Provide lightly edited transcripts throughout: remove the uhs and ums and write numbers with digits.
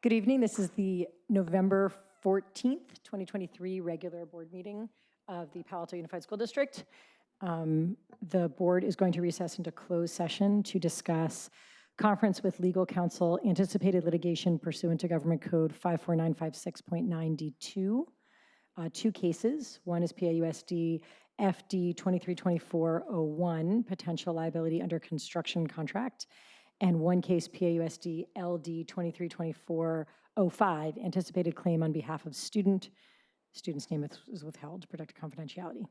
Good evening. This is the November 14th, 2023 regular board meeting of the Palo Alto Unified School District. The board is going to recess into closed session to discuss conference with legal counsel, anticipated litigation pursuant to Government Code 54956.9D2. Two cases. One is PAUSD FD 232401, potential liability under construction contract, and one case PAUSD LD 232405, anticipated claim on behalf of student. Student's name is withheld to protect confidentiality.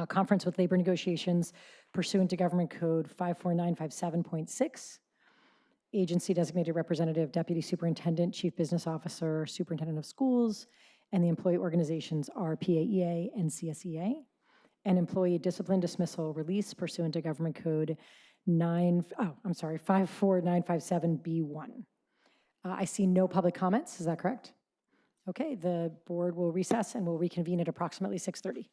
Conference with labor negotiations pursuant to Government Code 54957.6. Agency designated representative, deputy superintendent, chief business officer, superintendent of schools, and the employee organizations are PAEA and CSEA. And employee discipline dismissal release pursuant to Government Code 54957B1. I see no public comments. Is that correct? Okay, the board will recess and will reconvene at approximately 6:30.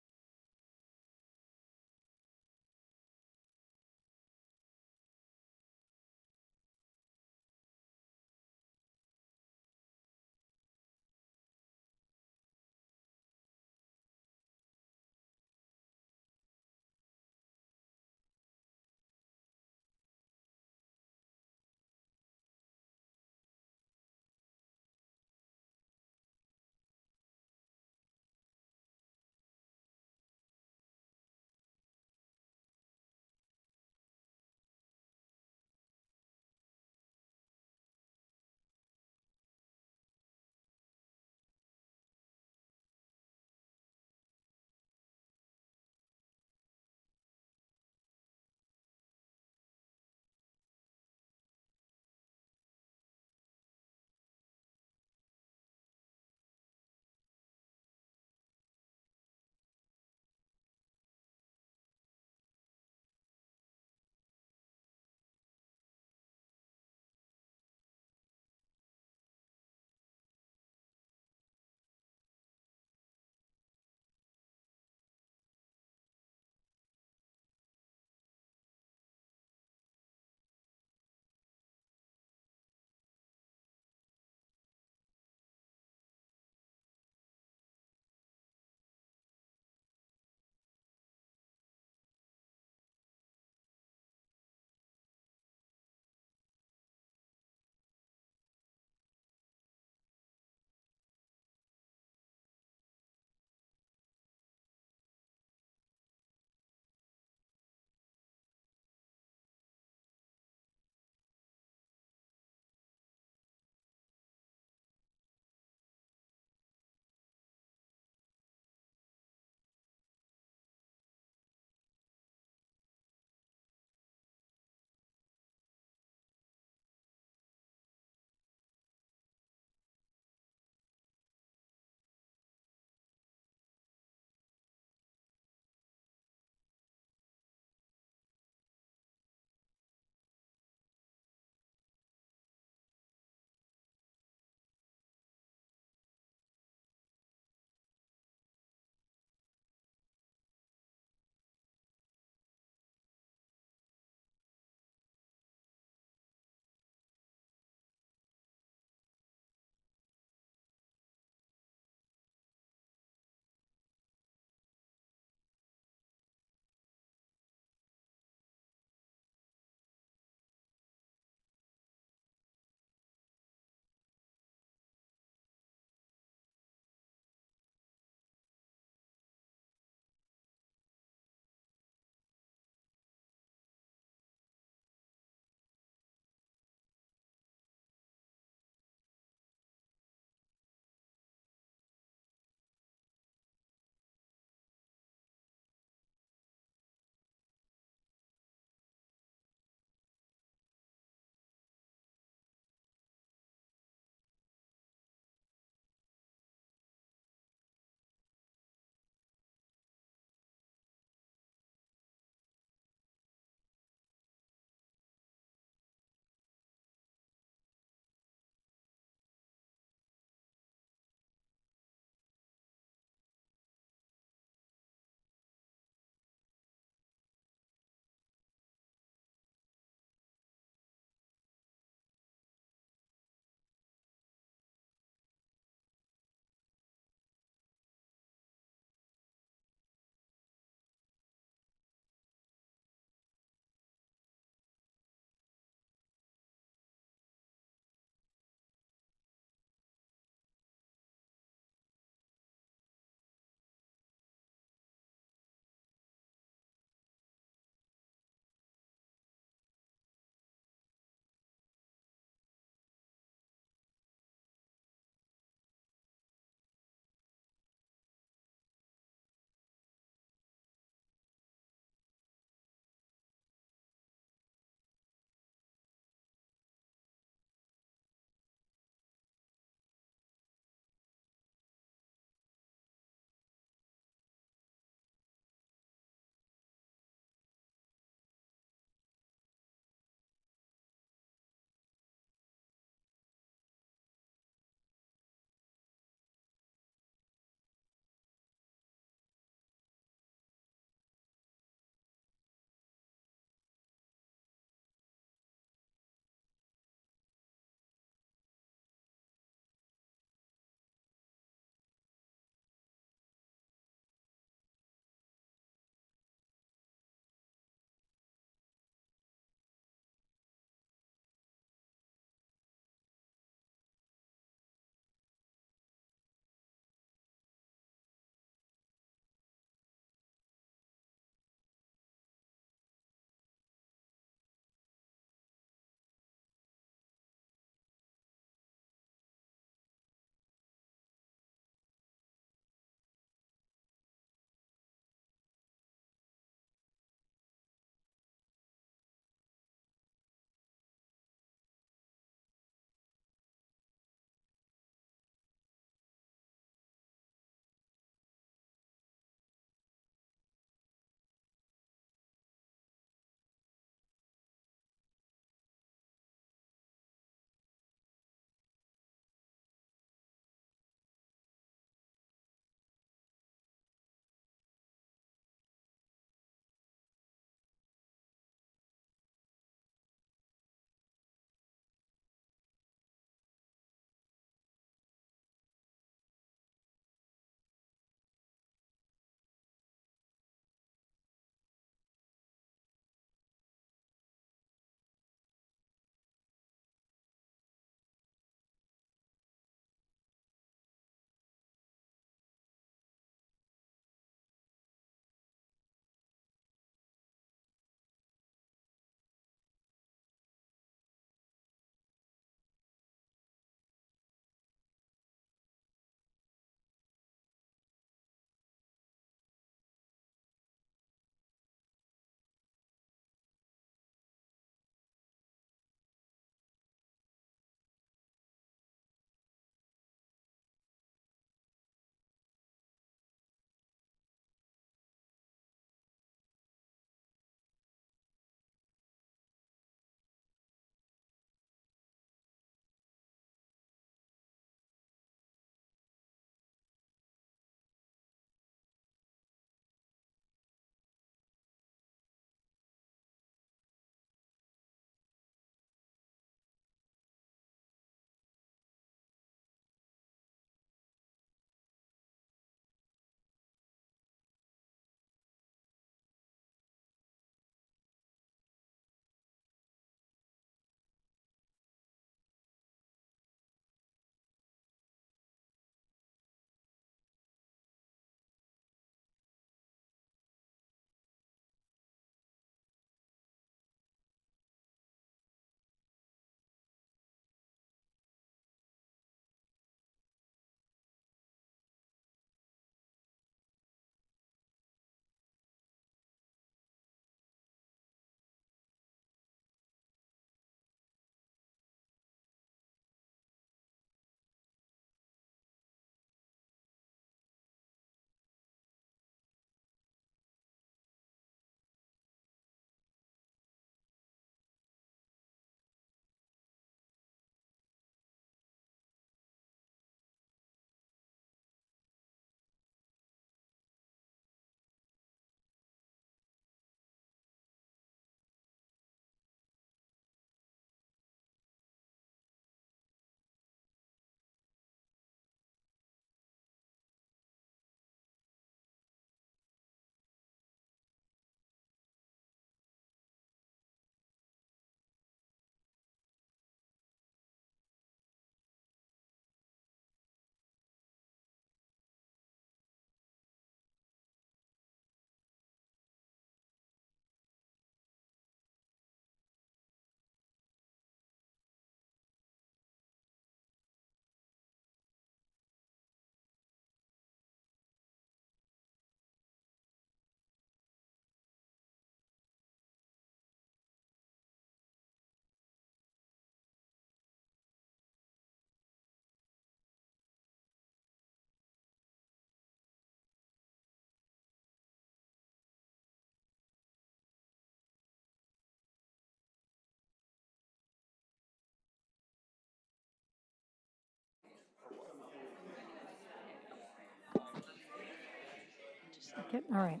Okay, all right.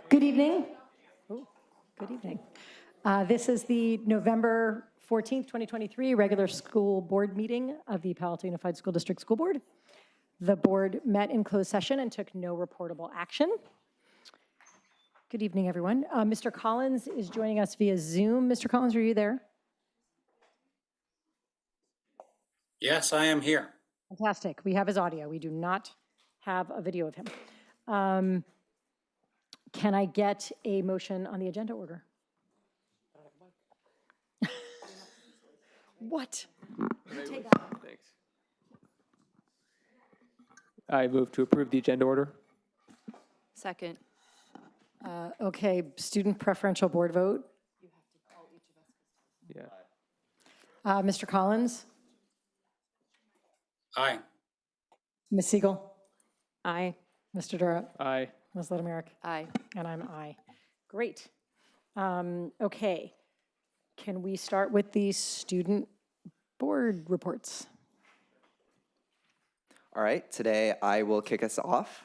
Good evening. Oh, good evening. This is the November 14th, 2023 regular school board meeting of the Palo Alto Unified School District School Board. The board met in closed session and took no reportable action. Good evening, everyone. Mr. Collins is joining us via Zoom. Mr. Collins, are you there? Yes, I am here. Fantastic. We have his audio. We do not have a video of him. Can I get a motion on the agenda order? What? Thanks. I move to approve the agenda order. Second. Okay, student preferential board vote. Yeah. Mr. Collins? Aye. Ms. Siegel? Aye. Mr. Dura? Aye. Ms. Little-Merrick? Aye. And I'm aye. Great. Okay. Can we start with the student board reports? All right, today I will kick us off.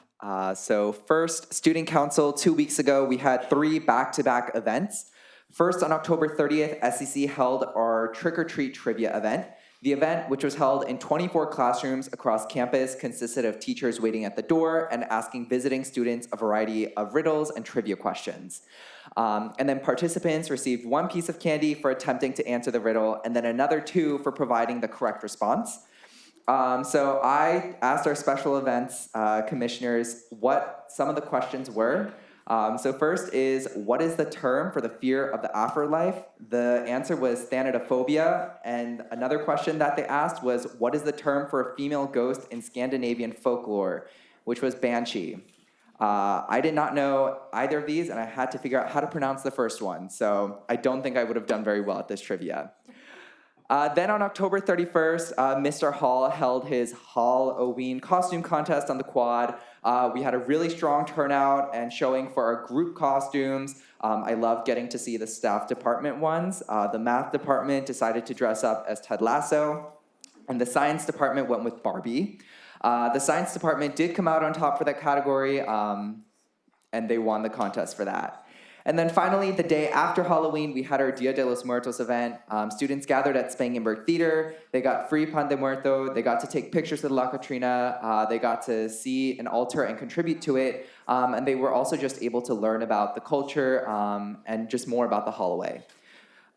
So first, Student Council, 2 weeks ago, we had 3 back-to-back events. First, on October 30th, SEC held our Trick or Treat Trivia event. The event, which was held in 24 classrooms across campus, consisted of teachers waiting at the door and asking visiting students a variety of riddles and trivia questions. And then participants received 1 piece of candy for attempting to answer the riddle, and then another 2 for providing the correct response. So I asked our special events commissioners what some of the questions were. So first is, what is the term for the fear of the afterlife? The answer was thanatophobia. And another question that they asked was, what is the term for a female ghost in Scandinavian folklore? Which was banshee. I did not know either of these, and I had to figure out how to pronounce the first one. So I don't think I would have done very well at this trivia. Then on October 31st, Mr. Hall held his Halloween costume contest on the quad. We had a really strong turnout and showing for our group costumes. I loved getting to see the staff department ones. The math department decided to dress up as Ted Lasso, and the science department went with Barbie. The science department did come out on top for that category, and they won the contest for that. And then finally, the day after Halloween, we had our Dia de los Muertos event. Students gathered at Spangenberg Theater. They got free pan de muerto. They got to take pictures of La Catrina. They got to see an altar and contribute to it. And they were also just able to learn about the culture and just more about the Holloway.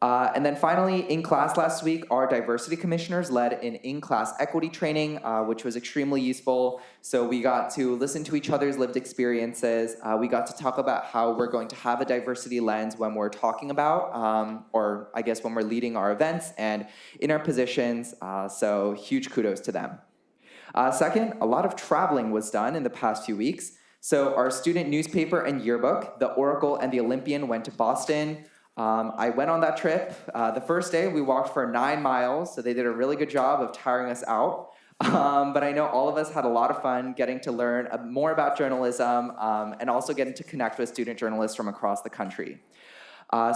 And then finally, in class last week, our diversity commissioners led an in-class equity training, which was extremely useful. So we got to listen to each other's lived experiences. We got to talk about how we're going to have a diversity lens when we're talking about, or I guess when we're leading our events and in our positions. So huge kudos to them. Second, a lot of traveling was done in the past few weeks. So our student newspaper and yearbook, the Oracle and the Olympian, went to Boston. I went on that trip. The first day, we walked for 9 miles, so they did a really good job of tiring us out. But I know all of us had a lot of fun getting to learn more about journalism and also getting to connect with student journalists from across the country.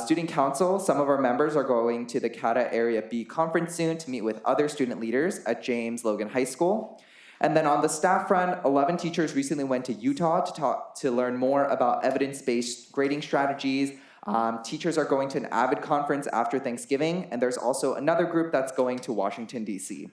Student Council, some of our members are going to the CATA Area B conference soon to meet with other student leaders at James Logan High School. And then on the staff front, 11 teachers recently went to Utah to learn more about evidence-based grading strategies. Teachers are going to an AVID conference after Thanksgiving, and there's also another group that's going to Washington, D.C.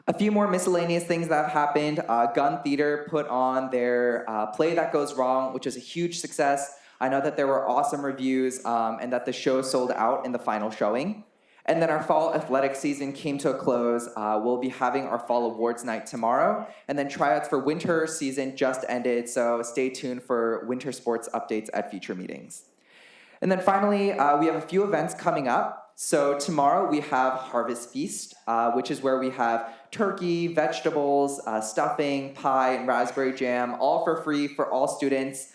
A few more miscellaneous things that have happened. Gun Theater put on their Play That Goes Wrong, which is a huge success. I know that there were awesome reviews and that the show sold out in the final showing. And then our fall athletic season came to a close. We'll be having our fall awards night tomorrow. And then tryouts for winter season just ended, so stay tuned for winter sports updates at future meetings. And then finally, we have a few events coming up. So tomorrow we have Harvest Feast, which is where we have turkey, vegetables, stuffing, pie, and raspberry jam, all for free for all students.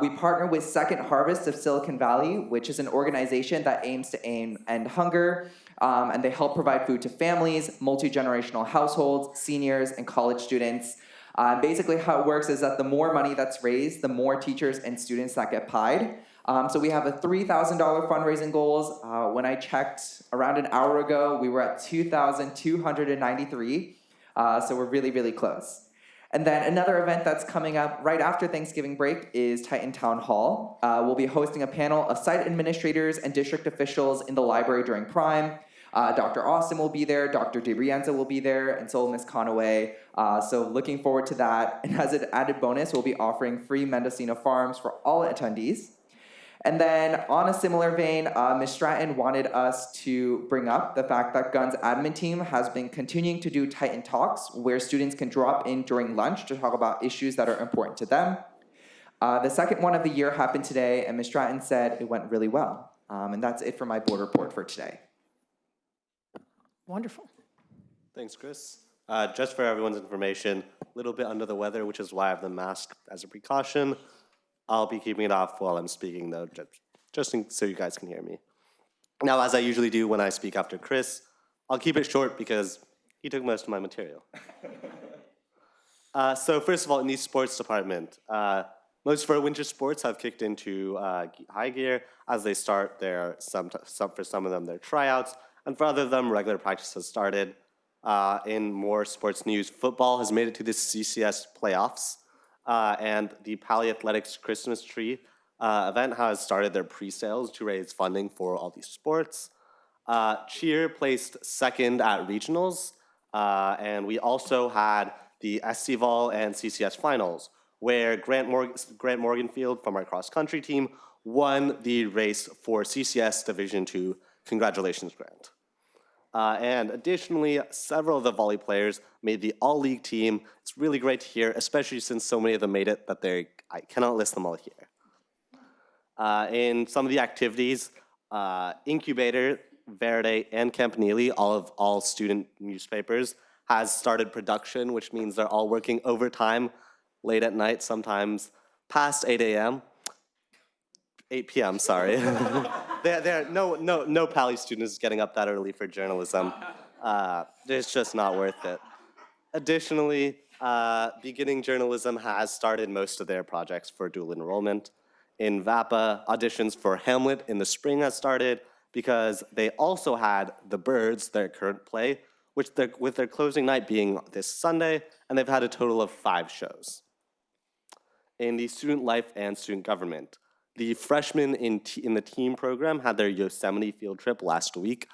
We partner with Second Harvest of Silicon Valley, which is an organization that aims to end hunger, and they help provide food to families, multi-generational households, seniors, and college students. Basically how it works is that the more money that's raised, the more teachers and students that get pied. So we have a $3,000 fundraising goals. When I checked around an hour ago, we were at $2,293. So we're really, really close. And then another event that's coming up right after Thanksgiving break is Titan Town Hall. We'll be hosting a panel of site administrators and district officials in the library during Prime. Dr. Austin will be there, Dr. DeBrienza will be there, and so will Ms. Conaway. So looking forward to that. And as an added bonus, we'll be offering free Mendocino Farms for all attendees. And then on a similar vein, Ms. Stratton wanted us to bring up the fact that Gun's admin team has been continuing to do Titan Talks, where students can drop in during lunch to talk about issues that are important to them. The second one of the year happened today, and Ms. Stratton said it went really well. And that's it for my board report for today. Wonderful. Thanks, Chris. Just for everyone's information, a little bit under the weather, which is why I have the mask as a precaution. I'll be keeping it off while I'm speaking, though, so you guys can hear me. Now, as I usually do when I speak after Chris, I'll keep it short because he took most of my material. So first of all, in the sports department, most of our winter sports have kicked into high gear as they start for some of them, their tryouts, and for other of them, regular practice has started. In more sports news, football has made it to the CCS playoffs. And the Pali Athletics Christmas Tree event has started their pre-sales to raise funding for all these sports. Cheer placed second at regionals, and we also had the SC Vol and CCS finals, where Grant Morganfield from our cross-country team won the race for CCS Division II. Congratulations, Grant. And additionally, several of the volley players made the all-league team. It's really great to hear, especially since so many of them made it that I cannot list them all here. In some of the activities, Incubator, Verde, and Campanile, all student newspapers, has started production, which means they're all working overtime late at night, sometimes past 8 a.m. 8 p.m., sorry. No Pali student is getting up that early for journalism. It's just not worth it. Additionally, Beginning Journalism has started most of their projects for dual enrollment. In VAPA, auditions for Hamlet in the spring has started because they also had The Birds, their current play, with their closing night being this Sunday, and they've had a total of 5 shows. In the student life and student government, the freshmen in the team program had their Yosemite field trip last week.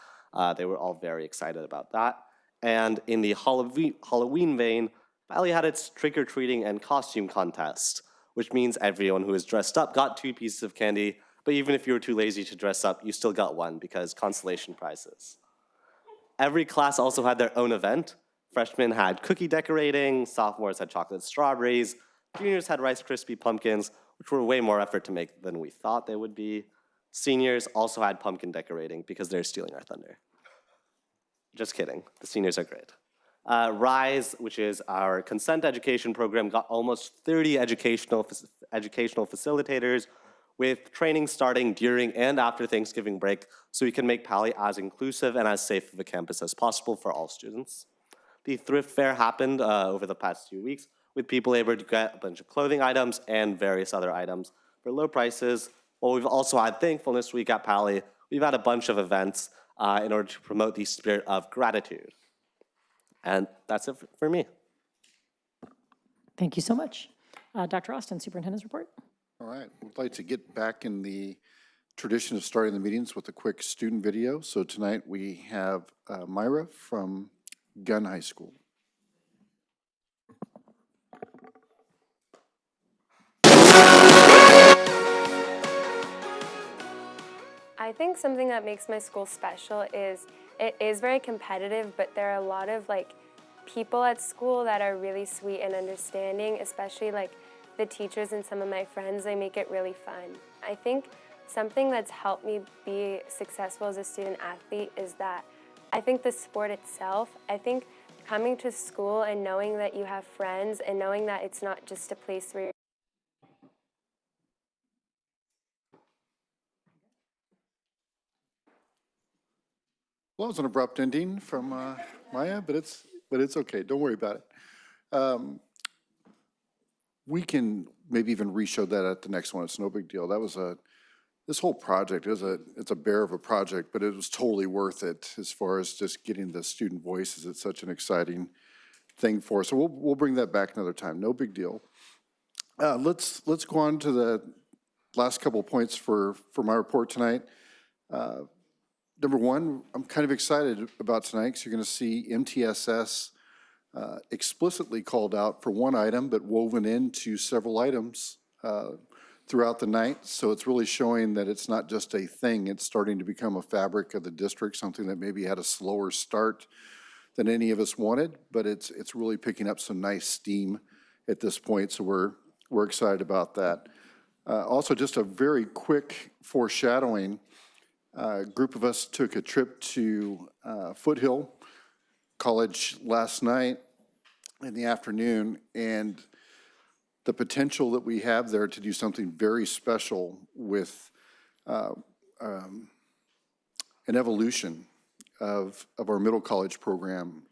They were all very excited about that. And in the Halloween vein, Valley had its trick-or-treating and costume contest, which means everyone who was dressed up got 2 pieces of candy, but even if you were too lazy to dress up, you still got 1 because consolation prizes. Every class also had their own event. Freshmen had cookie decorating, sophomores had chocolate strawberries, juniors had Rice Krispie pumpkins, which were way more effort to make than we thought they would be. Seniors also had pumpkin decorating because they're stealing our thunder. Just kidding, the seniors are great. RISE, which is our consent education program, got almost 30 educational facilitators with training starting during and after Thanksgiving break so we can make Pali as inclusive and as safe of a campus as possible for all students. The thrift fair happened over the past 2 weeks with people able to get a bunch of clothing items and various other items for low prices. Well, we've also had Thankfulness Week at Pali. We've had a bunch of events in order to promote the spirit of gratitude. And that's it for me. Thank you so much. Dr. Austin, Superintendent's report. All right, we'd like to get back in the tradition of starting the meetings with a quick student video. So tonight we have Myra from Gunn High School. I think something that makes my school special is it is very competitive, but there are a lot of people at school that are really sweet and understanding, especially the teachers and some of my friends. They make it really fun. I think something that's helped me be successful as a student athlete is that I think the sport itself, I think coming to school and knowing that you have friends and knowing that it's not just a place where Well, it was an abrupt ending from Maya, but it's okay. Don't worry about it. We can maybe even re-show that at the next one. It's no big deal. That was this whole project it's a bear of a project, but it was totally worth it as far as just getting the student voices. It's such an exciting thing for us. So we'll bring that back another time. No big deal. Let's go on to the last couple of points for my report tonight. Number one, I'm kind of excited about tonight because you're going to see MTSS explicitly called out for one item, but woven into several items throughout the night. So it's really showing that it's not just a thing, it's starting to become a fabric of the district, something that maybe had a slower start than any of us wanted, but it's really picking up some nice steam at this point, so we're excited about that. Also, just a very quick foreshadowing, a group of us took a trip to Foothill College last night in the afternoon, and the potential that we have there to do something very special with an evolution of our middle college program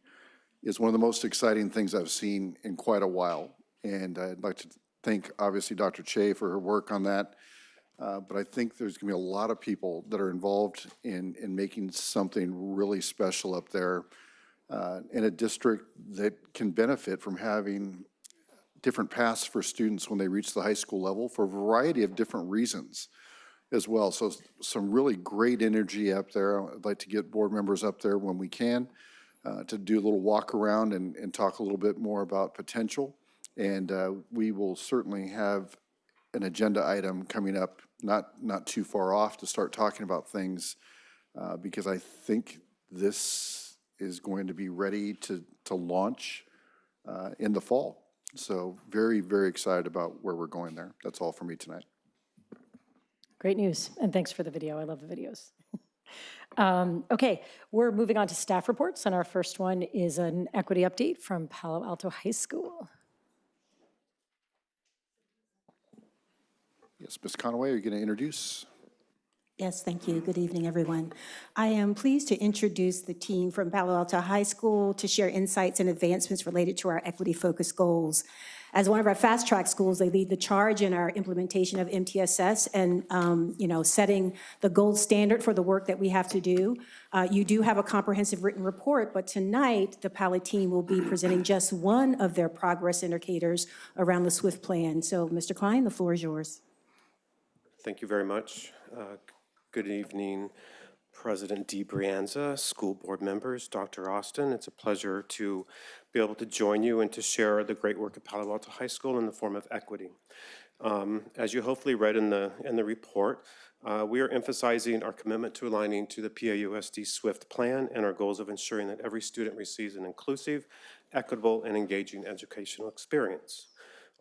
is one of the most exciting things I've seen in quite a while. And I'd like to thank, obviously, Dr. Che for her work on that. But I think there's going to be a lot of people that are involved in making something really special up there in a district that can benefit from having different paths for students when they reach the high school level for a variety of different reasons as well. So some really great energy up there. I'd like to get board members up there when we can to do a little walk around and talk a little bit more about potential. And we will certainly have an agenda item coming up not too far off to start talking about things because I think this is going to be ready to launch in the fall. So very, very excited about where we're going there. That's all for me tonight. Great news, and thanks for the video. I love the videos. Okay, we're moving on to staff reports, and our first one is an equity update from Palo Alto High School. Yes, Ms. Conaway, are you going to introduce? Yes, thank you. Good evening, everyone. I am pleased to introduce the team from Palo Alto High School to share insights and advancements related to our equity-focused goals. As one of our fast-track schools, they lead the charge in our implementation of MTSS and setting the gold standard for the work that we have to do. You do have a comprehensive written report, but tonight the Palo team will be presenting just one of their progress indicators around the SWIFT plan. So, Mr. Klein, the floor is yours. Thank you very much. Good evening, President DeBrianza, school board members, Dr. Austin. It's a pleasure to be able to join you and to share the great work at Palo Alto High School in the form of equity. As you hopefully read in the report, we are emphasizing our commitment to aligning to the PAUSD SWIFT plan and our goals of ensuring that every student receives an inclusive, equitable, and engaging educational experience.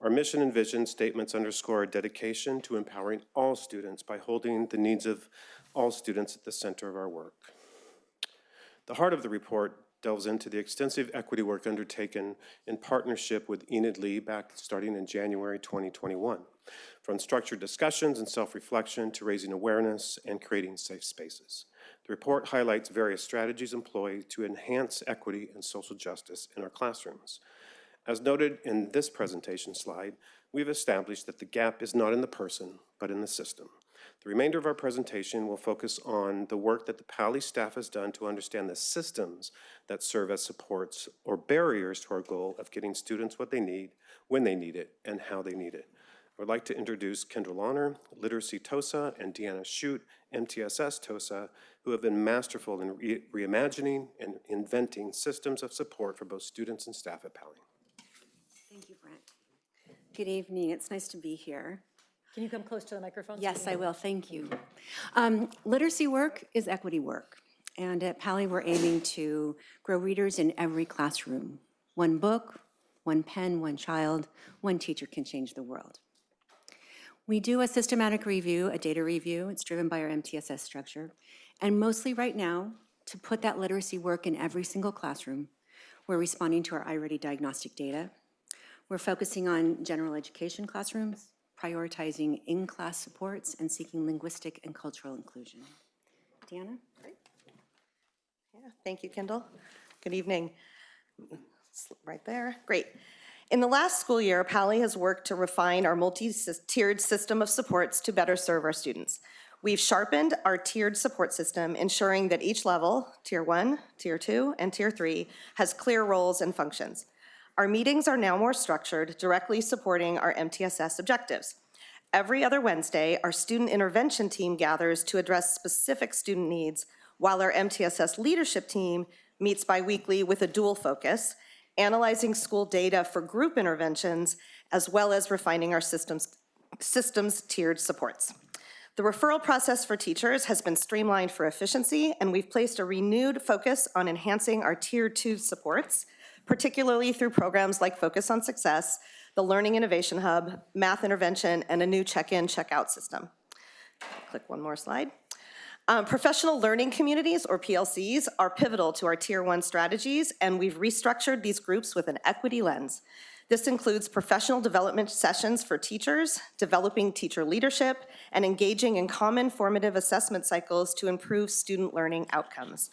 Our mission and vision statements underscore our dedication to empowering all students by holding the needs of all students at the center of our work. The heart of the report delves into the extensive equity work undertaken in partnership with Enid Lee back starting in January 2021, from structured discussions and self-reflection to raising awareness and creating safe spaces. The report highlights various strategies employed to enhance equity and social justice in our classrooms. As noted in this presentation slide, we've established that the gap is not in the person, but in the system. The remainder of our presentation will focus on the work that the PALI staff has done to understand the systems that serve as supports or barriers to our goal of getting students what they need, when they need it, and how they need it. I would like to introduce Kendra Launer, Literacy TOSA, and Deanna Shute, MTSS TOSA, who have been masterful in reimagining and inventing systems of support for both students and staff at PALI. Thank you, Brent. Good evening. It's nice to be here. Can you come close to the microphone? Yes, I will. Thank you. Literacy work is equity work. And at PALI, we're aiming to grow readers in every classroom. One book, one pen, one child, one teacher can change the world. We do a systematic review, a data review. It's driven by our MTSS structure. And mostly right now, to put that literacy work in every single classroom, we're responding to our iReady diagnostic data. We're focusing on general education classrooms, prioritizing in-class supports, and seeking linguistic and cultural inclusion. Deanna? Great. Yeah, thank you, Kendall. Good evening. Right there. Great. In the last school year, PALI has worked to refine our multi-tiered system of supports to better serve our students. We've sharpened our tiered support system, ensuring that each level, Tier 1, Tier 2, and Tier 3, has clear roles and functions. Our meetings are now more structured, directly supporting our MTSS objectives. Every other Wednesday, our student intervention team gathers to address specific student needs, while our MTSS leadership team meets biweekly with a dual focus, analyzing school data for group interventions, as well as refining our systems tiered supports. The referral process for teachers has been streamlined for efficiency, and we've placed a renewed focus on enhancing our Tier 2 supports, particularly through programs like Focus on Success, the Learning Innovation Hub, Math Intervention, and a new check-in, check-out system. Click one more slide. Professional learning communities, or PLCs, are pivotal to our Tier 1 strategies, and we've restructured these groups with an equity lens. This includes professional development sessions for teachers, developing teacher leadership, and engaging in common formative assessment cycles to improve student learning outcomes.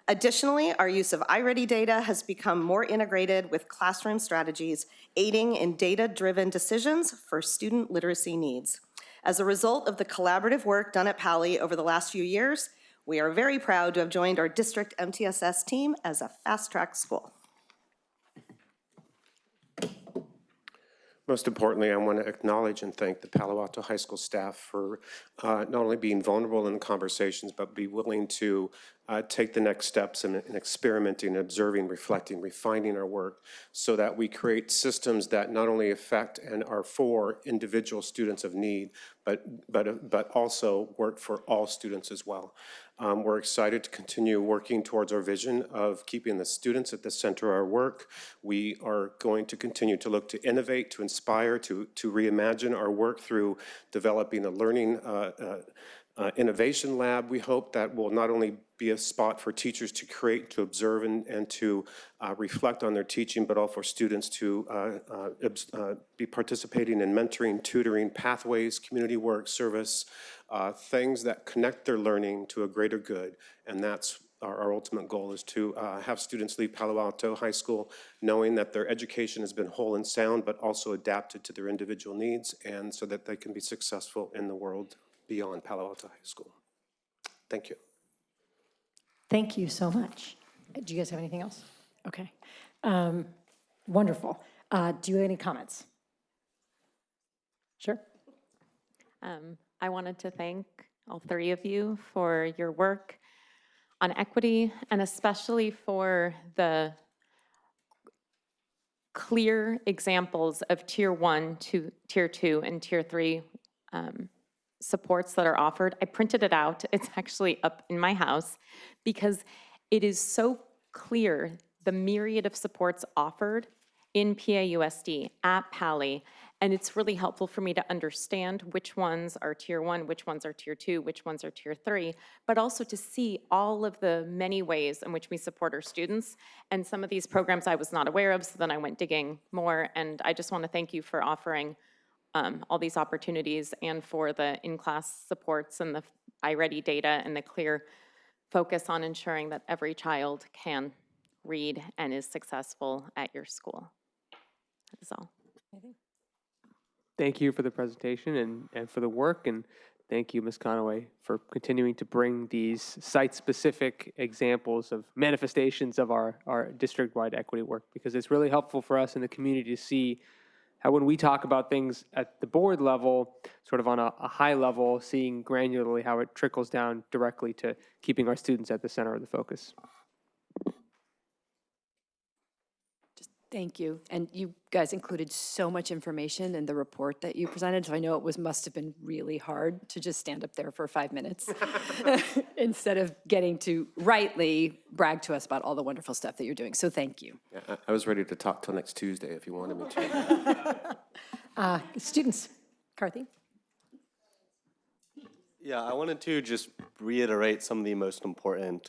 Additionally, our use of iReady data has become more integrated with classroom strategies, aiding in data-driven decisions for student literacy needs. As a result of the collaborative work done at PALI over the last few years, we are very proud to have joined our district MTSS team as a fast-track school. Most importantly, I want to acknowledge and thank the Palo Alto High School staff for not only being vulnerable in the conversations, but be willing to take the next steps in experimenting, observing, reflecting, refining our work so that we create systems that not only affect and are for individual students of need, but also work for all students as well. We're excited to continue working towards our vision of keeping the students at the center of our work. We are going to continue to look to innovate, to inspire, to reimagine our work through developing a learning innovation lab. We hope that will not only be a spot for teachers to create, to observe, and to reflect on their teaching, but also for students to be participating in mentoring, tutoring, pathways, community work, service, things that connect their learning to a greater good. And that's our ultimate goal, is to have students leave Palo Alto High School knowing that their education has been whole and sound, but also adapted to their individual needs, and so that they can be successful in the world beyond Palo Alto High School. Thank you. Thank you so much. Do you guys have anything else? Okay. Wonderful. Do you have any comments? Sure. I wanted to thank all three of you for your work on equity, and especially for the clear examples of Tier 1 to Tier 2 and Tier 3 supports that are offered. I printed it out. It's actually up in my house because it is so clear the myriad of supports offered in PAUSD at PALI, and it's really helpful for me to understand which ones are Tier 1, which ones are Tier 2, which ones are Tier 3, but also to see all of the many ways in which we support our students. And some of these programs I was not aware of, so then I went digging more, and I just want to thank you for offering all these opportunities and for the in-class supports and the iReady data and the clear focus on ensuring that every child can read and is successful at your school. That is all. Thank you for the presentation and for the work, and thank you, Ms. Conaway, for continuing to bring these site-specific examples of manifestations of our district-wide equity work, because it's really helpful for us in the community to see how when we talk about things at the board level, sort of on a high level, seeing granularly how it trickles down directly to keeping our students at the center of the focus. Thank you. And you guys included so much information in the report that you presented, so I know it must have been really hard to just stand up there for 5 minutes instead of getting to rightly brag to us about all the wonderful stuff that you're doing. So thank you. Yeah, I was ready to talk till next Tuesday if you wanted me to. Students, Karthi? Yeah, I wanted to just reiterate some of the most important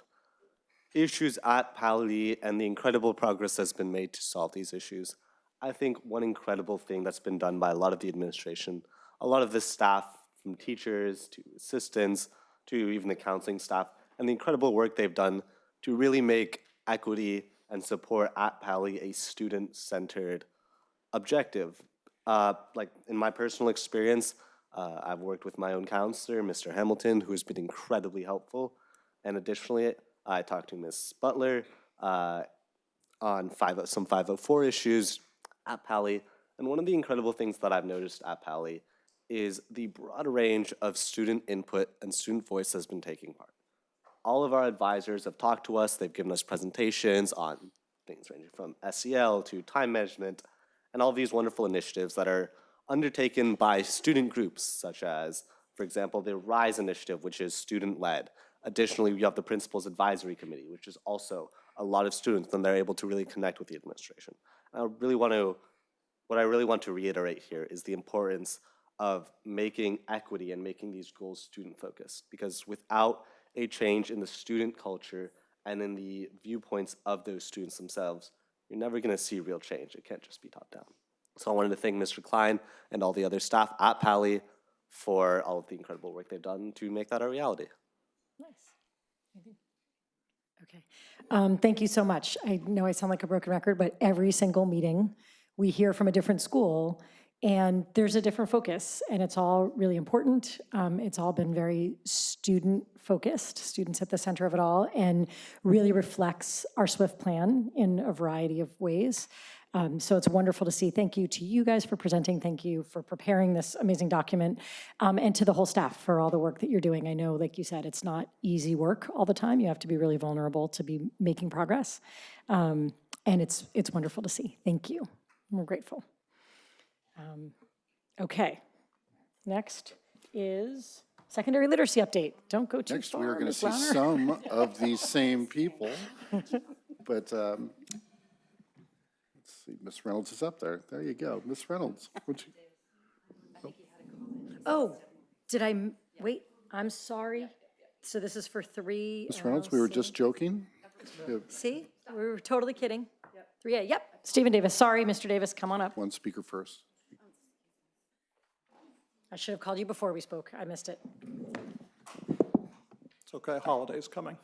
issues at PALI and the incredible progress that's been made to solve these issues. I think one incredible thing that's been done by a lot of the administration, a lot of the staff, from teachers to assistants to even the counseling staff, and the incredible work they've done to really make equity and support at PALI a student-centered objective. Like in my personal experience, I've worked with my own counselor, Mr. Hamilton, who has been incredibly helpful. And additionally, I talked to Ms. Butler, on some 504 issues at Pali. And one of the incredible things that I've noticed at Pali is the broad range of student input and student voice has been taking part. All of our advisors have talked to us. They've given us presentations on things ranging from SEL to time management and all these wonderful initiatives that are undertaken by student groups, such as, for example, the RISE initiative, which is student-led. Additionally, we have the Principals Advisory Committee, which is also a lot of students, and they're able to really connect with the administration. What I really want to reiterate here is the importance of making equity and making these goals student-focused, because without a change in the student culture and in the viewpoints of those students themselves, you're never going to see real change. It can't just be top-down. So I wanted to thank Mr. Klein and all the other staff at Pali for all of the incredible work they've done to make that a reality. Nice. Okay. Thank you so much. I know I sound like a broken record, but every single meeting we hear from a different school and there's a different focus, and it's all really important. It's all been very student-focused, students at the center of it all, and really reflects our SWIFT plan in a variety of ways. So it's wonderful to see. Thank you to you guys for presenting. Thank you for preparing this amazing document, and to the whole staff for all the work that you're doing. I know, like you said, it's not easy work all the time. You have to be really vulnerable to be making progress, and it's wonderful to see. Thank you. We're grateful. Okay, next is secondary literacy update. Don't go too Next, far, we are going to Ms. see Launer. some of these same people. But let's see, Ms. Reynolds is up there. There you go. Ms. Reynolds. Oh, did I, wait, I'm sorry. So this is for 3. Ms. Reynolds, we were just joking. See, we were totally kidding. 3A, yep. Stephen Davis, sorry, Mr. Davis, come on up. One speaker first. I should have called you before we spoke. I missed it. It's okay, holiday's coming.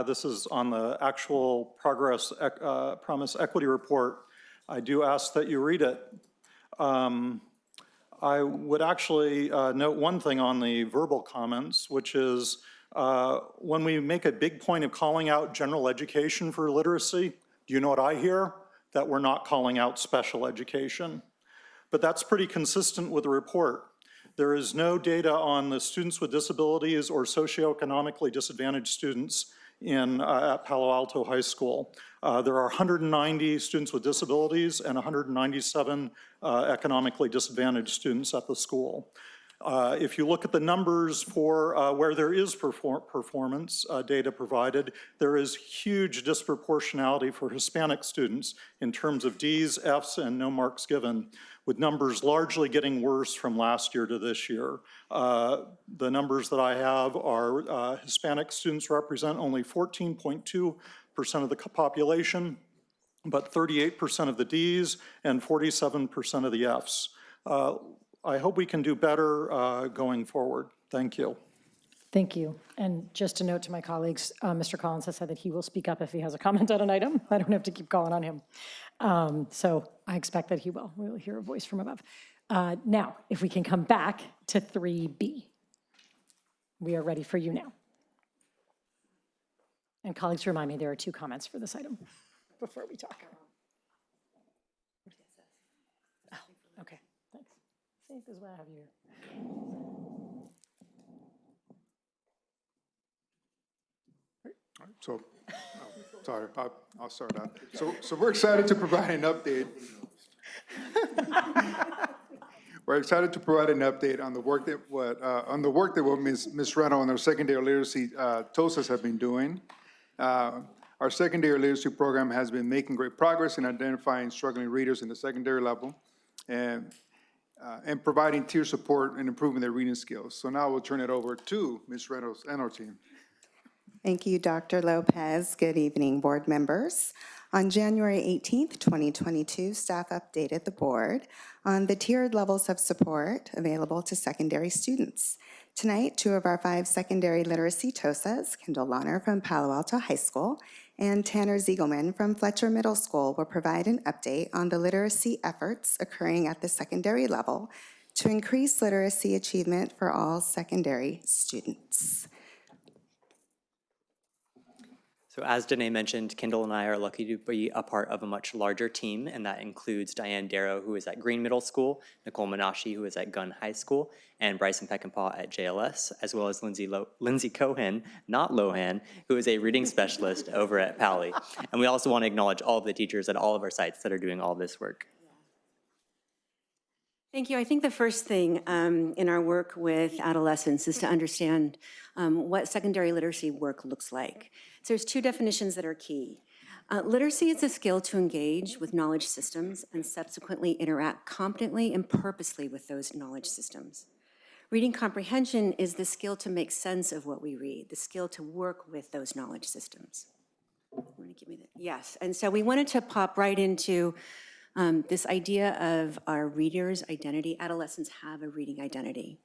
This is on the actual progress promise equity report. I do ask that you read it. I would actually note one thing on the verbal comments, which is when we make a big point of calling out general education for literacy, do you know what I hear? That we're not calling out special education. But that's pretty consistent with the report. There is no data on the students with disabilities or socioeconomically disadvantaged students at Palo Alto High School. There are 190 students with disabilities and 197 economically disadvantaged students at the school. If you look at the numbers for where there is performance data provided, there is huge disproportionality for Hispanic students in terms of Ds, Fs, and no marks given, with numbers largely getting worse from last year to this year. The numbers that I have are Hispanic students represent only 14.2% of the population, but 38% of the Ds and 47% of the Fs. I hope we can do better going forward. Thank you. Thank you. And just a note to my colleagues, Mr. Collins has said that he will speak up if he has a comment on an item. I don't have to keep calling on him. So I expect that he will. We will hear a voice from above. Now, if we can come back to 3B. We are ready for you now. And colleagues, remind me, there are 2 comments for this item before we talk. Oh, okay, thanks. See, this is what I have here. So, sorry, I'll start out. So we're excited to provide an update. We're excited to provide an update on the work that Ms. Reynolds and our secondary literacy TOSAs have been doing. Our secondary literacy program has been making great progress in identifying struggling readers in the secondary level and providing tier support and improving their reading skills. So now we'll turn it over to Ms. Reynolds and our team. Thank you, Dr. Lopez. Good evening, board members. On January 18th, 2022, staff updated the board on the tiered levels of support available to secondary students. Tonight, 2 of our 5 secondary literacy TOSAs, Kendall Launer from Palo Alto High School and Tanner Ziegelman from Fletcher Middle School, will provide an update on the literacy efforts occurring at the secondary level to increase literacy achievement for all secondary students. So as Danae mentioned, Kendall and I are lucky to be a part of a much larger team, and that includes Diane Darrow, who is at Green Middle School, Nicole Menashe, who is at Gunn High School, and Bryson Peckinpah at JLS, as well as Lindsay Cohen, not Lohan, who is a reading specialist over at Pally. And we also want to acknowledge all of the teachers at all of our sites that are doing all this work. Thank you. I think the first thing in our work with adolescents is to understand what secondary literacy work looks like. So there's two definitions that are key. Literacy is a skill to engage with knowledge systems and subsequently interact competently and purposely with those knowledge systems. Reading comprehension is the skill to make sense of what we read, the skill to work with those knowledge systems. Yes, and so we wanted to pop right into this idea of our reader's identity. Adolescents have a reading identity.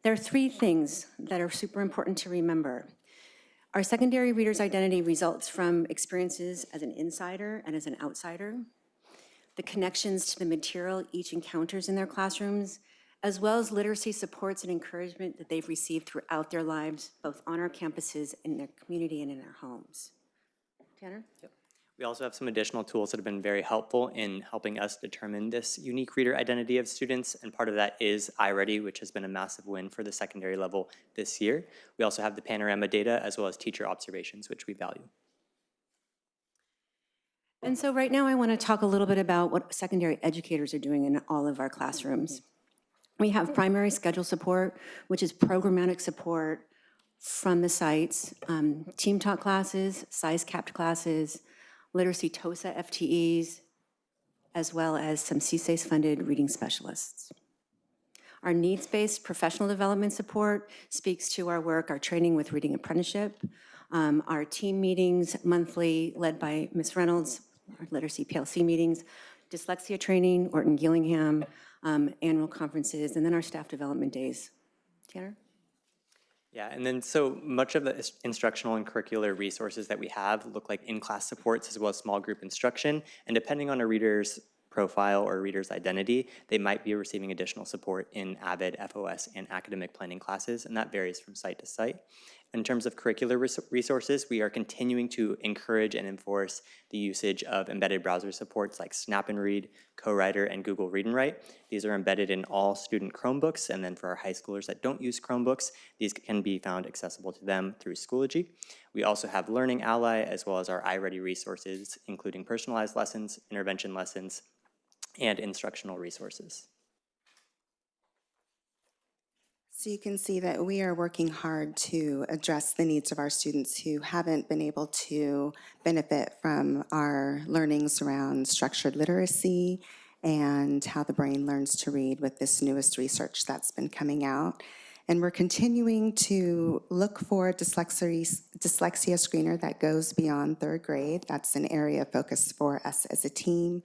There are three things that are super important to remember. Our secondary reader's identity results from experiences as an insider and as an outsider, the connections to the material each encounters in their classrooms, as well as literacy supports and encouragement that they've received throughout their lives, both on our campuses, in their community, and in their homes. Tanner? Yep. We also have some additional tools that have been very helpful in helping us determine this unique reader identity of students, and part of that is iReady, which has been a massive win for the secondary level this year. We also have the panorama data as well as teacher observations, which we value. And so right now I want to talk a little bit about what secondary educators are doing in all of our classrooms. We have primary schedule support, which is programmatic support from the sites, team talk classes, size capped classes, literacy TOSA FTEs, as well as some CSACE funded reading specialists. Our needs-based professional development support speaks to our work, our training with reading apprenticeship, our team meetings monthly led by Ms. Reynolds, our literacy PLC meetings, dyslexia training, Orton Gillingham, annual conferences, and then our staff development days. Tanner? Yeah, and then so much of the instructional and curricular resources that we have look like in-class supports as well as small group instruction, and depending on a reader's profile or reader's identity, they might be receiving additional support in AVID, FOS, and academic planning classes, and that varies from site to site. In terms of curricular resources, we are continuing to encourage and enforce the usage of embedded browser supports like Snap and Read, CoWriter, and Google Read and Write. These are embedded in all student Chromebooks, and then for our high schoolers that don't use Chromebooks, these can be found accessible to them through Schoology. We also have Learning Ally as well as our iReady resources, including personalized lessons, intervention lessons, and instructional resources. So you can see that we are working hard to address the needs of our students who haven't been able to benefit from our learnings around structured literacy and how the brain learns to read with this newest research that's been coming out. And we're continuing to look for a dyslexia screener that goes beyond third grade. That's an area of focus for us as a team.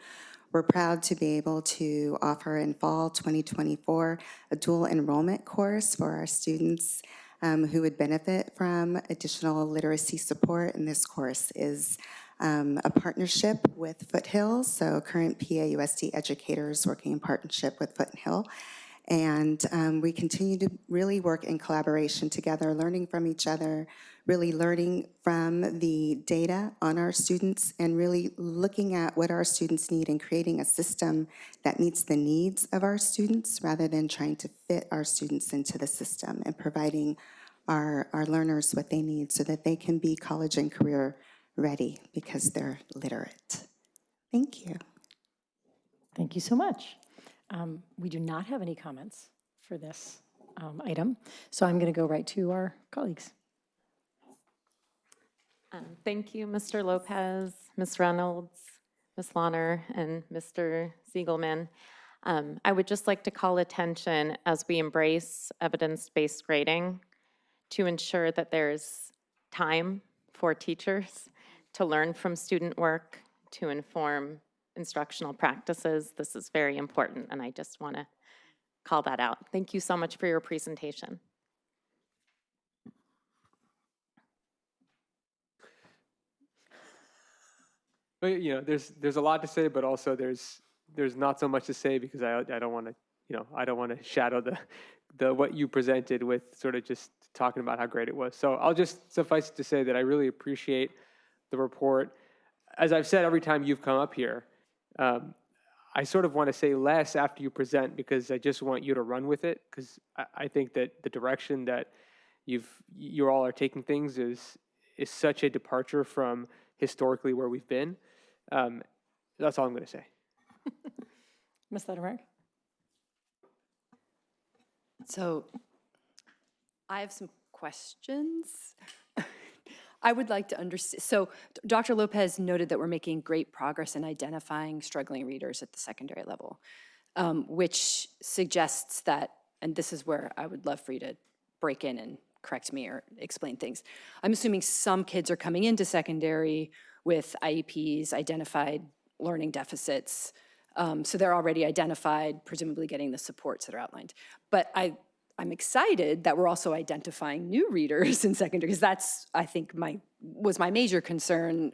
We're proud to be able to offer in fall 2024 a dual enrollment course for our students who would benefit from additional literacy support. And this course is a partnership with Foothills, so current PAUSD educators working in partnership with Foothill. And we continue to really work in collaboration together, learning from each other, really learning from the data on our students and really looking at what our students need and creating a system that meets the needs of our students rather than trying to fit our students into the system, and providing our learners what they need so that they can be college and career ready because they're literate. Thank you. Thank you so much. We do not have any comments for this item, so I'm going to go right to our colleagues. Thank you, Mr. Lopez, Ms. Reynolds, Ms. Lahner, and Mr. Siegelman. I would just like to call attention as we embrace evidence-based grading to ensure that there's time for teachers to learn from student work, to inform instructional practices. This is very important, and I just want to call that out. Thank you so much for your presentation. But, you know, there's a lot to say, but also there's not so much to say because I don't want to, you know, I don't want to shadow the what you presented with sort of just talking about how great it was. So I'll just suffice to say that I really appreciate the report. As I've said every time you've come up here, I sort of want to say less after you present because I just want you to run with it, because I think that the direction that you all are taking things is such a departure from historically where we've been. That's all I'm going to say. Ms. Lederer? So I have some questions. I would like to understand. So Dr. Lopez noted that we're making great progress in identifying struggling readers at the secondary level, which suggests that, and this is where I would love for you to break in and correct me or explain things. I'm assuming some kids are coming into secondary with IEPs, identified learning deficits, so they're already identified, presumably getting the supports that are outlined. But I'm excited that we're also identifying new readers in secondary, because that's, I think, was my major concern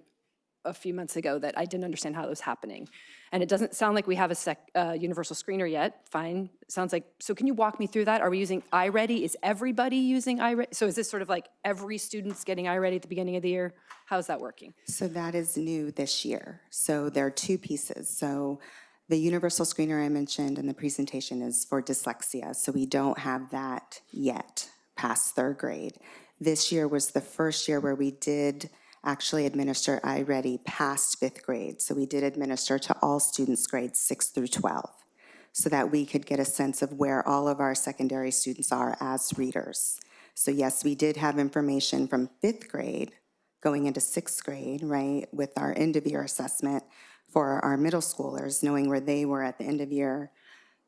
a few months ago, that I didn't understand how it was happening. And it doesn't sound like we have a universal screener yet. Fine, sounds like, so can you walk me through that? Are we using iReady? Is everybody using iReady? So is this sort of like every student's getting iReady at the beginning of the year? How's that working? So that is new this year. So there are two pieces. So the universal screener I mentioned in the presentation is for dyslexia. So we don't have that yet past third grade. This year was the first year where we did actually administer iReady past fifth grade. So we did administer to all students grades 6 through 12, so that we could get a sense of where all of our secondary students are as readers. So yes, we did have information from fifth grade going into sixth grade, right, with our end of year assessment for our middle schoolers, knowing where they were at the end of year.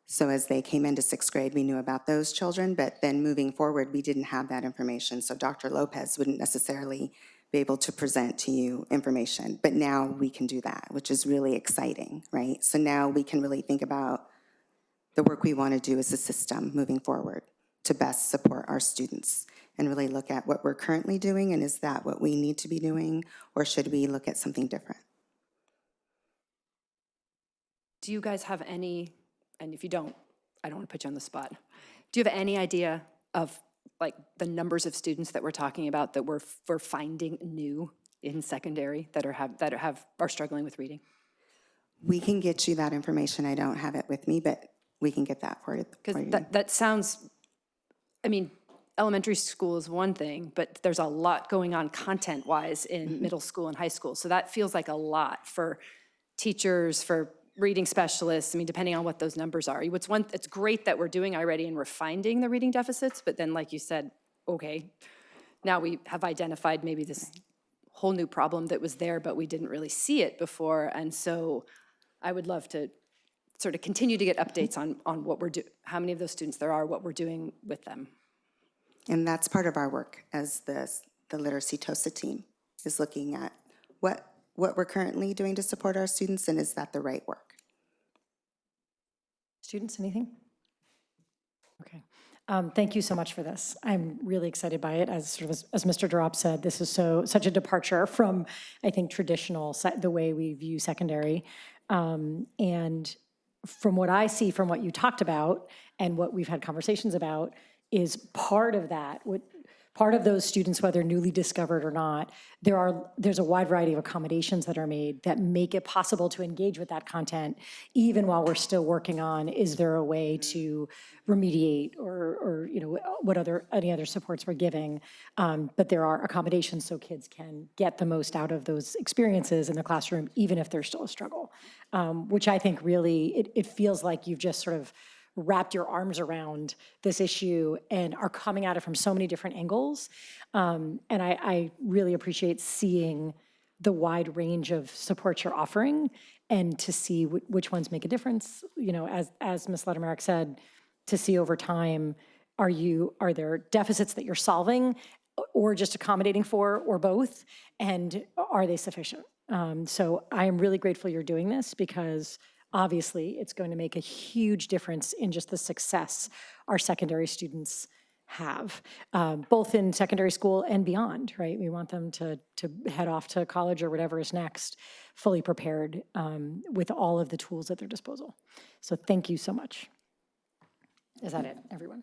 So as they came into sixth grade, we knew about those children, but then moving forward, we didn't have that information. So Dr. Lopez wouldn't necessarily be able to present to you information, but now we can do that, which is really exciting, right? So now we can really think about the work we want to do as a system moving forward to best support our students, and really look at what we're currently doing, and is that what we need to be doing, or should we look at something different? Do you guys have any, and if you don't, I don't want to put you on the spot. Do you have any idea of like the numbers of students that we're talking about that we're finding new in secondary that are struggling with reading? We can get you that information. I don't have it with me, but we can get that for you. Because that sounds, I mean, elementary school is one thing, but there's a lot going on content-wise in middle school and high school. So that feels like a lot for teachers, for reading specialists. I mean, depending on what those numbers are. It's great that we're doing iReady and we're finding the reading deficits, but then like you said, okay, now we have identified maybe this whole new problem that was there, but we didn't really see it before. And so I would love to sort of continue to get updates on what we're doing, how many of those students there are, what we're doing with them. And that's part of our work as the Literacy TOSA team, is looking at what we're currently doing to support our students, and is that the right work? Students, anything? Okay. Thank you so much for this. I'm really excited by it. As Mr. Drop said, this is such a departure from, I think, traditional, the way we view secondary. And from what I see, from what you talked about and what we've had conversations about, is part of that. Part of those students, whether newly discovered or not, there's a wide variety of accommodations that are made that make it possible to engage with that content, even while we're still working on, is there a way to remediate or any other supports we're giving. But there are accommodations so kids can get the most out of those experiences in the classroom, even if there's still a struggle, which I think really, it feels like you've just sort of wrapped your arms around this issue and are coming at it from so many different angles. And I really appreciate seeing the wide range of support you're offering and to see which ones make a difference. You know, as Ms. Lederer said, to see over time, are there deficits that you're solving or just accommodating for, or both? And are they sufficient? So I am really grateful you're doing this, because obviously, it's going to make a huge difference in just the success our secondary students have, both in secondary school and beyond, right? We want them to head off to college or whatever is next, fully prepared with all of the tools at their disposal. So thank you so much. Is that it, everyone?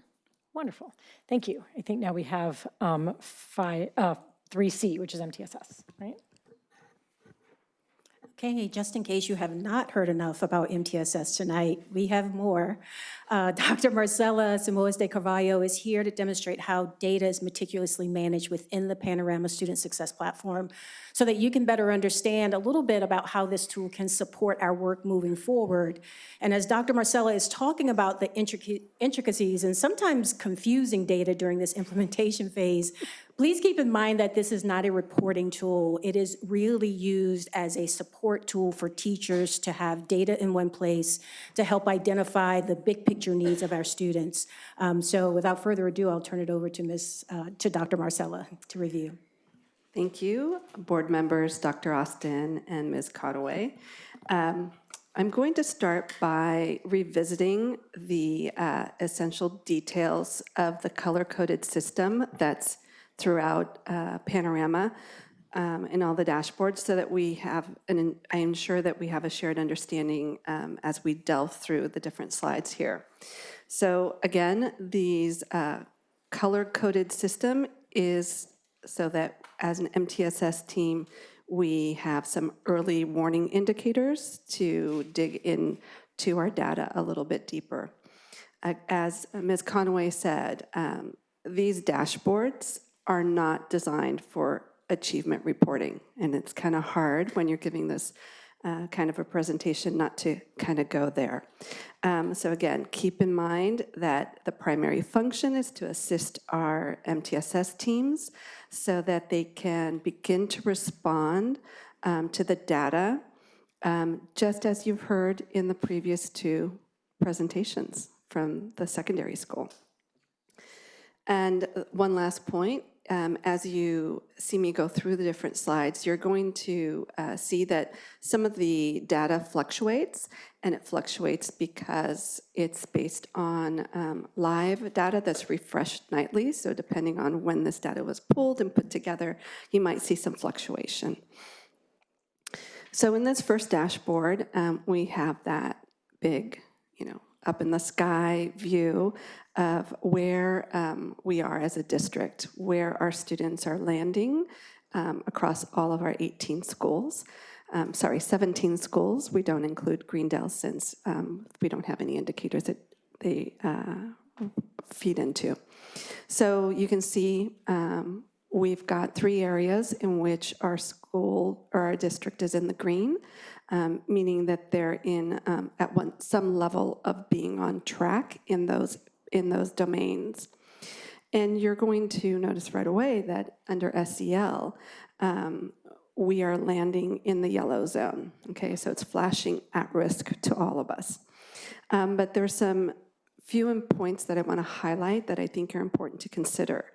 Wonderful. Thank you. I think now we have 3C, which is MTSS, right? Okay, just in case you have not heard enough about MTSS tonight, we have more. Dr. Marcela Simoes de Carvalho is here to demonstrate how data is meticulously managed within the Panorama Student Success Platform so that you can better understand a little bit about how this tool can support our work moving forward. And as Dr. Marcela is talking about the intricacies and sometimes confusing data during this implementation phase, please keep in mind that this is not a reporting tool. It is really used as a support tool for teachers to have data in one place to help identify the big picture needs of our students. So without further ado, I'll turn it over to Dr. Marcela to review. Thank you, board members, Dr. Austin and Ms. Cotaway. I'm going to start by revisiting the essential details of the color-coded system that's throughout Panorama and all the dashboards so that we have, and I ensure that we have a shared understanding as we delve through the different slides here. So again, these color-coded system is so that as an MTSS team, we have some early warning indicators to dig into our data a little bit deeper. As Ms. Conway said, these dashboards are not designed for achievement reporting, and it's kind of hard when you're giving this kind of a presentation not to kind of go there. So again, keep in mind that the primary function is to assist our MTSS teams so that they can begin to respond to the data, just as you've heard in the previous two presentations from the secondary school. And one last point, as you see me go through the different slides, you're going to see that some of the data fluctuates, and it fluctuates because it's based on live data that's refreshed nightly. So depending on when this data was pulled and put together, you might see some fluctuation. So in this first dashboard, we have that big, up in the sky view of where we are as a district, where our students are landing across all of our 18 schools. 17 schools. We don't include Greendale since we don't have any indicators that they feed into. So you can see we've got 3 areas in which our school or our district is in the green, meaning that they're in at some level of being on track in those domains. And you're going to notice right away that under SEL, we are landing in the yellow zone. Okay, so it's flashing at risk to all of us. But there's some few points that I want to highlight that I think are important to consider.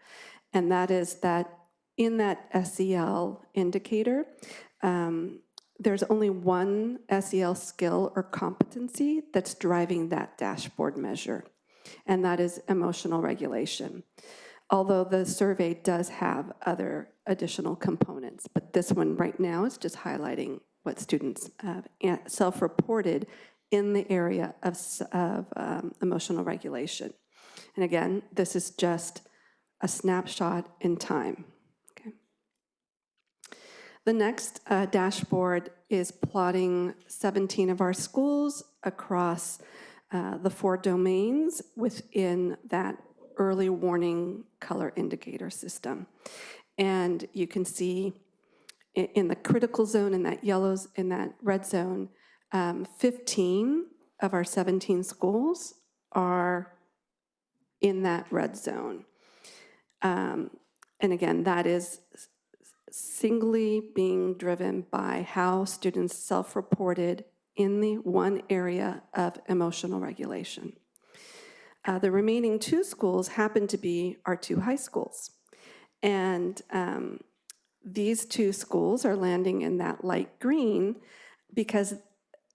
And that is that in that SEL indicator, there's only one SEL skill or competency that's driving that dashboard measure, and that is emotional regulation. Although the survey does have other additional components, but this one right now is just highlighting what students have self-reported in the area of emotional regulation. And again, this is just a snapshot in time. Okay. The next dashboard is plotting 17 of our schools across the 4 domains within that early warning color indicator system. And you can see in the critical zone, in that red zone, 15 of our 17 schools are in that red zone. And again, that is singly being driven by how students self-reported in the one area of emotional regulation. The remaining 2 schools happen to be our 2 high schools. And these 2 schools are landing in that light green because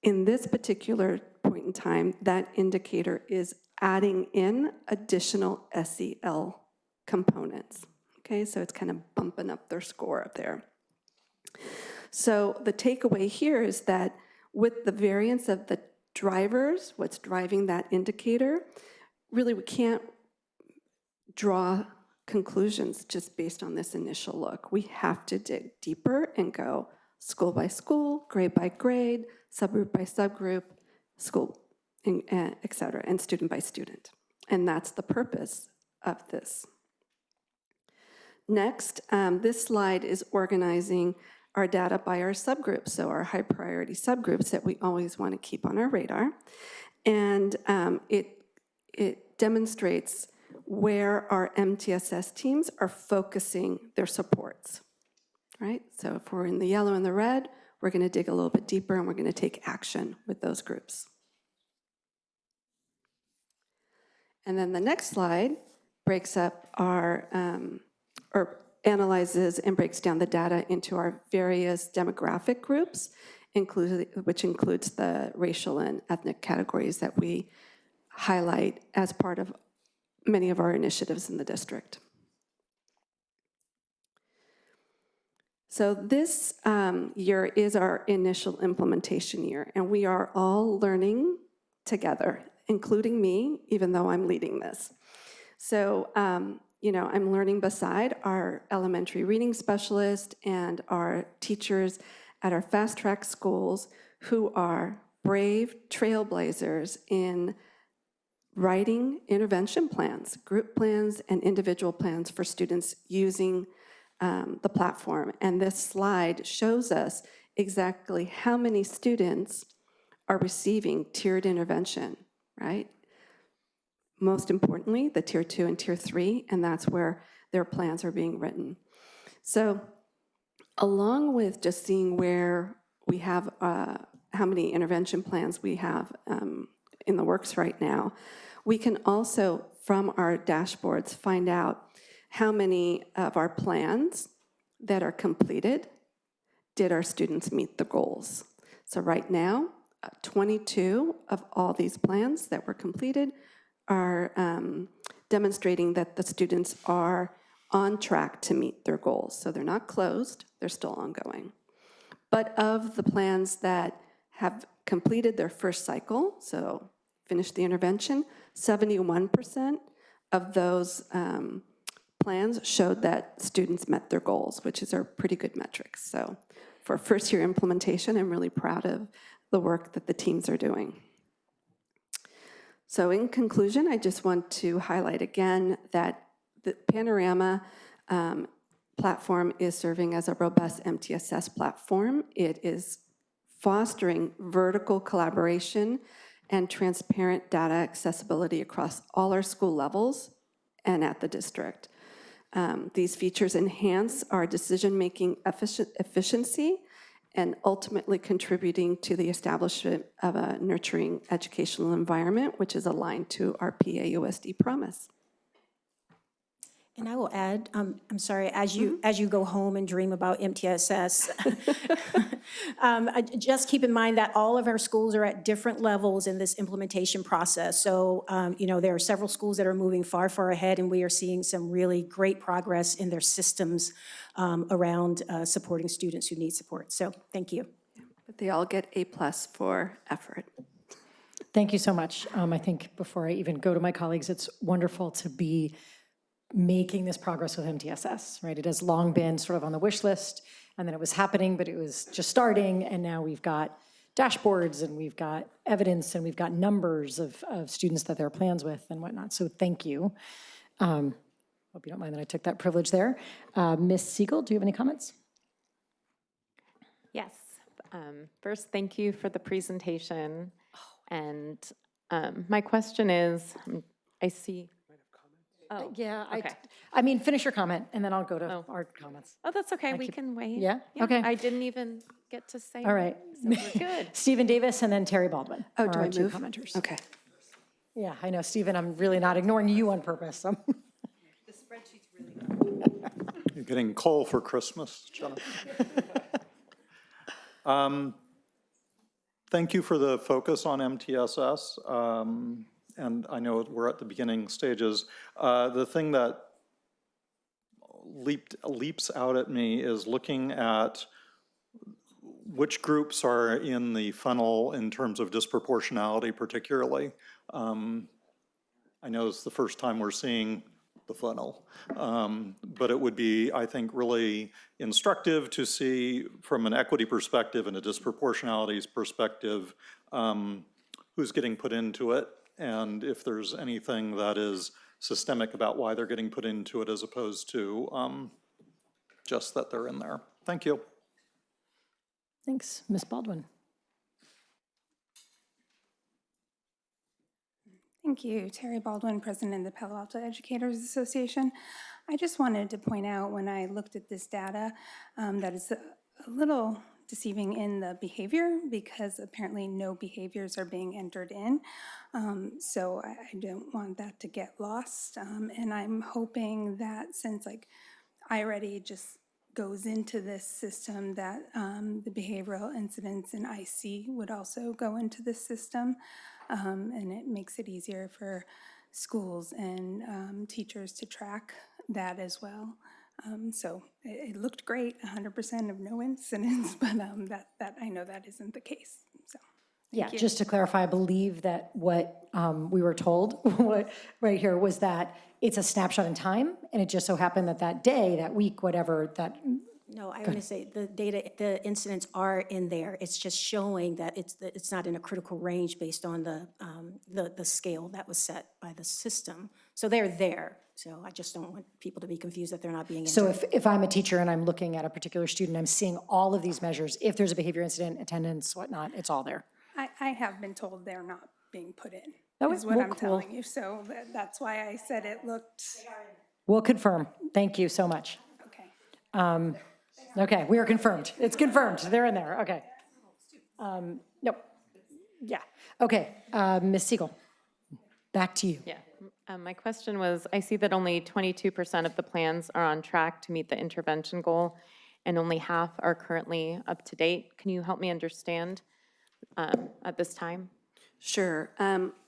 in this particular point in time, that indicator is adding in additional SEL components. Okay, so it's kind of bumping up their score up there. So the takeaway here is that with the variance of the drivers, what's driving that indicator, really we can't draw conclusions just based on this initial look. We have to dig deeper and go, school by school, grade by grade, subgroup by subgroup, school, et cetera, and student by student. And that's the purpose of this. Next, this slide is organizing our data by our subgroups, so our high priority subgroups that we always want to keep on our radar. And it demonstrates where our MTSS teams are focusing their supports, right? So if we're in the yellow and the red, we're going to dig a little bit deeper and we're going to take action with those groups. And then the next slide breaks up our, or analyzes and breaks down the data into our various demographic groups, which includes the racial and ethnic categories that we highlight as part of many of our initiatives in the district. So this year is our initial implementation year, and we are all learning together, including me, even though I'm leading this. So, you know, I'm learning beside our elementary reading specialist and our teachers at our fast track schools who are brave trailblazers in writing intervention plans, group plans, and individual plans for students using the platform. And this slide shows us exactly how many students are receiving tiered intervention, right? Most importantly, the tier 2 and tier 3, and that's where their plans are being written. So along with just seeing where we have, how many intervention plans we have in the works right now, we can also, from our dashboards, find out how many of our plans that are completed did our students meet the goals. So right now, 22 of all these plans that were completed are demonstrating that the students are on track to meet their goals. So they're not closed, they're still ongoing. But of the plans that have completed their first cycle, so finished the intervention, 71% of those plans showed that students met their goals, which is a pretty good metric. So for first year implementation, I'm really proud of the work that the teams are doing. So in conclusion, I just want to highlight again that the Panorama platform is serving as a robust MTSS platform. It is fostering vertical collaboration and transparent data accessibility across all our school levels and at the district. These features enhance our decision-making efficiency and ultimately contributing to the establishment of a nurturing educational environment, which is aligned to our PAUSD promise. And I will add, I'm sorry, as you go home and dream about MTSS, just keep in mind that all of our schools are at different levels in this implementation process. So, you know, there are several schools that are moving far, far ahead, and we are seeing some really great progress in their systems around supporting students who need support. So, thank you. But they all get A+ for effort. Thank you so much. I think before I even go to my colleagues, it's wonderful to be making this progress with MTSS, right? It has long been sort of on the wish list, and then it was happening, but it was just starting, and now we've got dashboards, and we've got evidence, and we've got numbers of students that there are plans with and whatnot, so thank you. Hope you don't mind that I took that privilege there. Ms. Siegel, do you have any comments? Yes. First, thank you for the presentation. And my question is, I see. Oh, yeah, okay. I mean, finish your comment, and then I'll go to our comments. Oh, that's okay. We can wait. Yeah? Okay. I didn't even get to say. All right. So we're good. Stephen Davis and then Terry Baldwin. Oh, are do our I two move? commenters. Okay. Yeah, I know, Stephen, I'm really not ignoring you on purpose. The spreadsheet's really You're getting coal for Christmas, Jenna. Thank you for the focus on MTSS. And I know we're at the beginning stages. The thing that leaps out at me is looking at which groups are in the funnel in terms of disproportionality particularly. I know it's the first time we're seeing the funnel. But it would be, I think, really instructive to see from an equity perspective and a disproportionalities perspective who's getting put into it, and if there's anything that is systemic about why they're getting put into it as opposed to just that they're in there. Thank you. Thanks. Ms. Baldwin. Thank you. Terry Baldwin, President of the Palo Alto Educators Association. I just wanted to point out when I looked at this data that it's a little deceiving in the behavior because apparently no behaviors are being entered in. So I don't want that to get lost. And I'm hoping that since like iReady just goes into this system that the behavioral incidents in IC would also go into this system. And it makes it easier for schools and teachers to track that as well. So it looked great, 100% of no incidents, but that I know that isn't the case. So Yeah, thank you. just to clarify, I believe that what we were told right here was that it's a snapshot in time, and it just so happened that that day, that week, whatever, that. No, I want to say the data, the incidents are in there. It's just showing that it's not in a critical range based on the scale that was set by the system. So they're there. So I just don't want people to be confused that they're not being. So if I'm a teacher and I'm looking at a particular student, I'm seeing all of these measures. If there's a behavior incident, attendance, whatnot, it's all there. I have been told they're not being put in, Oh, is what well, I'm cool. telling you. So that's why I said it looked. We'll confirm. Thank you so much. Okay. Okay, we are confirmed. It's confirmed. They're in there. Okay. Nope. Yeah. Okay. Ms. Siegel, back to you. Yeah. My question was, I see that only 22% of the plans are on track to meet the intervention goal, and only half are currently up to date. Can you help me understand at this time? Sure.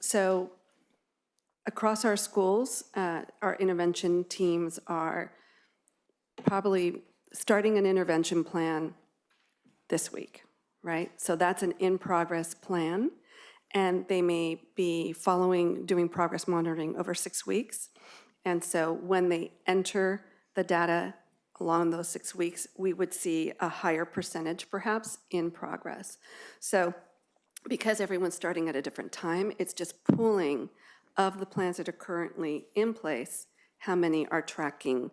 So across our schools, our intervention teams are probably starting an intervention plan this week, right? So that's an in-progress plan, and they may be doing progress monitoring over 6 weeks. And so when they enter the data along those 6 weeks, we would see a higher percentage perhaps in progress. So because everyone's starting at a different time, it's just pooling of the plans that are currently in place, how many are tracking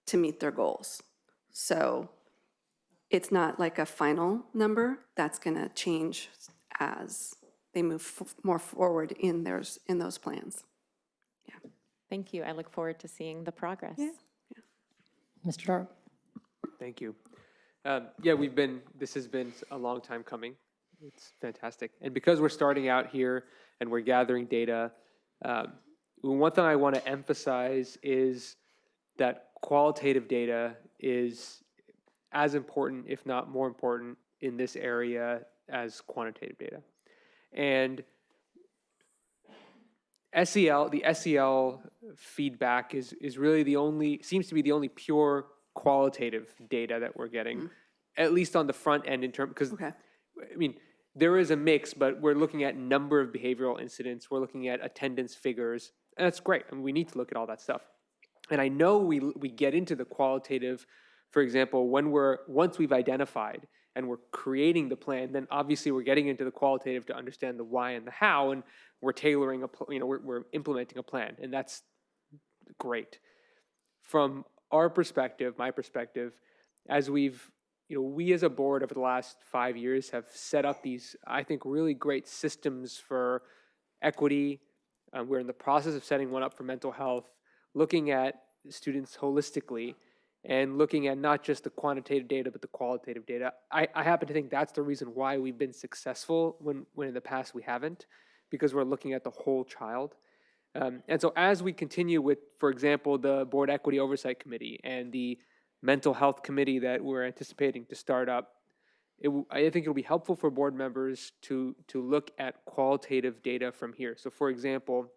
to meet their goals. So it's not like a final number. That's going to change as they move more forward in those plans. Yeah. Thank you. I look forward to seeing the progress. Yeah. Mr. Darrow. Thank you. This has been a long time coming. It's fantastic. And because we're starting out here and we're gathering data, one thing I want to emphasize is that qualitative data is as important, if not more important, in this area as quantitative data. And the SEL feedback is really seems to be the only pure qualitative data that we're getting, at least on the front end because, I mean, there is a mix, but we're looking at number of behavioral incidents, we're looking at attendance figures, and that's great. I mean, we need to look at all that stuff. And I know we get into the qualitative, for example, once we've identified and we're creating the plan, then obviously we're getting into the qualitative to understand the why and the how, and we're tailoring we're implementing a plan, and that's great. From our perspective, my perspective, as we as a board over the last 5 years have set up these, I think, really great systems for equity. We're in the process of setting one up for mental health, looking at students holistically and looking at not just the quantitative data, but the qualitative data. I happen to think that's the reason why we've been successful when in the past we haven't, because we're looking at the whole child. And so as we continue with, for example, the Board Equity Oversight Committee and the Mental Health Committee that we're anticipating to start up, I think it'll be helpful for board members to look at qualitative data from here. So for example,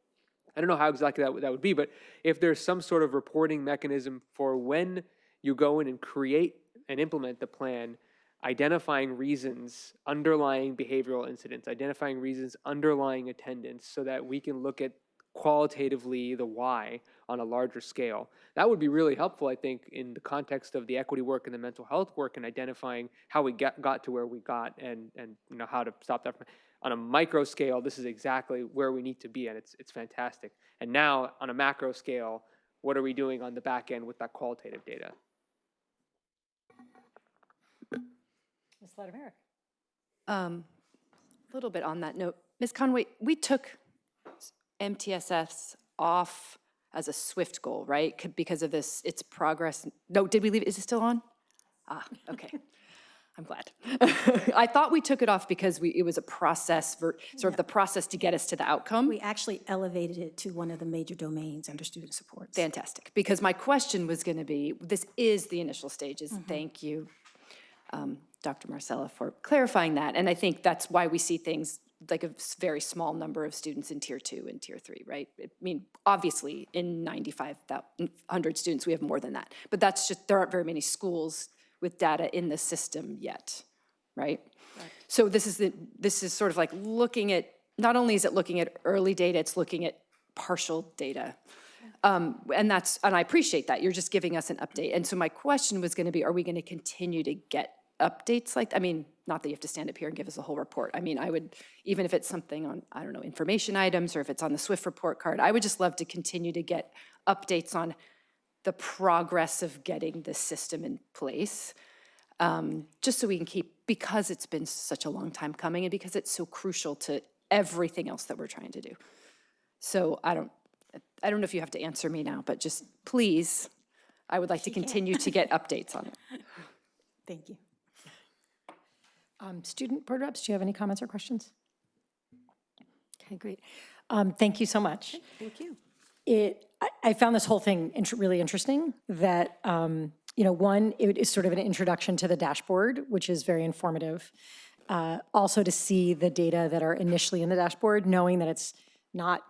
I don't know how exactly that would be, but if there's some sort of reporting mechanism for when you go in and create and implement the plan, identifying reasons underlying behavioral incidents, identifying reasons underlying attendance, so that we can look at qualitatively the why on a larger scale. That would be really helpful, I think, in the context of the equity work and the mental health work and identifying how we got to where we got and how to stop that. On a micro scale, this is exactly where we need to be, and it's fantastic. And now, on a macro scale, what are we doing on the back end with that qualitative data? Ms. Latimer. A little bit on that note, Ms. Conway, we took MTSS off as a SWIFT goal, right? Because of its progress. No, did we leave it? Is it still on? Ah, okay. I'm glad. I thought we took it off because it was a process, sort of the process to get us to the outcome. We actually elevated it to one of the major domains under student supports. Fantastic. Because my question was going to be, this is the initial stages. Thank you, Dr. Marcella, for clarifying that. And I think that's why we see things like a very small number of students in Tier 2 and Tier 3, right? I mean, obviously, in 9,500 students, we have more than that. But that's just, there aren't very many schools with data in the system yet, right? So this is sort of like looking at, not only is it looking at early data, it's looking at partial data. And I appreciate that. You're just giving us an update. And so my question was going to be, are we going to continue to get updates like, I mean, not that you have to stand up here and give us a whole report. I mean, I would, even if it's something on, I don't know, information items, or if it's on the SWIFT report card, I would just love to continue to get updates on the progress of getting this system in place, just so we can keep, because it's been such a long time coming and because it's so crucial to everything else that we're trying to do. So I don't know if you have to answer me now, but just please, I would like to continue to get updates on it. Thank you. Student board reps, do you have any comments or questions? Okay, great. Thank you so much. Thank you. I found this whole thing really interesting that, one, it is sort of an introduction to the dashboard, which is very informative. Also to see the data that are initially in the dashboard, knowing that it's not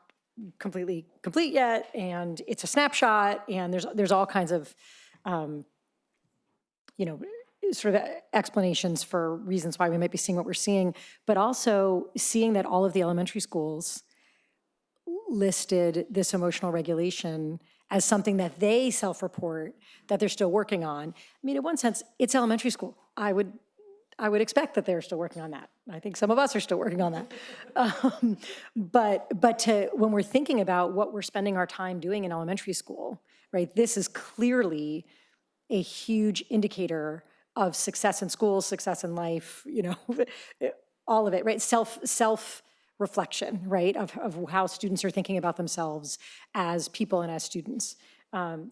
completely complete yet, and it's a snapshot, and there's all kinds of, sort of explanations for reasons why we might be seeing what we're seeing, but also seeing that all of the elementary schools listed this emotional regulation as something that they self-report that they're still working on. I mean, in one sense, it's elementary school. I would expect that they're still working on that. I think some of us are still working on that. But when we're thinking about what we're spending our time doing in elementary school, right, this is clearly a huge indicator of success in school, success in life, all of it, right? Self-reflection, right, of how students are thinking about themselves as people and as students.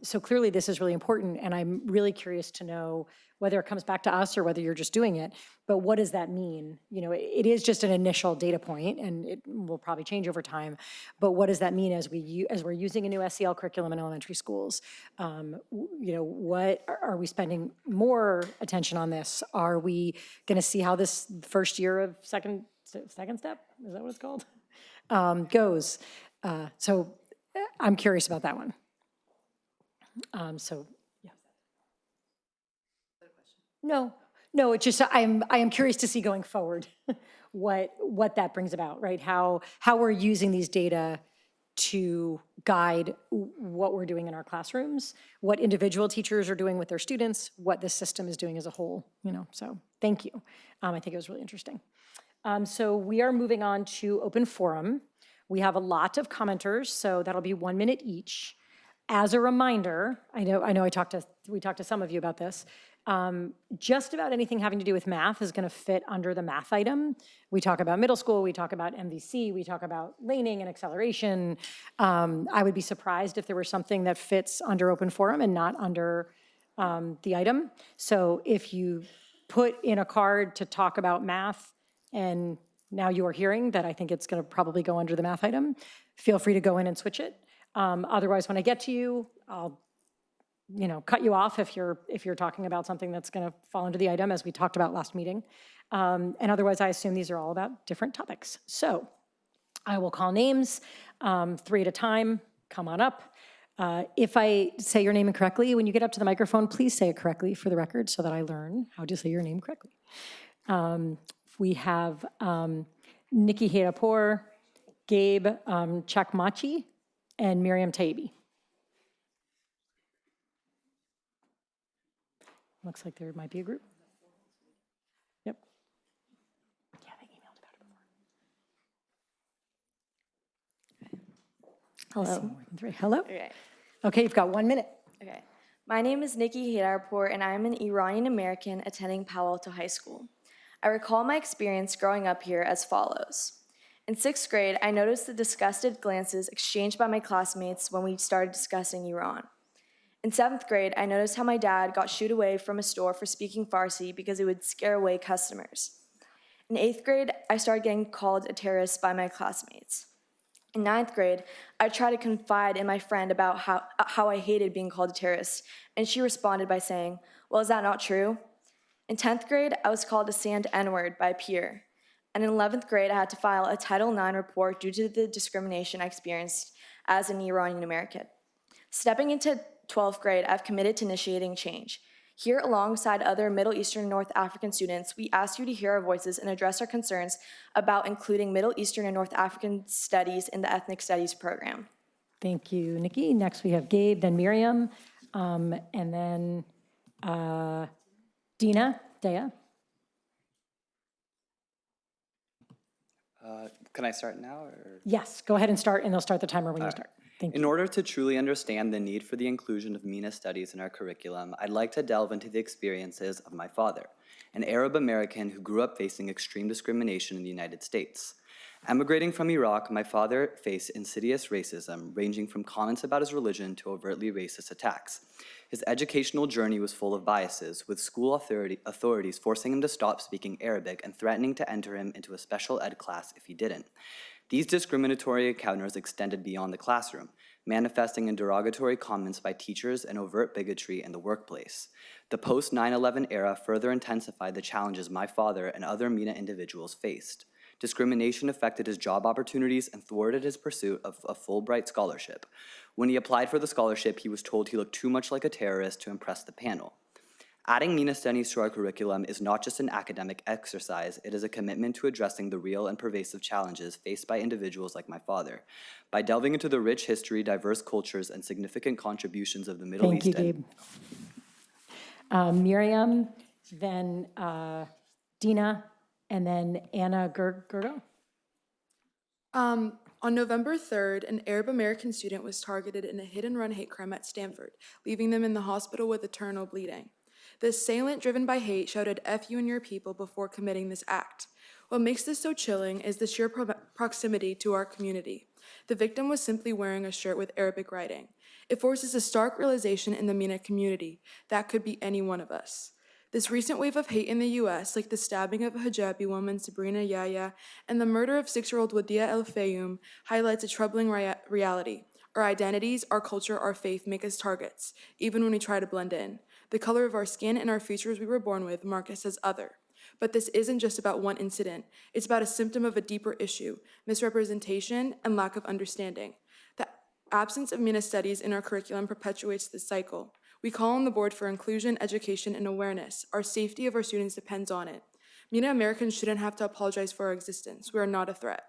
So clearly this is really important, and I'm really curious to know whether it comes back to us or whether you're just doing it, but what does that mean? It is just an initial data point, and it will probably change over time, but what does that mean as we're using a new SEL curriculum in elementary schools? What are we spending more attention on this? Are we gonna see how this first year of second step, is that what it's called? Goes. So I'm curious about that one. No, it's just, I am curious to see going forward what that brings about, right? How we're using these data to guide what we're doing in our classrooms, what individual teachers are doing with their students, what the system is doing as a whole, so thank you. I think it was really interesting. So we are moving on to open forum. We have a lot of commenters, so that'll be 1 minute each. As a reminder, I know we talked to some of you about this. Just about anything having to do with math is going to fit under the math item. We talk about middle school, we talk about MVC, we talk about laning and acceleration. I would be surprised if there were something that fits under open forum and not under the item. So if you put in a card to talk about math and now you are hearing that I think it's going to probably go under the math item, feel free to go in and switch it. Otherwise, when I get to you, I'll cut you off if you're talking about something that's going to fall into the item, as we talked about last meeting. And otherwise, I assume these are all about different topics. So I will call names 3 at a time. Come on up. If I say your name incorrectly, when you get up to the microphone, please say it correctly for the record so that I learn how to say your name correctly. We have Nikki Hedapur, Gabe Chakmachi, and Miriam Taibbi. Looks like there might be a group. Yep. Yeah, they emailed about it before. I see more than three. Hello? Okay. Okay, you've got 1 minute. Okay. My name is Nikki Hidarpour, and I am an Iranian American attending Palo Alto High School. I recall my experience growing up here as follows. In 6th grade, I noticed the disgusted glances exchanged by my classmates when we started discussing Iran. In 7th grade, I noticed how my dad got shooed away from a store for speaking Farsi because it would scare away customers. In 8th grade, I started getting called a terrorist by my classmates. In 9th grade, I tried to confide in my friend about how I hated being called a terrorist, and she responded by saying, "Well, is that not true?" In 10th grade, I was called a sand N-word by a peer. And in 11th grade, I had to file a Title IX report due to the discrimination I experienced as an Iranian American. Stepping into 12th grade, I've committed to initiating change. Here, alongside other Middle Eastern and North African students, we ask you to hear our voices and address our concerns about including Middle Eastern and North African studies in the ethnic studies program. Thank you, Nikki. Next we have Gabe, then Miriam, and then Dina, Dea. Can I start now? Or? Yes, go ahead and start, and they'll start the timer when you start. Thank you. In order to truly understand the need for the inclusion of MENA studies in our curriculum, I'd like to delve into the experiences of my father, an Arab American who grew up facing extreme discrimination in the United States. Emigrating from Iraq, my father faced insidious racism, ranging from comments about his religion to overtly racist attacks. His educational journey was full of biases, with school authorities forcing him to stop speaking Arabic and threatening to enter him into a special ed class if he didn't. These discriminatory encounters extended beyond the classroom, manifesting in derogatory comments by teachers and overt bigotry in the workplace. The post-9/11 era further intensified the challenges my father and other MENA individuals faced. Discrimination affected his job opportunities and thwarted his pursuit of a Fulbright scholarship. When he applied for the scholarship, he was told he looked too much like a terrorist to impress the panel. Adding MENA studies to our curriculum is not just an academic exercise, it is a commitment to addressing the real and pervasive challenges faced by individuals like my father. By delving into the rich history, diverse cultures, and significant contributions of the Middle East. Thank you, Gabe. Miriam, then Dina, and then Anna Gergo. On November 3rd, an Arab American student was targeted in a hit-and-run hate crime at Stanford, leaving them in the hospital with eternal bleeding. The assailant, driven by hate, shouted "F you and your people" before committing this act. What makes this so chilling is the sheer proximity to our community. The victim was simply wearing a shirt with Arabic writing. It forces a stark realization in the MENA community. That could be any one of us. This recent wave of hate in the U.S., like the stabbing of a hijabi woman, Sabrina Yahya, and the murder of 6-year-old Wadia El Fayoum, highlights a troubling reality. Our identities, our culture, our faith make us targets, even when we try to blend in. The color of our skin and our features we were born with mark us as other. But this isn't just about one incident. It's about a symptom of a deeper issue: misrepresentation and lack of understanding. The absence of MENA studies in our curriculum perpetuates this cycle. We call on the board for inclusion, education, and awareness. Our safety of our students depends on it. MENA Americans shouldn't have to apologize for our existence. We are not a threat.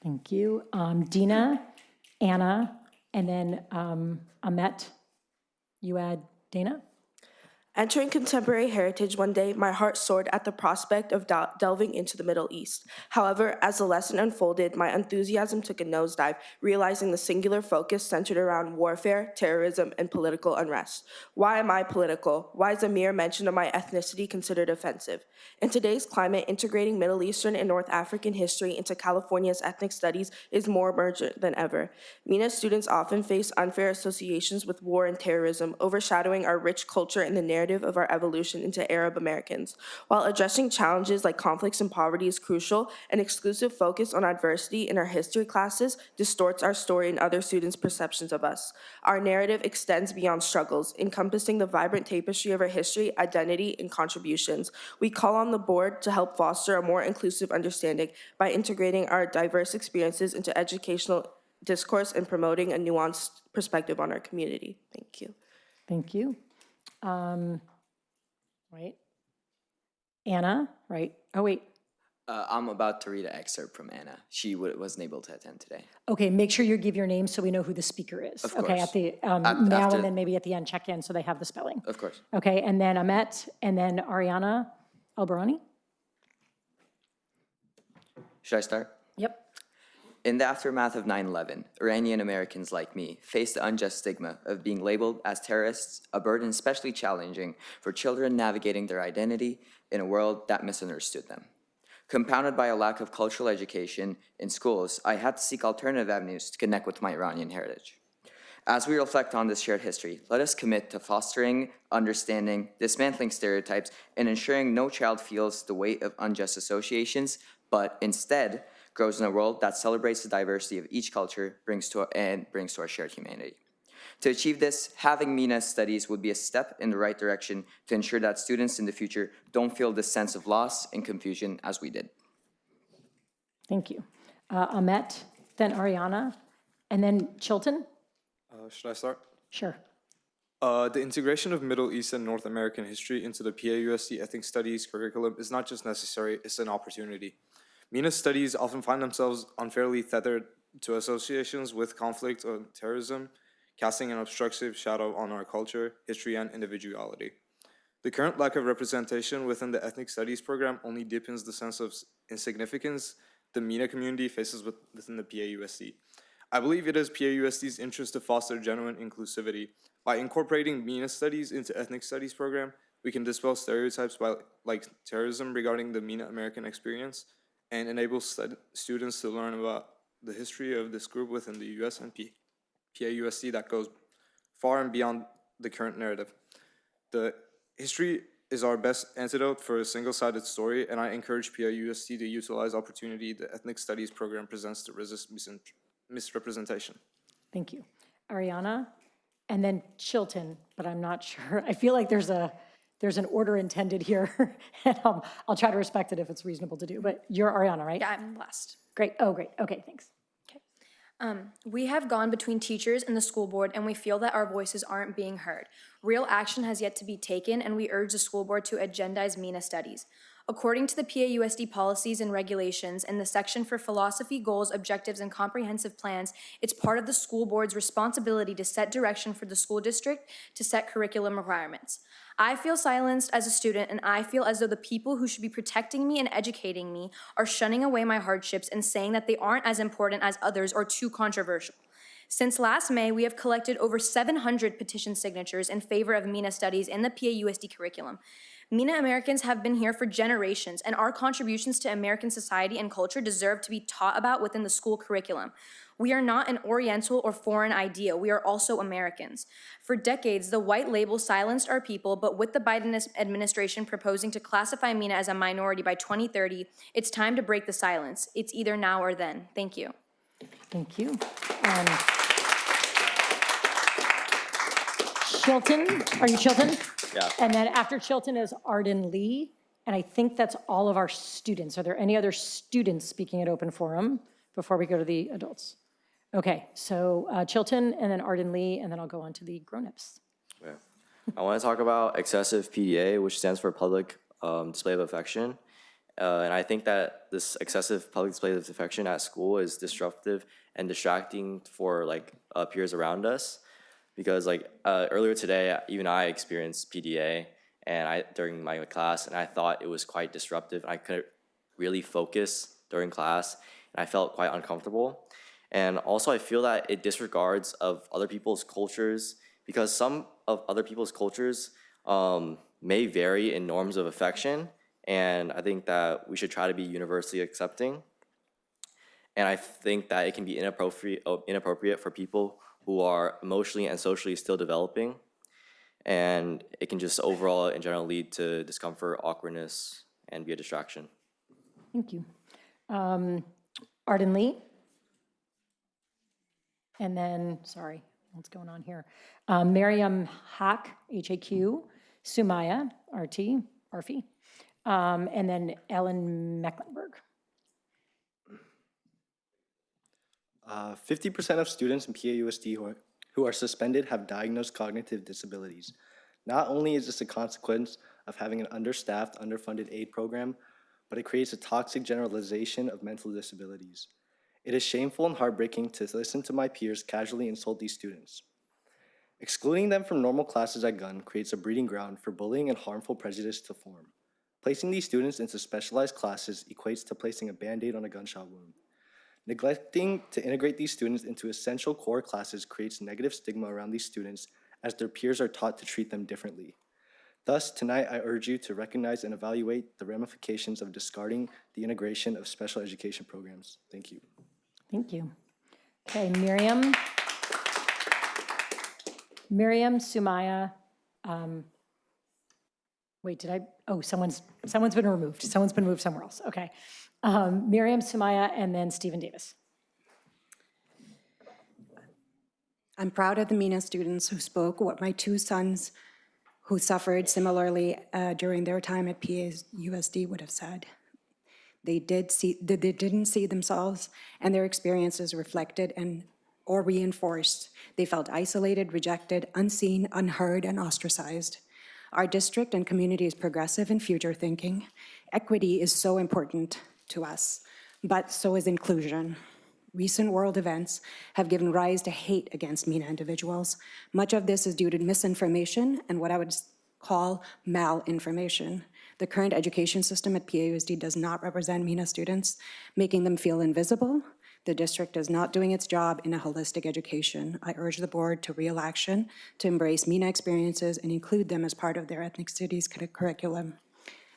Thank you. Dina, Anna, and then Amet. You add Dana? Entering contemporary heritage one day, my heart soared at the prospect of delving into the Middle East. However, as the lesson unfolded, my enthusiasm took a nosedive, realizing the singular focus centered around warfare, terrorism, and political unrest. Why am I political? Why is a mere mention of my ethnicity considered offensive? In today's climate, integrating Middle Eastern and North African history into California's ethnic studies is more emergent than ever. MENA students often face unfair associations with war and terrorism, overshadowing our rich culture and the narrative of our evolution into Arab Americans. While addressing challenges like conflicts and poverty is crucial, an exclusive focus on adversity in our history classes distorts our story and other students' perceptions of us. Our narrative extends beyond struggles, encompassing the vibrant tapestry of our history, identity, and contributions. We call on the board to help foster a more inclusive understanding by integrating our diverse experiences into educational discourse and promoting a nuanced perspective on our community. Thank you. Thank you. Right. Anna, right? Oh, wait. I'm about to read an excerpt from Anna. She wasn't able to attend today. Okay, make sure you give your name so we know who the speaker is. Of Okay, course. at the, After- now and then maybe at the end, check in so they have the spelling. Of course. Okay, and then Amet, and then Ariana Albarani? Should I start? Yep. In the aftermath of 9/11, Iranian Americans like me faced the unjust stigma of being labeled as terrorists, a burden especially challenging for children navigating their identity in a world that misunderstood them. Compounded by a lack of cultural education in schools, I had to seek alternative avenues to connect with my Iranian heritage. As we reflect on this shared history, let us commit to fostering, understanding, dismantling stereotypes, and ensuring no child feels the weight of unjust associations, but instead grows in a world that celebrates the diversity of each culture brings to our shared humanity. To achieve this, having MENA studies would be a step in the right direction to ensure that students in the future don't feel this sense of loss and confusion as we did. Thank you. Amet, then Ariana, and then Chilton? Should I start? Sure. The integration of Middle East and North American history into the PAUSD Ethnic Studies curriculum is not just necessary, it's an opportunity. MENA studies often find themselves unfairly tethered to associations with conflict or terrorism, casting an obstructive shadow on our culture, history, and individuality. The current lack of representation within the Ethnic Studies program only deepens the sense of insignificance the MENA community faces within the PAUSD. I believe it is PAUSD's interest to foster genuine inclusivity. By incorporating MENA studies into Ethnic Studies program, we can dispel stereotypes like terrorism regarding the MENA American experience and enable students to learn about the history of this group within the US and PAUSD that goes far and beyond the current narrative. The history is our best antidote for a single-sided story, and I encourage PAUSD to utilize opportunity the Ethnic Studies program presents to resist misrepresentation. Thank you. Ariana, and then Chilton, but I'm not sure. I feel like there's an order intended here, and I'll try to respect it if it's reasonable to do, but you're Ariana, right? Yeah, I'm last. Great, oh, great, okay, thanks. We have gone between teachers and the school board, and we feel that our voices aren't being heard. Real action has yet to be taken, and we urge the school board to agendize MENA studies. According to the PAUSD policies and regulations in the section for philosophy, goals, objectives, and comprehensive plans, it's part of the school board's responsibility to set direction for the school district to set curriculum requirements. I feel silenced as a student, and I feel as though the people who should be protecting me and educating me are shunning away my hardships and saying that they aren't as important as others or too controversial. Since last May, we have collected over 700 petition signatures in favor of MENA studies in the PAUSD curriculum. MENA Americans have been here for generations, and our contributions to American society and culture deserve to be taught about within the school curriculum. We are not an Oriental or foreign idea. We are also Americans. For decades, the white label silenced our people, but with the Biden administration proposing to classify MENA as a minority by 2030, it's time to break the silence. It's either now or then. Thank you. Thank you. Chilton, are you Chilton? Yeah. And then after Chilton is Arden Lee, and I think that's all of our students. Are there any other students speaking at open forum before we go to the adults? Okay, so Chilton, and then Arden Lee, and then I'll go on to the grown-ups. Yeah. I want to talk about excessive PDA, which stands for public display of affection. And I think that this excessive public display of affection at school is disruptive and distracting for peers around us. Because earlier today, even I experienced PDA during my class, and I thought it was quite disruptive. I couldn't really focus during class, and I felt quite uncomfortable. And also, I feel that it disregards of other people's cultures, because some of other people's cultures may vary in norms of affection, and I think that we should try to be universally accepting. And I think that it can be inappropriate for people who are emotionally and socially still developing, and it can just overall in general lead to discomfort, awkwardness, and be a distraction. Thank you. Arden Lee. And then, sorry, what's going on here? Miriam Haq, H-A-Q, Sumaya, R-T, Arfi, and then Ellen Mecklenburg. 50% of students in PAUSD who are suspended have diagnosed cognitive disabilities. Not only is this a consequence of having an understaffed, underfunded aid program, but it creates a toxic generalization of mental disabilities. It is shameful and heartbreaking to listen to my peers casually insult these students. Excluding them from normal classes at Gunn creates a breeding ground for bullying and harmful prejudice to form. Placing these students into specialized classes equates to placing a Band-Aid on a gunshot wound. Neglecting to integrate these students into essential core classes creates negative stigma around these students as their peers are taught to treat them differently. Thus, tonight I urge you to recognize and evaluate the ramifications of discarding the integration of special education programs. Thank you. Thank you. Okay, Miriam. Miriam, Sumaya. Wait, did I? Oh, someone's been removed. Someone's been moved somewhere else. Okay. Miriam, Sumaya, and then Stephen Davis. I'm proud of the MENA students who spoke, what my two sons who suffered similarly during their time at PAUSD would have said. They didn't see themselves and their experiences reflected or reinforced. They felt isolated, rejected, unseen, unheard, and ostracized. Our district and community is progressive and future thinking. Equity is so important to us, but so is inclusion. Recent world events have given rise to hate against MENA individuals. Much of this is due to misinformation and what I would call malinformation. The current education system at PAUSD does not represent MENA students, making them feel invisible. The district is not doing its job in a holistic education. I urge the board to real action, to embrace MENA experiences and include them as part of their ethnic studies curriculum.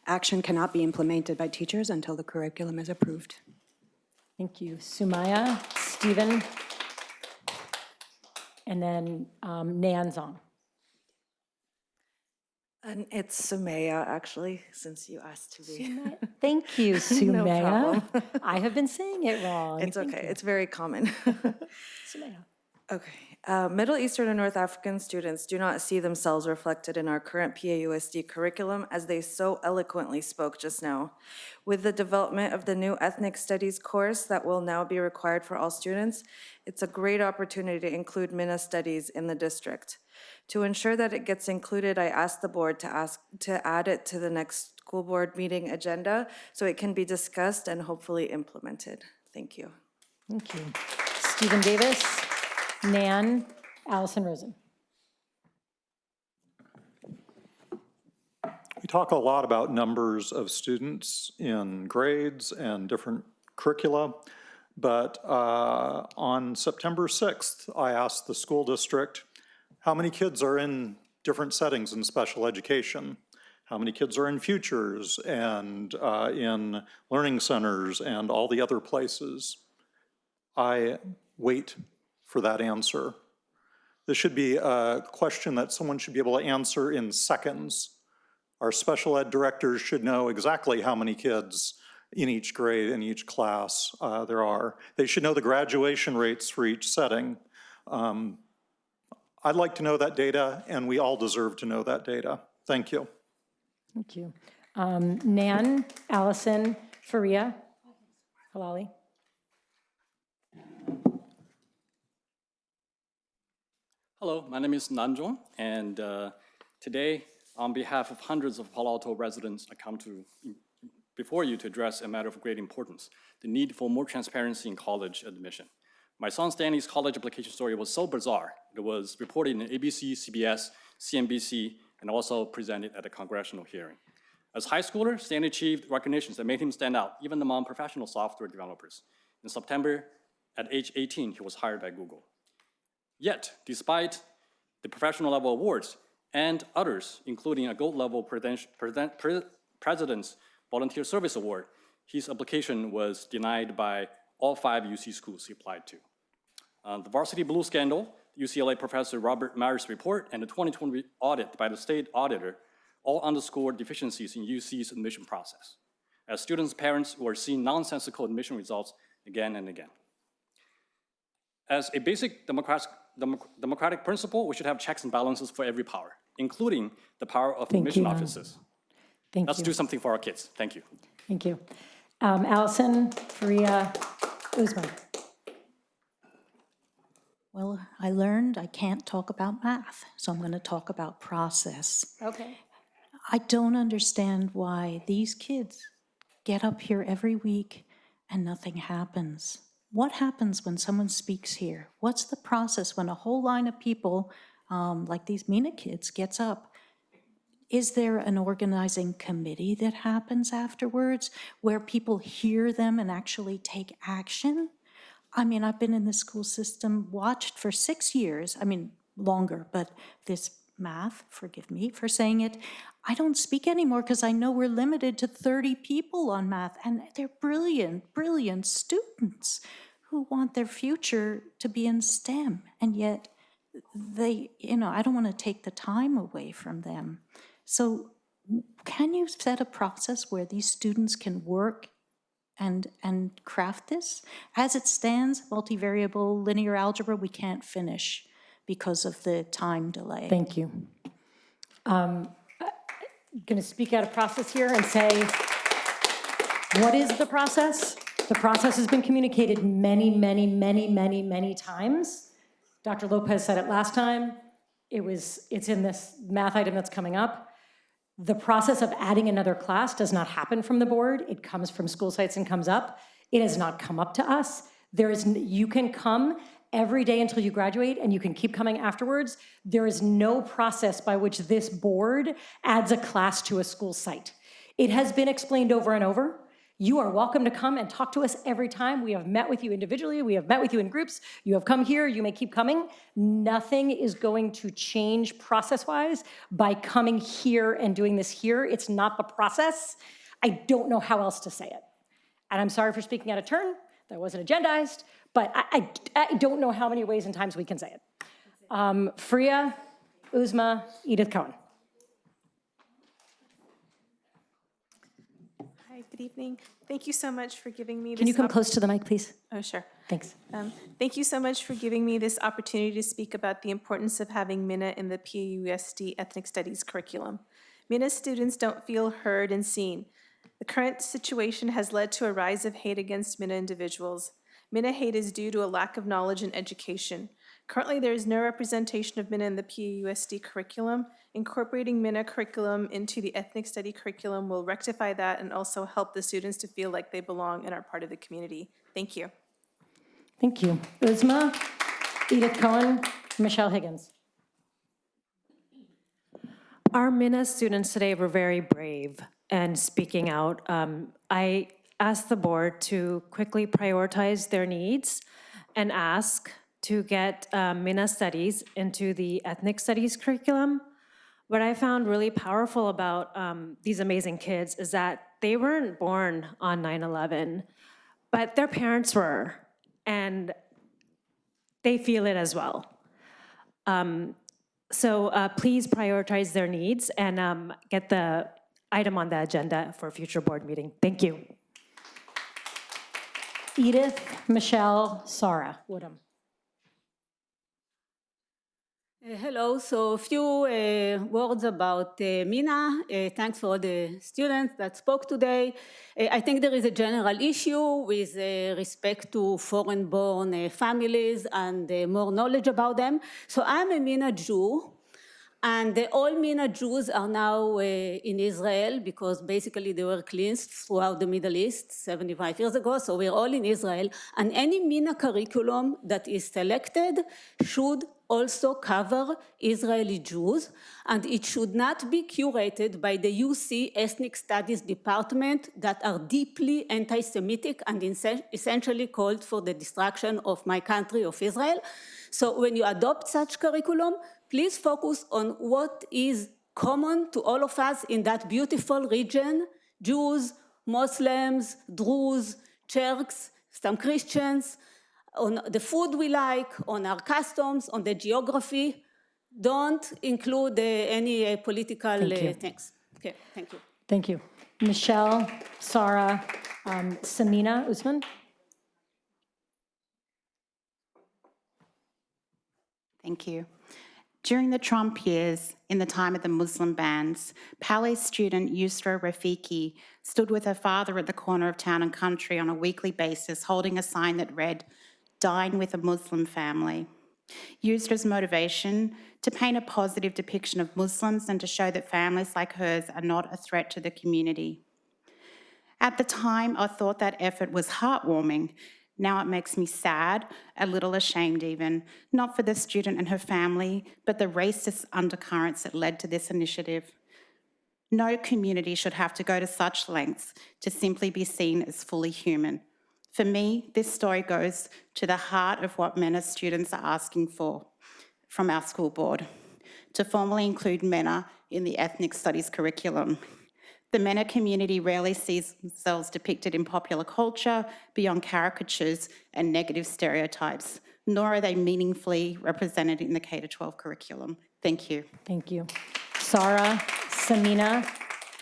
Action cannot be implemented by teachers until the curriculum is approved. Thank you. Sumaya, Stephen, and then Nan Zong. And it's Sumaya, actually, since you asked to be. Thank you, No Sumaya. problem. I have been saying it wrong. It's Thank okay. you. It's very common. Sumaya. Okay. Middle Eastern and North African students do not see themselves reflected in our current PAUSD curriculum as they so eloquently spoke just now. With the development of the new Ethnic Studies course that will now be required for all students, it's a great opportunity to include MENA studies in the district. To ensure that it gets included, I asked the board to add it to the next school board meeting agenda so it can be discussed and hopefully implemented. Thank you. Thank you. Stephen Davis, Nan, Allison Rosen. We talk a lot about numbers of students in grades and different curricula, but on September 6th, I asked the school district, how many kids are in different settings in special education? How many kids are in futures and in learning centers and all the other places? I wait for that answer. This should be a question that someone should be able to answer in seconds. Our special ed directors should know exactly how many kids in each grade, in each class there are. They should know the graduation rates for each setting. I'd like to know that data, and we all deserve to know that data. Thank you. Thank you. Nan, Allison, Faria, Halali. Hello, my name is Nanjong, and today, on behalf of hundreds of Palo Alto residents, I come before you to address a matter of great importance, the need for more transparency in college admission. My son Stanley's college application story was so bizarre. It was reported in ABC, CBS, CNBC, and also presented at a congressional hearing. As a high schooler, Stanley achieved recognitions that made him stand out, even among professional software developers. In September, at age 18, he was hired by Google. Yet, despite the professional level awards and others, including a gold level President's Volunteer Service Award, his application was denied by all 5 UC schools he applied to. The Varsity Blue scandal, UCLA professor Robert Myers' report, and the 2020 audit by the state auditor all underscored deficiencies in UC's admission process, as students' parents were seeing nonsensical admission results again and again. As a basic democratic principle, we should have checks and balances for every power, including the power of admission offices. Let's do something for our kids. Thank you. Thank you. Allison, Faria, Usman. Well, I learned I can't talk about math, so I'm going to talk about process. Okay. I don't understand why these kids get up here every week and nothing happens. What happens when someone speaks here? What's the process when a whole line of people, like these MENA kids, gets up? Is there an organizing committee that happens afterwards where people hear them and actually take action? I mean, I've been in the school system, watched for 6 years, I mean, longer, but this math, forgive me for saying it, I don't speak anymore because I know we're limited to 30 people on math, and they're brilliant, brilliant students who want their future to be in STEM, and yet they, I don't want to take the time away from them. So can you set a process where these students can work and craft this? As it stands, multivariable linear algebra, we can't finish because of the time delay. Thank you. I'm going to speak out of process here and say, what is the process? The process has been communicated many, many, many, many, many times. Dr. Lopez said it last time. It's in this math item that's coming up. The process of adding another class does not happen from the board. It comes from school sites and comes up. It has not come up to us. You can come every day until you graduate, and you can keep coming afterwards. There is no process by which this board adds a class to a school site. It has been explained over and over. You are welcome to come and talk to us every time. We have met with you individually. We have met with you in groups. You have come here. You may keep coming. Nothing is going to change process-wise by coming here and doing this here. It's not the process. I don't know how else to say it. And I'm sorry for speaking out of turn. That wasn't agendized. But I don't know how many ways and times we can say it. Freya, Uzma, Edith Cohen. Hi, good evening. Thank you so much for giving me this. Can you come close to the mic, please? Oh, sure. Thanks. Thank you so much for giving me this opportunity to speak about the importance of having MINA in the PAUSD Ethnic Studies curriculum. MINA students don't feel heard and seen. The current situation has led to a rise of hate against MINA individuals. MINA hate is due to a lack of knowledge and education. Currently, there is no representation of MINA in the PAUSD curriculum. Incorporating MINA curriculum into the ethnic study curriculum will rectify that and also help the students to feel like they belong and are part of the community. Thank you. Thank you. Uzma, Edith Cohen, Michelle Higgins. Our MINA students today were very brave and speaking out. I asked the board to quickly prioritize their needs and ask to get MINA studies into the ethnic studies curriculum. What I found really powerful about these amazing kids is that they weren't born on 9/11, but their parents were, and they feel it as well. So please prioritize their needs and get the item on the agenda for a future board meeting. Thank you. Edith, Michelle, Sarah Woodham. Hello, so a few words about MINA. Thanks for the students that spoke today. I think there is a general issue with respect to foreign-born families and more knowledge about them. So I'm a MINA Jew, and all MINA Jews are now in Israel because basically they were cleansed throughout the Middle East 75 years ago, so we're all in Israel. And any MINA curriculum that is selected should also cover Israeli Jews, and it should not be curated by the UC Ethnic Studies Department that are deeply anti-Semitic and essentially called for the destruction of my country of Israel. So when you adopt such curriculum, please focus on what is common to all of us in that beautiful region: Jews, Muslims, Druze, Turks, some Christians, on the food we like, on our customs, on the geography. Don't include any political things. Okay, thank you. Thank you. Michelle, Sarah, Samina Usman. Thank you. During the Trump years, in the time of the Muslim bans, Palais student Yusra Rafiki stood with her father at the corner of Town and Country on a weekly basis, holding a sign that read, "Dine with a Muslim family." Yusra's motivation to paint a positive depiction of Muslims and to show that families like hers are not a threat to the community. At the time, I thought that effort was heartwarming. Now it makes me sad, a little ashamed even, not for the student and her family, but the racist undercurrents that led to this initiative. No community should have to go to such lengths to simply be seen as fully human. For me, this story goes to the heart of what MENA students are asking for from our school board, to formally include MENA in the ethnic studies curriculum. The MENA community rarely sees themselves depicted in popular culture beyond caricatures and negative stereotypes, nor are they meaningfully represented in the K-12 curriculum. Thank you. Thank you. Sara, Samina,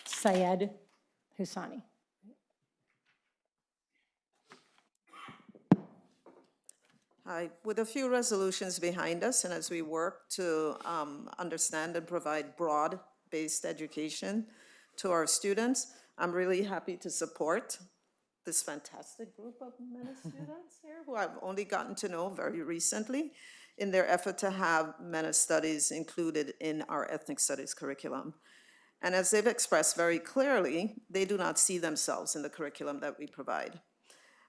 Syed, Husani. Hi. With a few resolutions behind us, and as we work to understand and provide broad-based education to our students, I'm really happy to support this fantastic group of MENA students here, who I've only gotten to know very recently, in their effort to have MENA studies included in our ethnic studies curriculum. And as they've expressed very clearly, they do not see themselves in the curriculum that we provide.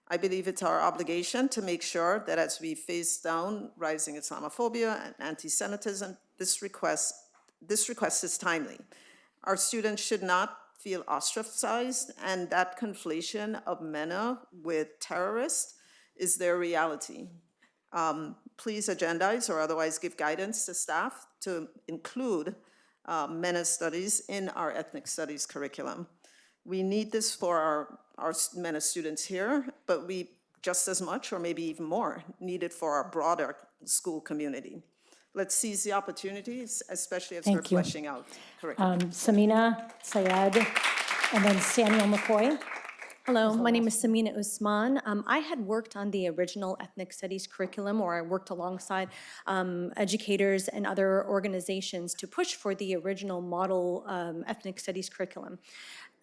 I believe it's our obligation to make sure that as we face down rising Islamophobia and anti-Semitism, this request is timely. Our students should not feel ostracized, and that conflation of MENA with terrorists is their reality. Please agendize or otherwise give guidance to staff to include MENA studies in our ethnic studies curriculum. We need this for our MENA students here, but we just as much, or maybe even more, need it for our broader school community. Let's seize the opportunities, especially as we're fleshing out curriculum. Samina, Syed, and then Samuel McCoy. Hello, my name is Samina Usman. I had worked on the original ethnic studies curriculum, or I worked alongside educators and other organizations to push for the original model ethnic studies curriculum.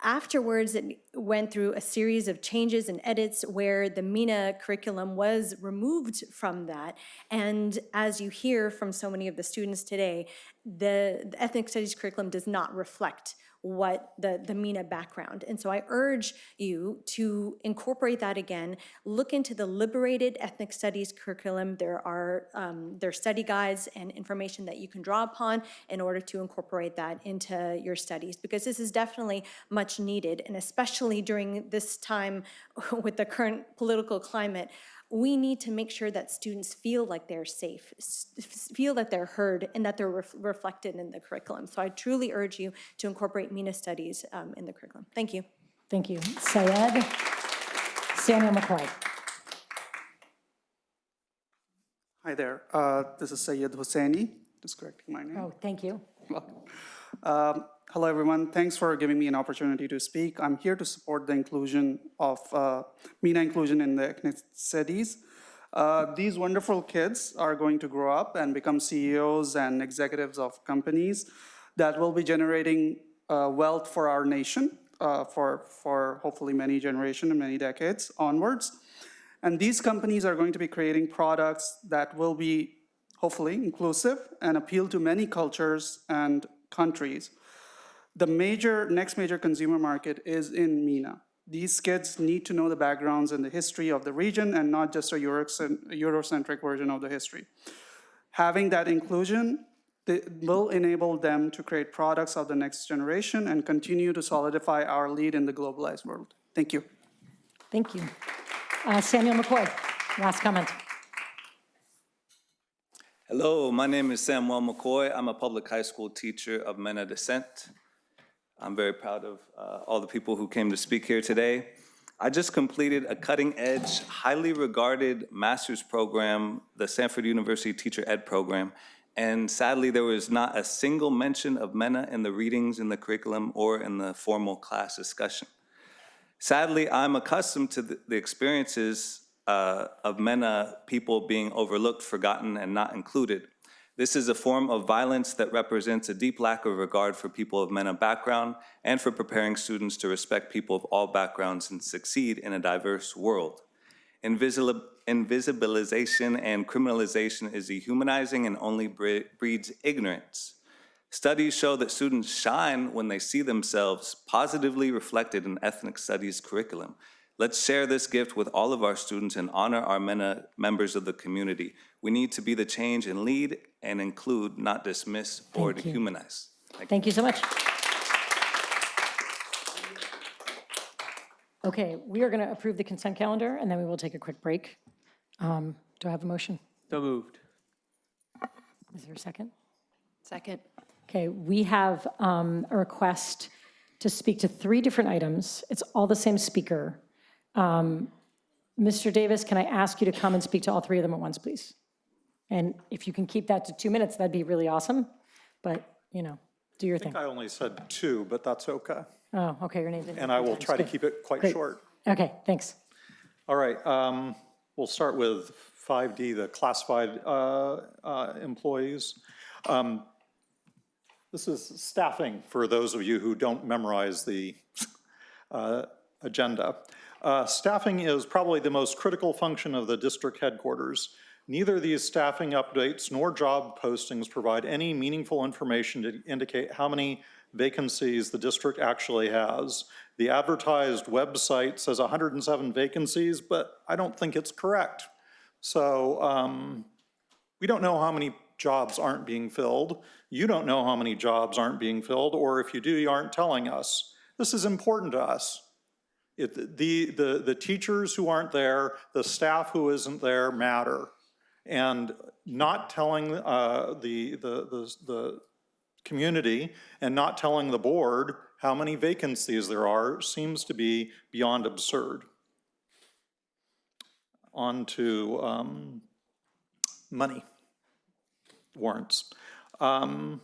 Afterwards, it went through a series of changes and edits where the MENA curriculum was removed from that. And as you hear from so many of the students today, the ethnic studies curriculum does not reflect what the MENA background. And so I urge you to incorporate that again, look into the liberated ethnic studies curriculum. There are study guides and information that you can draw upon in order to incorporate that into your studies, because this is definitely much needed, and especially during this time with the current political climate, we need to make sure that students feel like they're safe, feel that they're heard, and that they're reflected in the curriculum. So I truly urge you to incorporate MENA studies in the curriculum. Thank you. Thank you. Syed, Samuel McCoy. Hi there. This is Syed Hosseini. Just correcting my name. Oh, thank you. Hello, everyone. Thanks for giving me an opportunity to speak. I'm here to support the inclusion of MENA inclusion in the ethnic studies. These wonderful kids are going to grow up and become CEOs and executives of companies that will be generating wealth for our nation for hopefully many generations and many decades onwards. And these companies are going to be creating products that will be hopefully inclusive and appeal to many cultures and countries. The next major consumer market is in MENA. These kids need to know the backgrounds and the history of the region and not just a Eurocentric version of the history. Having that inclusion will enable them to create products of the next generation and continue to solidify our lead in the globalized world. Thank you. Thank you. Samuel McCoy, last comment. Hello, my name is Samuel McCoy. I'm a public high school teacher of MENA descent. I'm very proud of all the people who came to speak here today. I just completed a cutting-edge, highly regarded master's program, the Stanford University Teacher Ed program, and sadly there was not a single mention of MENA in the readings in the curriculum or in the formal class discussion. Sadly, I'm accustomed to the experiences of MENA people being overlooked, forgotten, and not included. This is a form of violence that represents a deep lack of regard for people of MENA background and for preparing students to respect people of all backgrounds and succeed in a diverse world. Invisibilization and criminalization is dehumanizing and only breeds ignorance. Studies show that students shine when they see themselves positively reflected in ethnic studies curriculum. Let's share this gift with all of our students and honor our members of the community. We need to be the change and lead and include, not dismiss or Thank you. dehumanize. Thank you so much. Okay, we are going to approve the consent calendar, and then we will take a quick break. Do I have a motion? So moved. Is there a second? Second. Okay, we have a request to speak to 3 different items. It's all the same speaker. Mr. Davis, can I ask you to come and speak to all 3 of them at once, please? And if you can keep that to 2 minutes, that'd be really awesome. But, you know, do your I think thing. I only said 2, but that's okay. Oh, okay, your name's in. And I will try to keep it quite Great. short. Okay, thanks. All right, we'll start with 5D, the classified employees. This is staffing for those of you who don't memorize the agenda. Staffing is probably the most critical function of the district headquarters. Neither these staffing updates nor job postings provide any meaningful information to indicate how many vacancies the district actually has. The advertised website says 107 vacancies, but I don't think it's correct. So we don't know how many jobs aren't being filled. You don't know how many jobs aren't being filled, or if you do, you aren't telling us. This is important to us. The teachers who aren't there, the staff who isn't there matter. And not telling the community and not telling the board how many vacancies there are seems to be beyond absurd. On to money warrants. In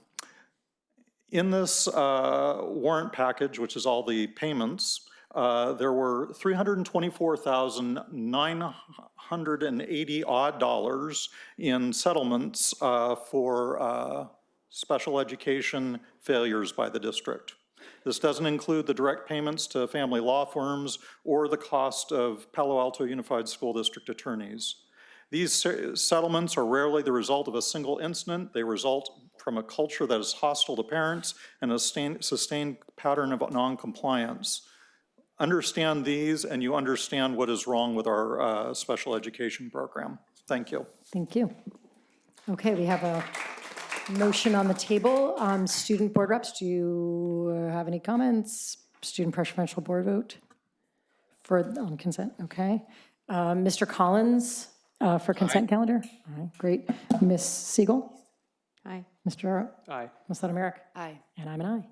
this warrant package, which is all the payments, there were $324,980 odd dollars in settlements for special education failures by the district. This doesn't include the direct payments to family law firms or the cost of Palo Alto Unified School District attorneys. These settlements are rarely the result of a single incident. They result from a culture that is hostile to parents and a sustained pattern of non-compliance. Understand these, and you understand what is wrong with our special education program. Thank you. Thank you. Okay, we have a motion on the table. Student board reps, do you have any comments? Student preferential board vote on consent, okay. Mr. Collins for consent calendar? All right, great. Ms. Siegel? Aye. Mr. Aro? Aye. Ms. Merrick? Aye. And I'm an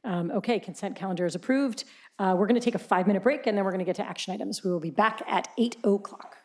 aye. Okay, consent calendar is approved. We're going to take a 5-minute break, and then we're going to get to action items. We will be back at 8 o'clock.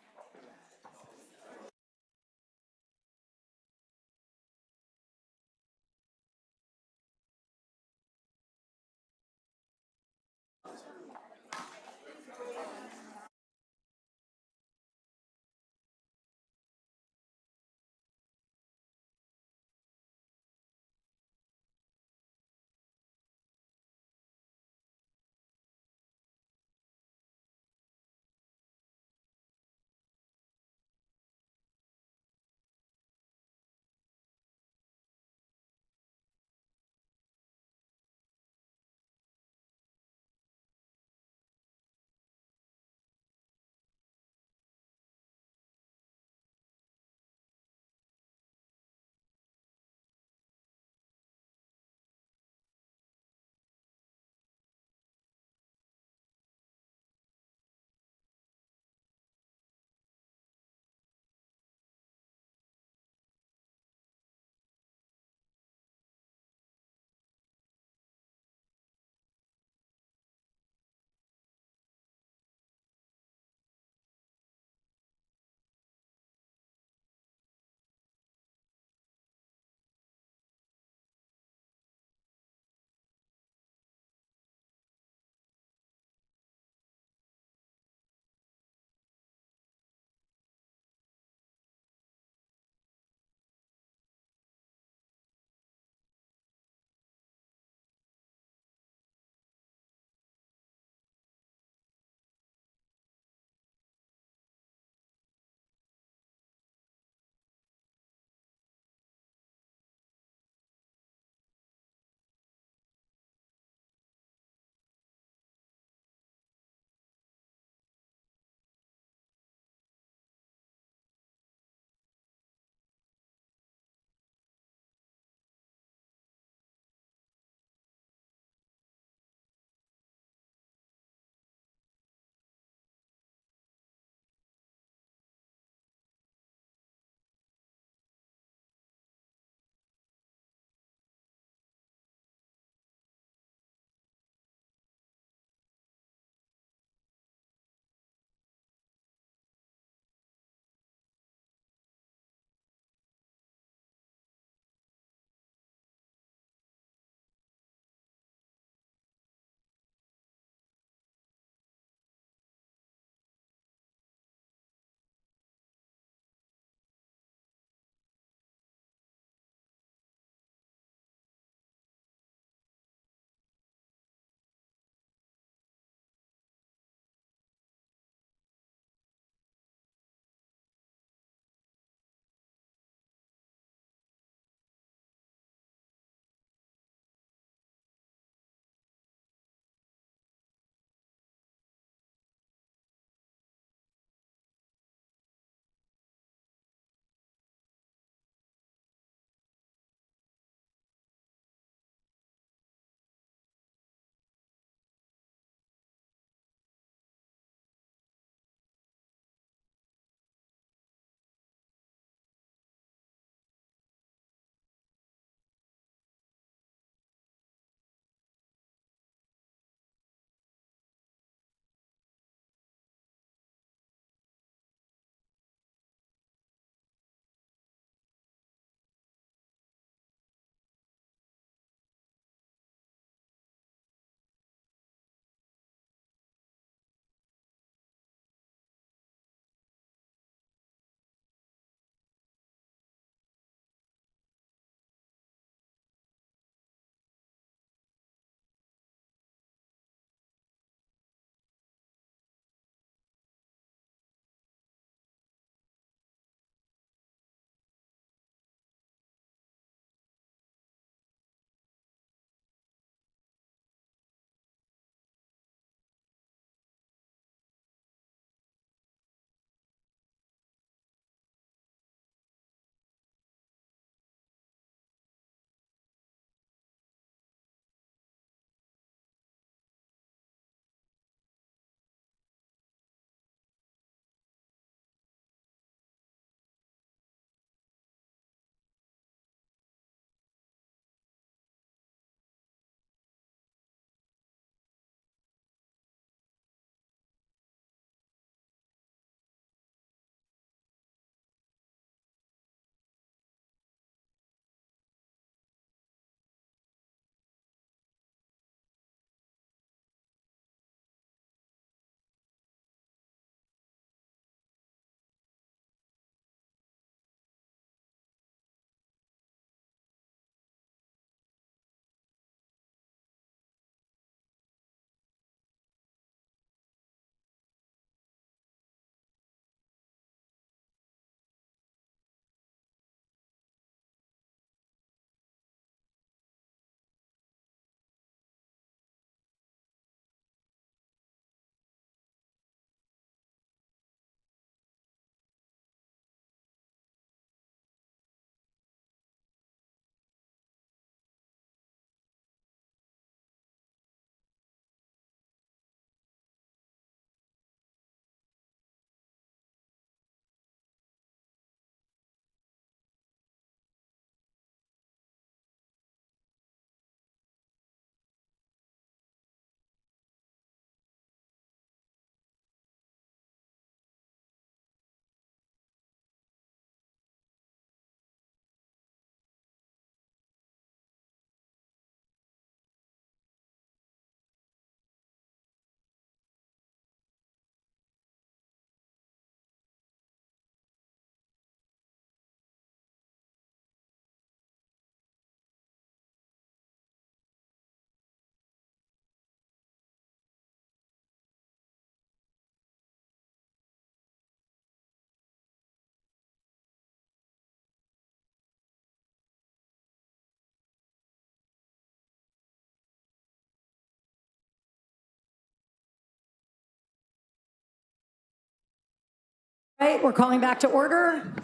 All right, we're calling back to order.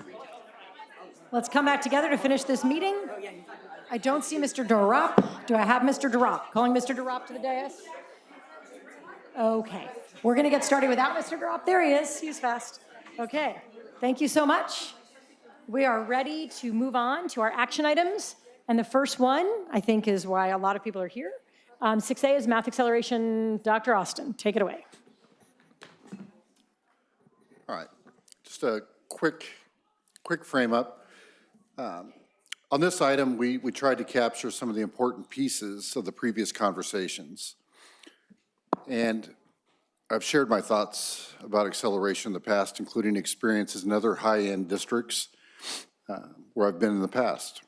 Let's come back together to finish this meeting. I don't see Mr. Durop. Do I have Mr. Durop? Calling Mr. Durop to the dais. Okay, we're going to get started without Mr. Durop. There he is. He's fast. Okay, thank you so much. We are ready to move on to our action items. And the first one, I think, is why a lot of people are here. 6A is math acceleration. Dr. Austin, take it away. All right, just a quick frame up. On this item, we tried to capture some of the important pieces of the previous conversations. And I've shared my thoughts about acceleration in the past, including experiences in other high-end districts where I've been in the past.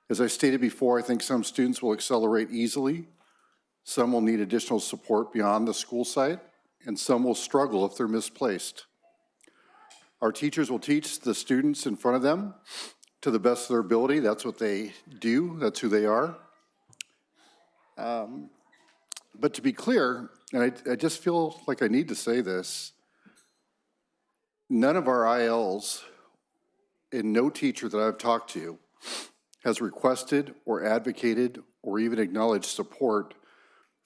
As I stated before, I think some students will accelerate easily, some will need additional support beyond the school site, and some will struggle if they're misplaced. Our teachers will teach the students in front of them to the best of their ability. That's what they do, that's who they are. But to be clear, and I just feel like I need to say this, none of our ILs and no teacher that I've talked to has requested or advocated or even acknowledged support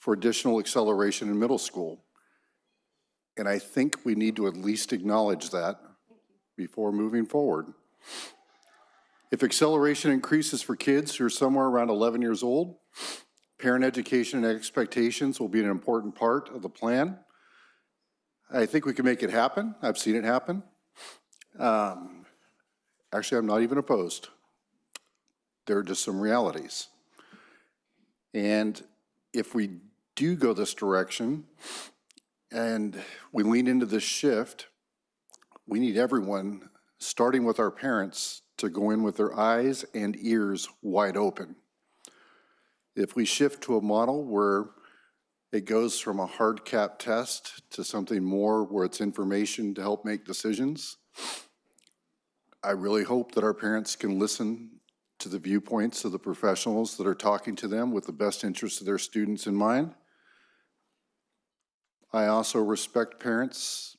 for additional acceleration in middle school. And I think we need to at least acknowledge that before moving forward. If acceleration increases for kids who are somewhere around 11 years old, parent education and expectations will be an important part of the plan. I think we can make it happen. I've seen it happen. Actually, I'm not even opposed. There are just some realities. And if we do go this direction and we lean into this shift, we need everyone, starting with our parents, to go in with their eyes and ears wide open. If we shift to a model where it goes from a hard cap test to something more where it's information to help make decisions, I really hope that our parents can listen to the viewpoints of the professionals that are talking to them with the best interests of their students in mind. I also respect parents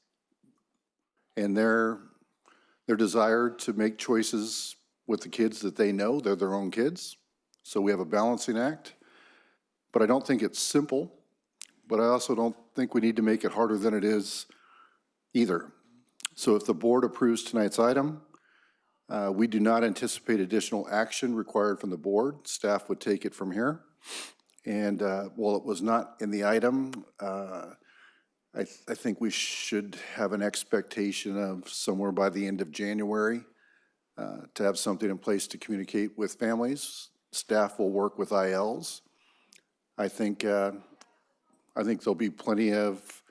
and their desire to make choices with the kids that they know. They're their own kids. So we have a balancing act. But I don't think it's simple, but I also don't think we need to make it harder than it is either. So if the board approves tonight's item, we do not anticipate additional action required from the board. Staff would take it from here. And while it was not in the item, I think we should have an expectation of somewhere by the end of January to have something in place to communicate with families. Staff will work with ILs. I think there'll be plenty of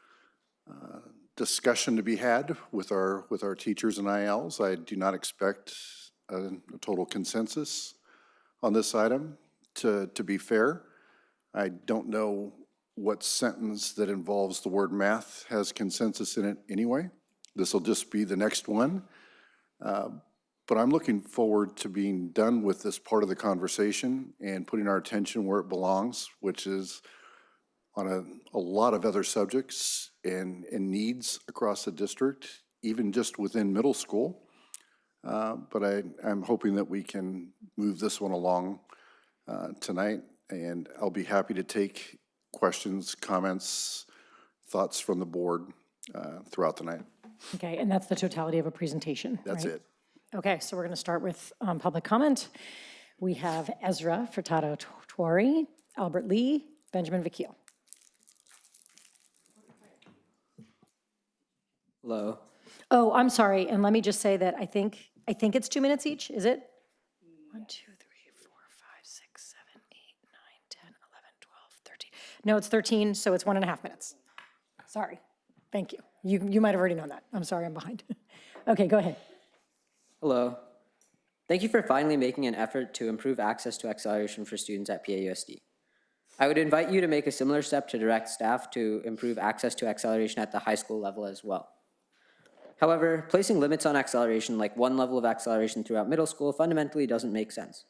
discussion to be had with our teachers and ILs. I do not expect a total consensus on this item. To be fair, I don't know what sentence that involves the word math has consensus in it anyway. This will just be the next one. But I'm looking forward to being done with this part of the conversation and putting our attention where it belongs, which is on a lot of other subjects and needs across the district, even just within middle school. But I'm hoping that we can move this one along tonight, and I'll be happy to take questions, comments, thoughts from the board throughout the night. Okay, and that's the totality of a presentation, That's right? it. Okay, so we're going to start with public comment. We have Ezra Furtado Tuori, Albert Lee, Benjamin Vakil. Hello. Oh, I'm sorry, and let me just say that I think it's 2 minutes each, is it? 1, 2, 3, 4, 5, 6, 7, 8, 9, 10, 11, 12, 13. No, it's 13, so it's 1.5 minutes. Sorry, thank you. You might have already known that. I'm sorry, I'm behind. Okay, go ahead. Hello. Thank you for finally making an effort to improve access to acceleration for students at PAUSD. I would invite you to make a similar step to direct staff to improve access to acceleration at the high school level as well. However, placing limits on acceleration, like one level of acceleration throughout middle school, fundamentally doesn't make sense.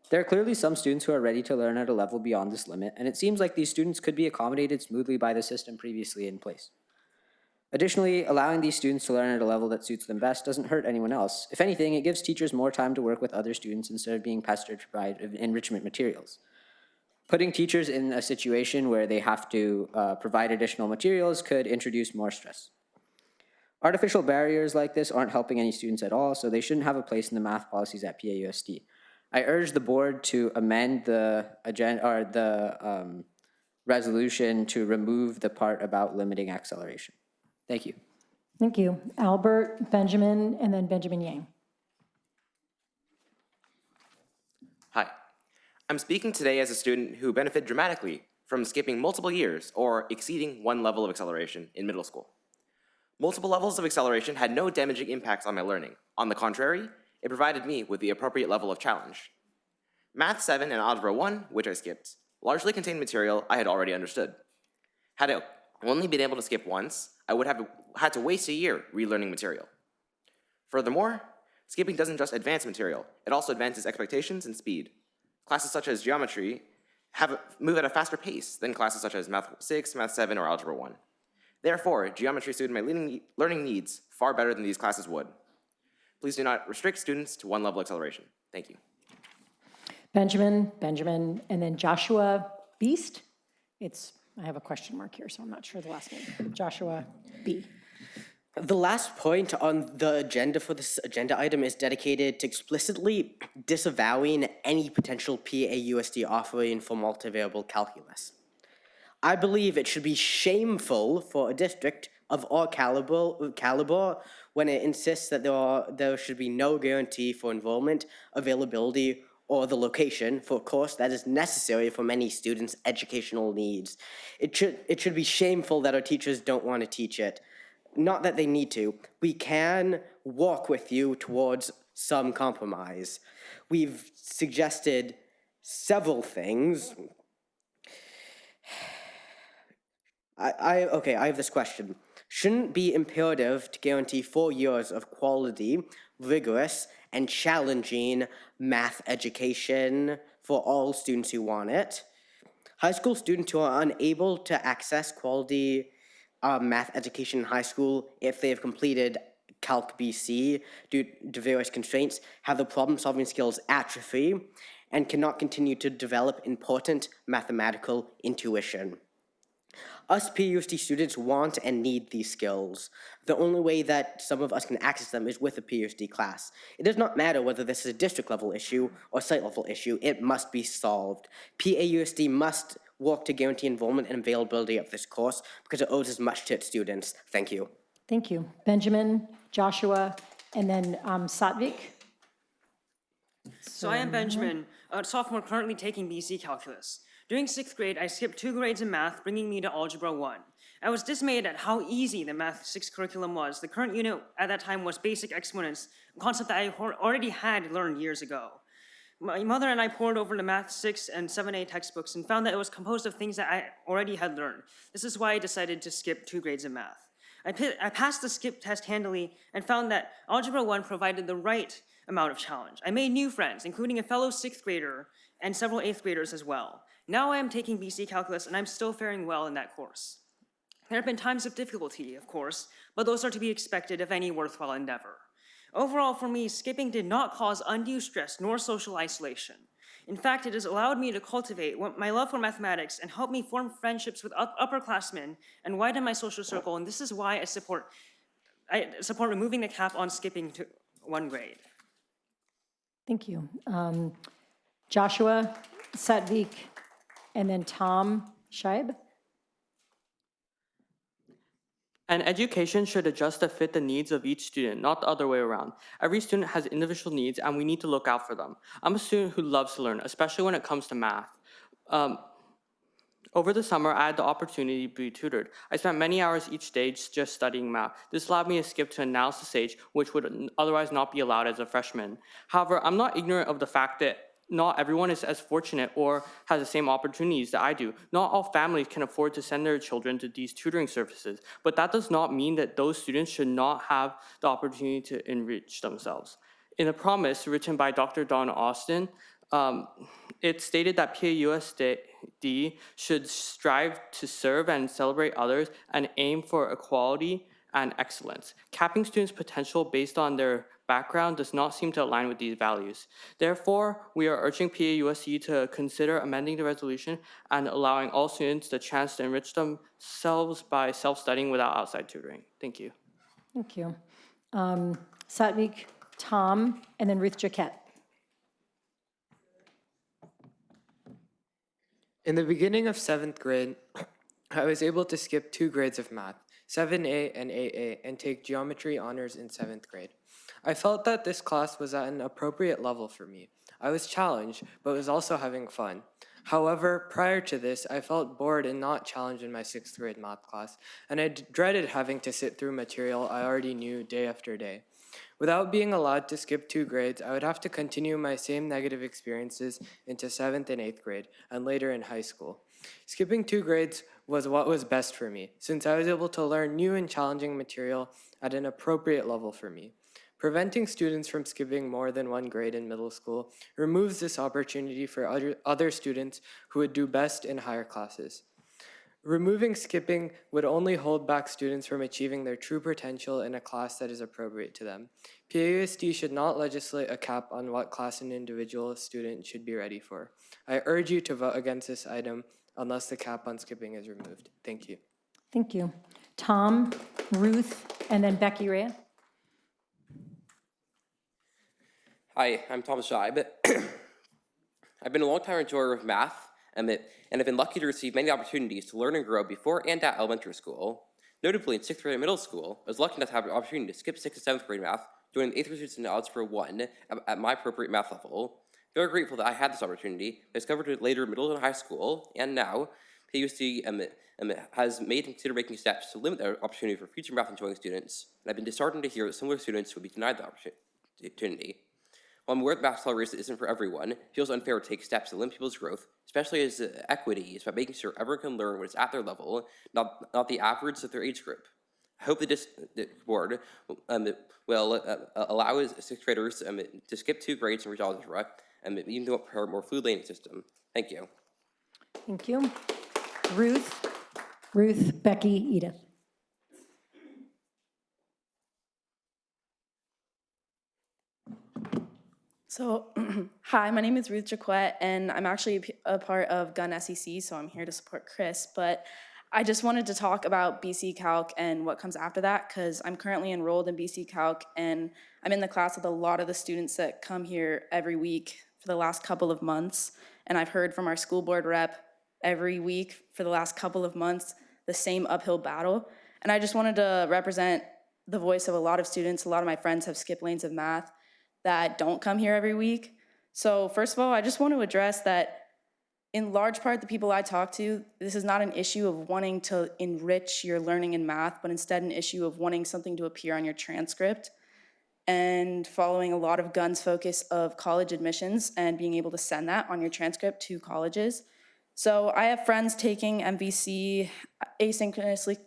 There are clearly some students who are ready to learn at a level beyond this limit, and it seems like these students could be accommodated smoothly by the system previously in place. Additionally, allowing these students to learn at a level that suits them best doesn't hurt anyone else. If anything, it gives teachers more time to work with other students instead of being pestered to provide enrichment materials. Putting teachers in a situation where they have to provide additional materials could introduce more stress. Artificial barriers like this aren't helping any students at all, so they shouldn't have a place in the math policies at PAUSD. I urge the board to amend the agenda or the resolution to remove the part about limiting acceleration. Thank you. Thank you. Albert, Benjamin, and then Benjamin Yang. Hi. I'm speaking today as a student who benefited dramatically from skipping multiple years or exceeding one level of acceleration in middle school. Multiple levels of acceleration had no damaging impacts on my learning. On the contrary, it provided me with the appropriate level of challenge. Math 7 and Algebra 1, which I skipped, largely contained material I had already understood. Had I only been able to skip once, I would have had to waste a year relearning material. Furthermore, skipping doesn't just advance material, it also advances expectations and speed. Classes such as geometry move at a faster pace than classes such as Math 6, Math 7, or Algebra 1. Therefore, geometry suited my learning needs far better than these classes would. Please do not restrict students to one level acceleration. Thank you. Benjamin, and then Joshua Beast. I have a question mark here, so I'm not sure the last name. Joshua B. The last point on the agenda for this agenda item is dedicated to explicitly disavowing any potential PAUSD offering for multivariable calculus. I believe it should be shameful for a district of our caliber when it insists that there should be no guarantee for enrollment, availability, or the location for a course that is necessary for many students' educational needs. It should be shameful that our teachers don't want to teach it. Not that they need to. We can walk with you towards some compromise. We've suggested several things. I have this question. Shouldn't it be imperative to guarantee 4 years of quality, rigorous, and challenging math education for all students who want it? High school students who are unable to access quality math education in high school, if they have completed Calc BC due to various constraints, have the problem-solving skills atrophy and cannot continue to develop important mathematical intuition. Us PUSD students want and need these skills. The only way that some of us can access them is with a PUSD class. It does not matter whether this is a district-level issue or site-level issue, it must be solved. PAUSD must work to guarantee enrollment and availability of this course because it owes as much to its students. Thank you. Thank you. Benjamin, Joshua, and then Satvik. So I am Benjamin, a sophomore currently taking BC Calculus. During 6th grade, I skipped 2 grades in math, bringing me to Algebra 1. I was dismayed at how easy the Math 6 curriculum was. The current unit at that time was basic exponents, a concept that I already had learned years ago. My mother and I pored over the Math 6 and 7A textbooks and found that it was composed of things that I already had learned. This is why I decided to skip 2 grades in math. I passed the skip test handily and found that Algebra 1 provided the right amount of challenge. I made new friends, including a fellow 6th grader and several 8th graders as well. Now I am taking BC Calculus and I'm still faring well in that course. There have been times of difficulty, of course, but those are to be expected of any worthwhile endeavor. Overall, for me, skipping did not cause undue stress nor social isolation. In fact, it has allowed me to cultivate my love for mathematics and help me form friendships with upperclassmen and widen my social circle, and this is why I support removing the cap on skipping to 1 grade. Thank you. Joshua, Satvik, and then Tom Scheib. An education should adjust to fit the needs of each student, not the other way around. Every student has individual needs and we need to look out for them. I'm a student who loves to learn, especially when it comes to math. Over the summer, I had the opportunity to be tutored. I spent many hours each day just studying math. This allowed me to skip to analysis stage, which would otherwise not be allowed as a freshman. However, I'm not ignorant of the fact that not everyone is as fortunate or has the same opportunities that I do. Not all families can afford to send their children to these tutoring services, but that does not mean that those students should not have the opportunity to enrich themselves. In a promise written by Dr. Don Austin, it stated that PAUSD should strive to serve and celebrate others and aim for equality and excellence. Capping students' potential based on their background does not seem to align with these values. Therefore, we are urging PAUSD to consider amending the resolution and allowing all students the chance to enrich themselves by self-studying without outside tutoring. Thank you. Thank you. Satvik, Tom, and then Ruth Jaquette. In the beginning of 7th grade, I was able to skip 2 grades of math, 7A and 8A, and take geometry honors in 7th grade. I felt that this class was at an appropriate level for me. I was challenged, but was also having fun. However, prior to this, I felt bored and not challenged in my 6th grade math class, and I dreaded having to sit through material I already knew day after day. Without being allowed to skip 2 grades, I would have to continue my same negative experiences into 7th and 8th grade, and later in high school. Skipping 2 grades was what was best for me, since I was able to learn new and challenging material at an appropriate level for me. Preventing students from skipping more than 1 grade in middle school removes this opportunity for other students who would do best in higher classes. Removing skipping would only hold back students from achieving their true potential in a class that is appropriate to them. PAUSD should not legislate a cap on what class an individual student should be ready for. I urge you to vote against this item unless the cap on skipping is removed. Thank you. Thank you. Tom, Ruth, and then Becky Rea. Hi, I'm Tom Scheib. I've been a long-time enjoyer of math, and have been lucky to receive many opportunities to learn and grow before and at elementary school. Notably, in 6th grade and middle school, I was lucky enough to have an opportunity to skip 6th and 7th grade math, joining the 8th grade students in Algebra 1 at my appropriate math level. Very grateful that I had this opportunity. I discovered it later in middle and high school, and now PAUSD has considered making steps to limit the opportunity for future math-enjoying students, and I've been disheartened to hear that similar students would be denied the opportunity. While I'm aware that math acceleration isn't for everyone, it feels unfair to take steps to limit people's growth, especially as equity is about making sure everyone can learn what is at their level, not the average of their age group. I hope the board will allow 6th graders to skip 2 grades in reach algebra, even though for a more fluid learning system. Thank you. Thank you. Ruth, Becky, Edith. So, hi, my name is Ruth Jaquette, and I'm actually a part of Gun SEC, so I'm here to support Chris, but I just wanted to talk about BC Calc and what comes after that, because I'm currently enrolled in BC Calc, and I'm in the class with a lot of the students that come here every week for the last couple of months, and I've heard from our school board rep every week for the last couple of months the same uphill battle, and I just wanted to represent the voice of a lot of students. A lot of my friends have skipped lanes of math that don't come here every week. So first of all, I just want to address that in large part, the people I talk to, this is not an issue of wanting to enrich your learning in math, but instead an issue of wanting something to appear on your transcript and following a lot of Gun's focus of college admissions and being able to send that on your transcript to colleges. So I have friends taking MVC asynchronously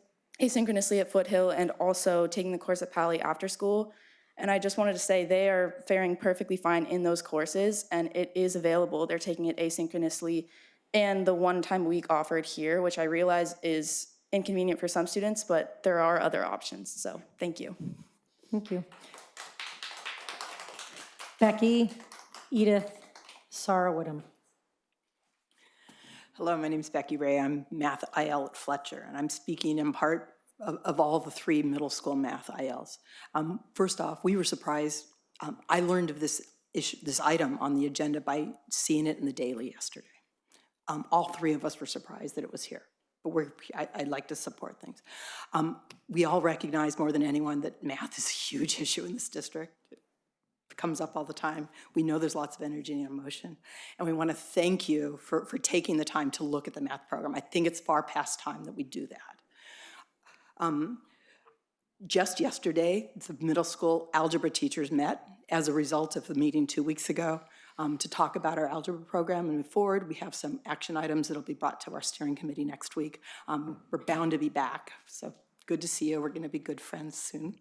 at Foothill and also taking the course at Pali after school. And I just wanted to say they are faring perfectly fine in those courses, and it is available. They're taking it asynchronously and the 1 time a week offered here, which I realize is inconvenient for some students, but there are other options. So thank you. Thank you. Becky, Edith, Sarah Woodham. Hello, my name is Becky Ray. I'm Math IL at Fletcher, and I'm speaking in part of all the 3 middle school math ILs. First off, we were surprised. I learned of this item on the agenda by seeing it in the Daily yesterday. All 3 of us were surprised that it was here, but I'd like to support things. We all recognize more than anyone that math is a huge issue in this district. It comes up all the time. We know there's lots of energy and emotion, and we want to thank you for taking the time to look at the math program. I think it's far past time that we do that. Just yesterday, the middle school algebra teachers met as a result of the meeting 2 weeks ago to talk about our algebra program and move forward. We have some action items that'll be brought to our steering committee next week. We're bound to be back, so good to see you. We're gonna be good friends soon.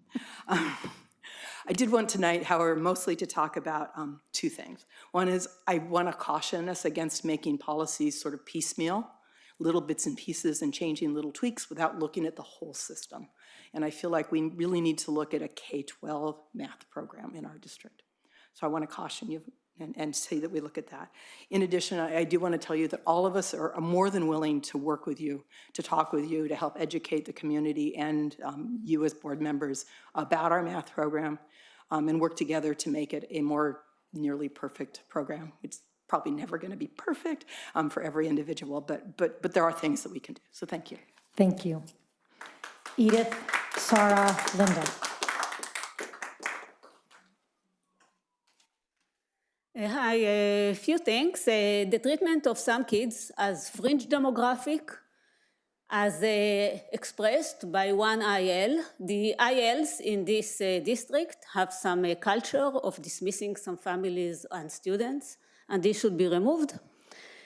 I did want tonight, however, mostly to talk about 2 things. One is I wanna caution us against making policies sort of piecemeal, little bits and pieces and changing little tweaks without looking at the whole system. And I feel like we really need to look at a K-12 math program in our district. So I want to caution you and say that we look at that. In addition, I do want to tell you that all of us are more than willing to work with you, to talk with you, to help educate the community and you as board members about our math program and work together to make it a more nearly perfect program. It's probably never going to be perfect for every individual, but there are things that we can do. So thank you. Thank you. Edith, Sarah, Linda. Hi, a few things. The treatment of some kids as fringe demographic, as expressed by one IL. The ILs in this district have some culture of dismissing some families and students, and this should be removed.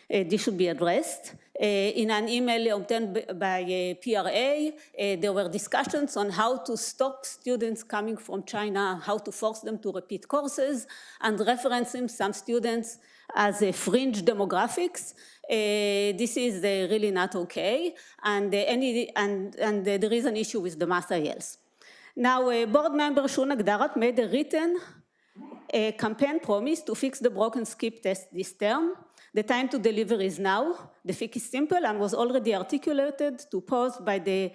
This should be addressed. In an email obtained by PRA, there were discussions on how to stop students coming from China, how to force them to repeat courses, and referencing some students as fringe demographics. This is really not okay, and there is an issue with the math ILs. Now, board member Shunak Darat made a written campaign promise to fix the broken skip test this term. The time to deliver is now. The fix is simple and was already articulated to PAUSD by the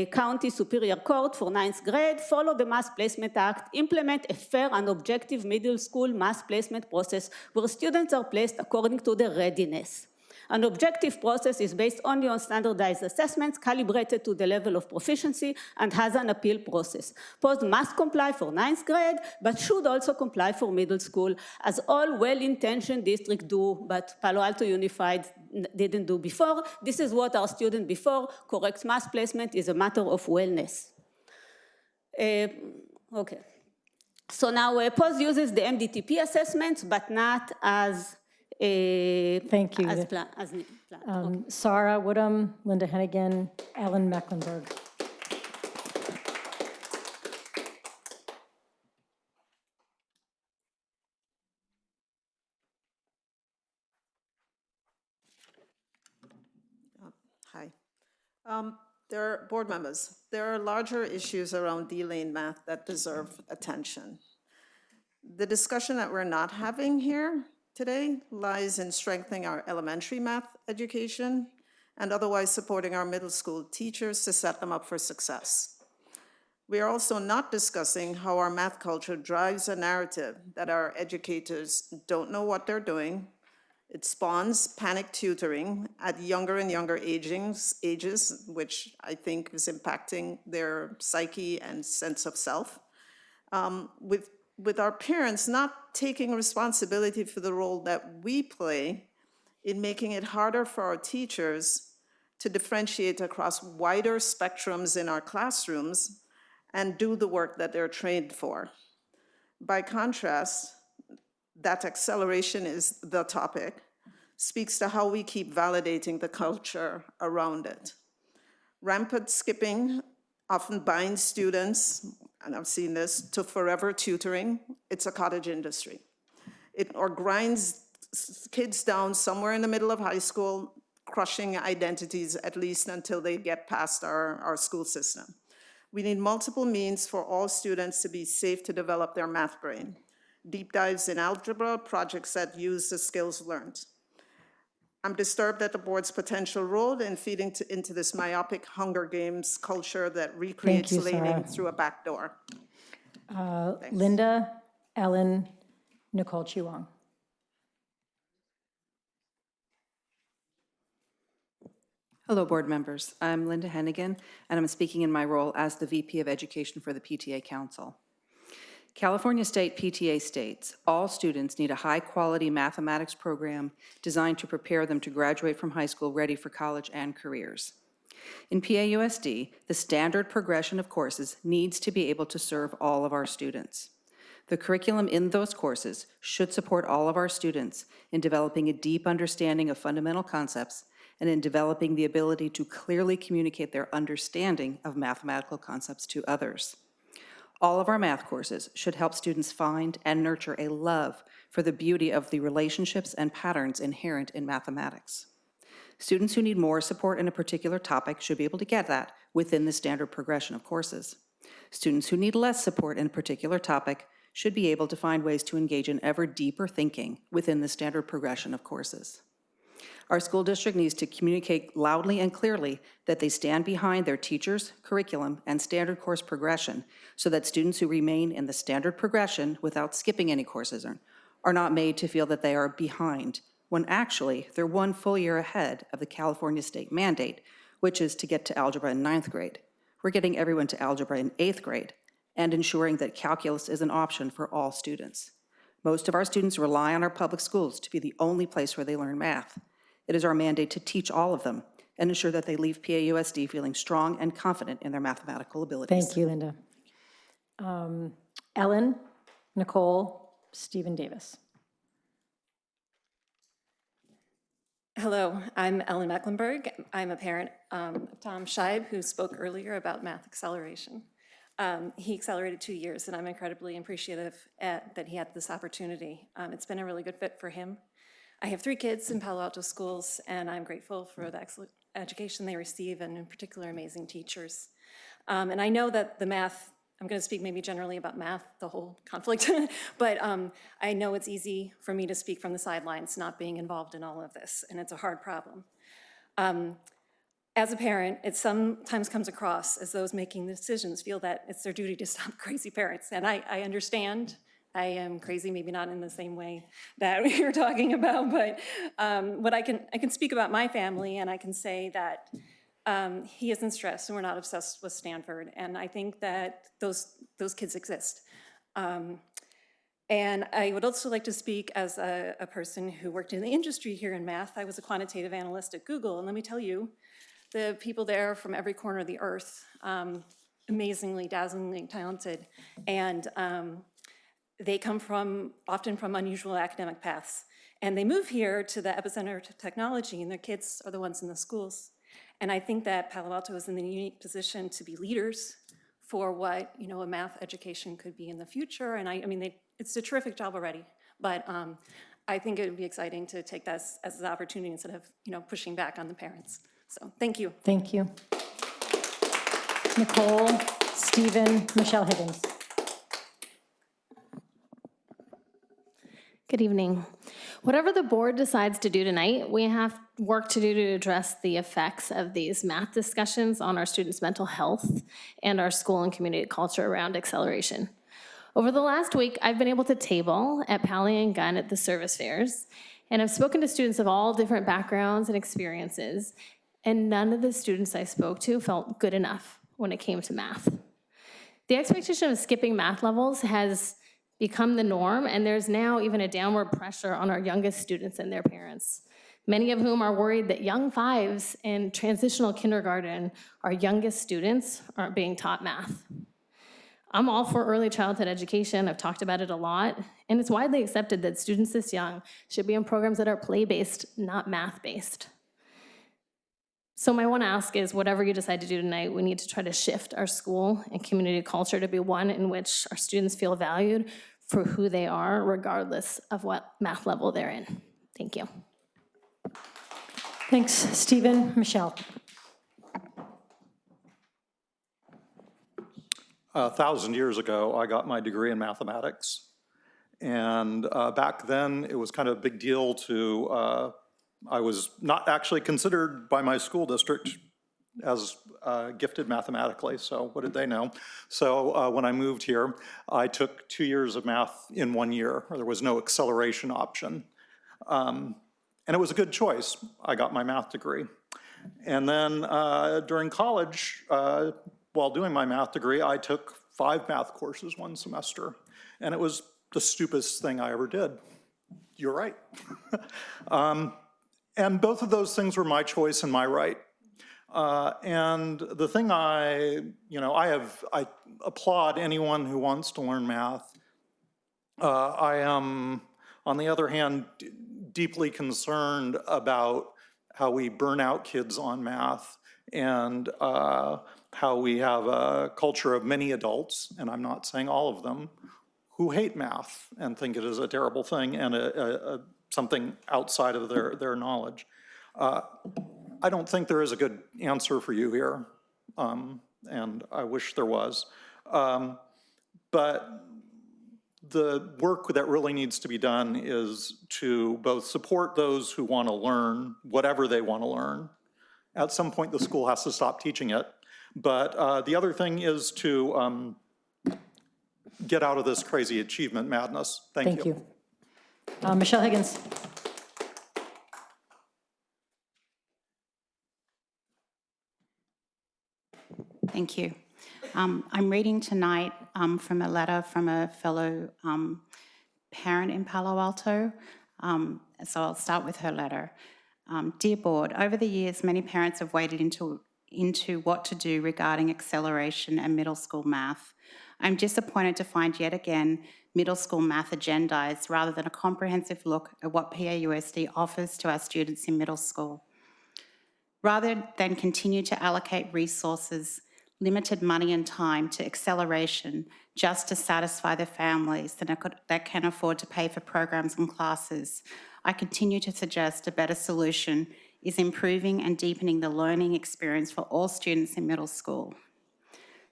County Superior Court for 9th grade. Follow the Mass Placement Act. Implement a fair and objective middle school mass placement process where students are placed according to their readiness. An objective process is based only on standardized assessments calibrated to the level of proficiency and has an appeal process. PAUSD must comply for 9th grade, but should also comply for middle school, as all well-intentioned districts do, but Palo Alto Unified didn't do before. This is what our student before. Correct mass placement is a matter of wellness. Okay. So now PAUSD uses the MDTP assessments, but not as Thank you. as planned. Okay. Sarah Woodham, Linda Hennigan, Ellen Mecklenburg. Hi. Board members, there are larger issues around D-Lane math that deserve attention. The discussion that we're not having here today lies in strengthening our elementary math education and otherwise supporting our middle school teachers to set them up for success. We are also not discussing how our math culture drives a narrative that our educators don't know what they're doing. It spawns panic tutoring at younger and younger ages, which I think is impacting their psyche and sense of self. With our parents not taking responsibility for the role that we play in making it harder for our teachers to differentiate across wider spectrums in our classrooms and do the work that they're trained for. By contrast, that acceleration is the topic, speaks to how we keep validating the culture around it. Rampant skipping often binds students, and I've seen this, to forever tutoring. It's a cottage industry. It grinds kids down somewhere in the middle of high school, crushing identities at least until they get past our school system. We need multiple means for all students to be safe to develop their math brain. Deep dives in algebra, projects that use the skills learned. I'm disturbed at the board's potential role in feeding into this myopic Hunger Games culture that recreates laning through a back door. Linda, Ellen, Nicole Chiwang. Hello, board members. I'm Linda Hennigan, and I'm speaking in my role as the VP of Education for the PTA Council. California State PTA states, all students need a high-quality mathematics program designed to prepare them to graduate from high school ready for college and careers. In PAUSD, the standard progression of courses needs to be able to serve all of our students. The curriculum in those courses should support all of our students in developing a deep understanding of fundamental concepts and in developing the ability to clearly communicate their understanding of mathematical concepts to others. All of our math courses should help students find and nurture a love for the beauty of the relationships and patterns inherent in mathematics. Students who need more support in a particular topic should be able to get that within the standard progression of courses. Students who need less support in a particular topic should be able to find ways to engage in ever deeper thinking within the standard progression of courses. Our school district needs to communicate loudly and clearly that they stand behind their teachers, curriculum, and standard course progression so that students who remain in the standard progression without skipping any courses are not made to feel that they are behind, when actually they're one full year ahead of the California state mandate, which is to get to algebra in 9th grade. We're getting everyone to algebra in 8th grade and ensuring that calculus is an option for all students. Most of our students rely on our public schools to be the only place where they learn math. It is our mandate to teach all of them and ensure that they leave PAUSD feeling strong and confident in their mathematical abilities. Thank you, Linda. Ellen, Nicole, Stephen Davis. Hello, I'm Ellen Mecklenburg. I'm a parent of Tom Scheib, who spoke earlier about math acceleration. He accelerated 2 years, and I'm incredibly appreciative that he had this opportunity. It's been a really good fit for him. I have 3 kids in Palo Alto schools, and I'm grateful for the excellent education they receive, and in particular, amazing teachers. And I know that the math, I'm going to speak maybe generally about math, the whole conflict, but I know it's easy for me to speak from the sidelines, not being involved in all of this, and it's a hard problem. As a parent, it sometimes comes across as those making the decisions feel that it's their duty to stop crazy parents, and I understand. I am crazy, maybe not in the same way that we were talking about, but what I can speak about my family, and I can say that he isn't stressed, and we're not obsessed with Stanford, and I think that those kids exist. And I would also like to speak as a person who worked in the industry here in math. I was a quantitative analyst at Google, and let me tell you, the people there from every corner of the earth, amazingly, dazzlingly talented, and they come often from unusual academic paths. And they move here to the epicenter of technology, and their kids are the ones in the schools. And I think that Palo Alto is in the unique position to be leaders for what a math education could be in the future. And I mean, it's a terrific job already, but I think it would be exciting to take that as an opportunity instead of pushing back on the parents. So thank you. Thank you. Nicole, Stephen, Michelle Higgins. Good evening. Whatever the board decides to do tonight, we have work to do to address the effects of these math discussions on our students' mental health and our school and community culture around acceleration. Over the last week, I've been able to table at Pally and Gunn at the service fairs, and I've spoken to students of all different backgrounds and experiences, and none of the students I spoke to felt good enough when it came to math. The expectation of skipping math levels has become the norm, and there's now even a downward pressure on our youngest students and their parents, many of whom are worried that young fives in transitional kindergarten, our youngest students, aren't being taught math. I'm all for early childhood education. I've talked about it a lot, and it's widely accepted that students this young should be in programs that are play-based, not math-based. So my one ask is, whatever you decide to do tonight, we need to try to shift our school and community culture to be one in which our students feel valued for who they are, regardless of what math level they're in. Thank you. Thanks, Stephen. Michelle. 1,000 years ago, I got my degree in mathematics. And back then, it was kind of a big deal I was not actually considered by my school district as gifted mathematically, so what did they know? So when I moved here, I took 2 years of math in 1 year. There was no acceleration option. And it was a good choice. I got my math degree. And then during college, while doing my math degree, I took 5 math courses one semester. And it was the stupidest thing I ever did. You're right. And both of those things were my choice and my right. And the thing I applaud anyone who wants to learn math. I am, on the other hand, deeply concerned about how we burn out kids on math and how we have a culture of many adults, and I'm not saying all of them, who hate math and think it is a terrible thing and something outside of their knowledge. I don't think there is a good answer for you here, and I wish there was. But the work that really needs to be done is to both support those who want to learn whatever they want to learn. At some point, the school has to stop teaching it. But the other thing is to get out of this crazy achievement madness. Thank you. Michelle Higgins. Thank you. I'm reading tonight from a letter from a fellow parent in Palo Alto. So I'll start with her letter. Dear Board, over the years, many parents have waded into what to do regarding acceleration and middle school math. I'm disappointed to find yet again middle school math agendized rather than a comprehensive look at what PAUSD offers to our students in middle school. Rather than continue to allocate resources, limited money and time to acceleration just to satisfy the families that can afford to pay for programs and classes, I continue to suggest a better solution is improving and deepening the learning experience for all students in middle school.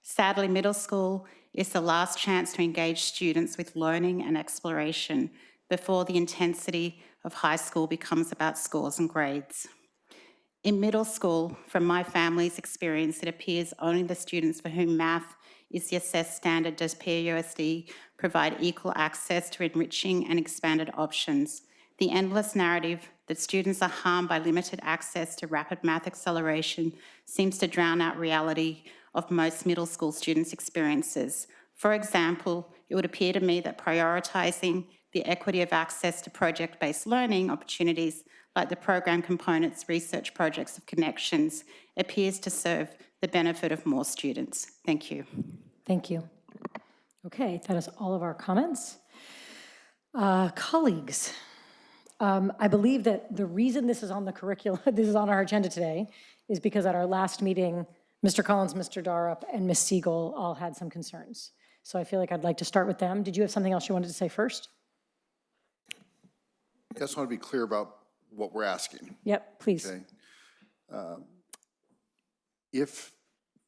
Sadly, middle school is the last chance to engage students with learning and exploration before the intensity of high school becomes about scores and grades. In middle school, from my family's experience, it appears only the students for whom math is the assessed standard does PAUSD provide equal access to enriching and expanded options. The endless narrative that students are harmed by limited access to rapid math acceleration seems to drown out reality of most middle school students' experiences. For example, it would appear to me that prioritizing the equity of access to project-based learning opportunities like the program components, research projects of connections, appears to serve the benefit of more students. Thank you. Thank you. Okay, that is all of our comments. Colleagues, I believe that the reason this is on the curriculum, this is on our agenda today, is because at our last meeting, Mr. Collins, Mr. Darup, and Ms. Siegel all had some concerns. So I feel like I'd like to start with them. Did you have something else you wanted to say first? I just want to be clear about what we're asking. Yep, please. Okay. If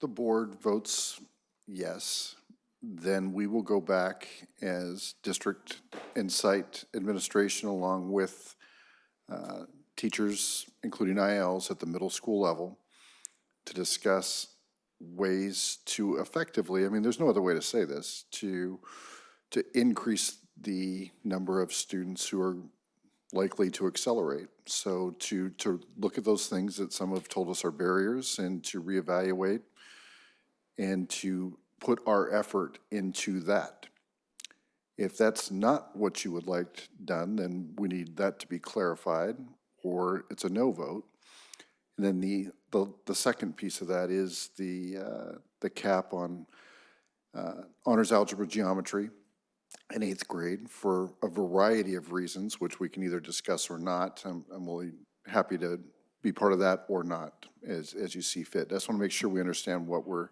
the board votes yes, then we will go back as district and site administration along with teachers, including ILs at the middle school level, to discuss ways to effectively, I mean, there's no other way to say this, to increase the number of students who are likely to accelerate. So to look at those things that some have told us are barriers and to reevaluate and to put our effort into that. If that's not what you would like done, then we need that to be clarified, or it's a no vote. And then the second piece of that is the cap on honors algebra geometry in 8th grade for a variety of reasons, which we can either discuss or not. I'm really happy to be part of that or not, as you see fit. I just want to make sure we understand what we're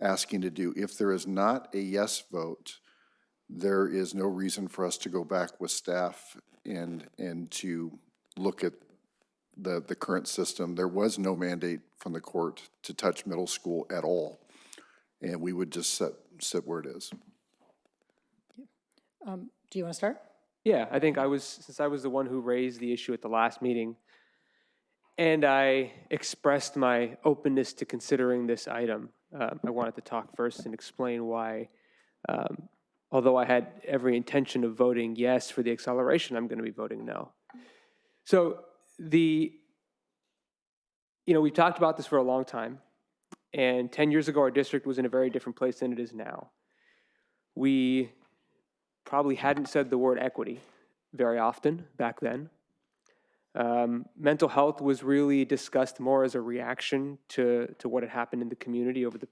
asking to do. If there is not a yes vote, there is no reason for us to go back with staff and to look at the current system. There was no mandate from the court to touch middle school at all, and we would just sit where it is. Do you want to start? Yeah, I think since I was the one who raised the issue at the last meeting, and I expressed my openness to considering this item, I wanted to talk first and explain why, although I had every intention of voting yes for the acceleration, I'm going to be voting no. So we've talked about this for a long time, and 10 years ago, our district was in a very different place than it is now. We probably hadn't said the word equity very often back then. Mental health was really discussed more as a reaction to what had happened in the community over the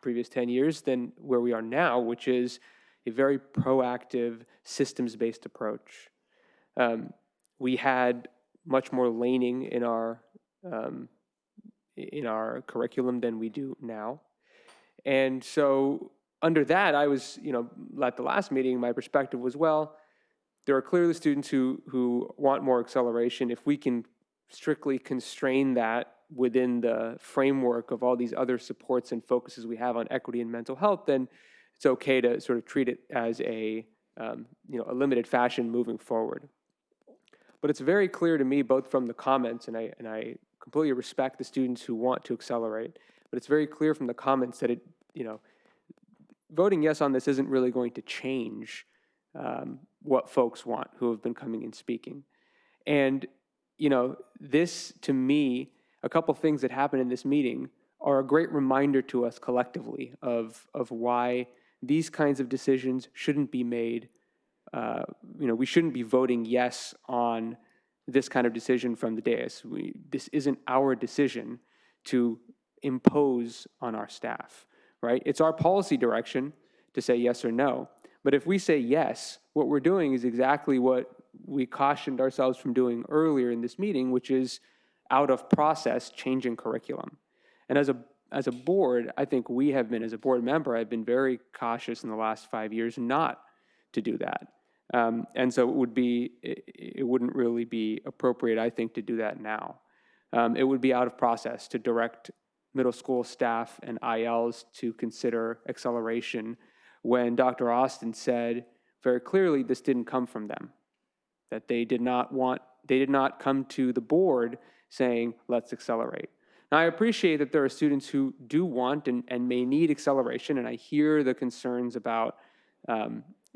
previous 10 years than where we are now, which is a very proactive, systems-based approach. We had much more laning in our curriculum than we do now. And so under that, I was, at the last meeting, my perspective was, well, there are clearly students who want more acceleration. If we can strictly constrain that within the framework of all these other supports and focuses we have on equity and mental health, then it's okay to sort of treat it as a limited fashion moving forward. But it's very clear to me, both from the comments, and I completely respect the students who want to accelerate, but it's very clear from the comments that voting yes on this isn't really going to change what folks want who have been coming and speaking. And, this, to me, a couple things that happened in this meeting are a great reminder to us collectively of why these kinds of decisions shouldn't be made. We shouldn't be voting yes on this kind of decision from the dais. This isn't our decision to impose on our staff, right? It's our policy direction to say yes or no. But if we say yes, what we're doing is exactly what we cautioned ourselves from doing earlier in this meeting, which is out of process changing curriculum. And as a board, I think we have been, as a board member, I've been very cautious in the last 5 years not to do that. And so it wouldn't really be appropriate, I think, to do that now. It would be out of process to direct middle school staff and ILs to consider acceleration when Dr. Austin said very clearly this didn't come from them, that they did not come to the board saying, let's accelerate. Now, I appreciate that there are students who do want and may need acceleration, and I hear the concerns about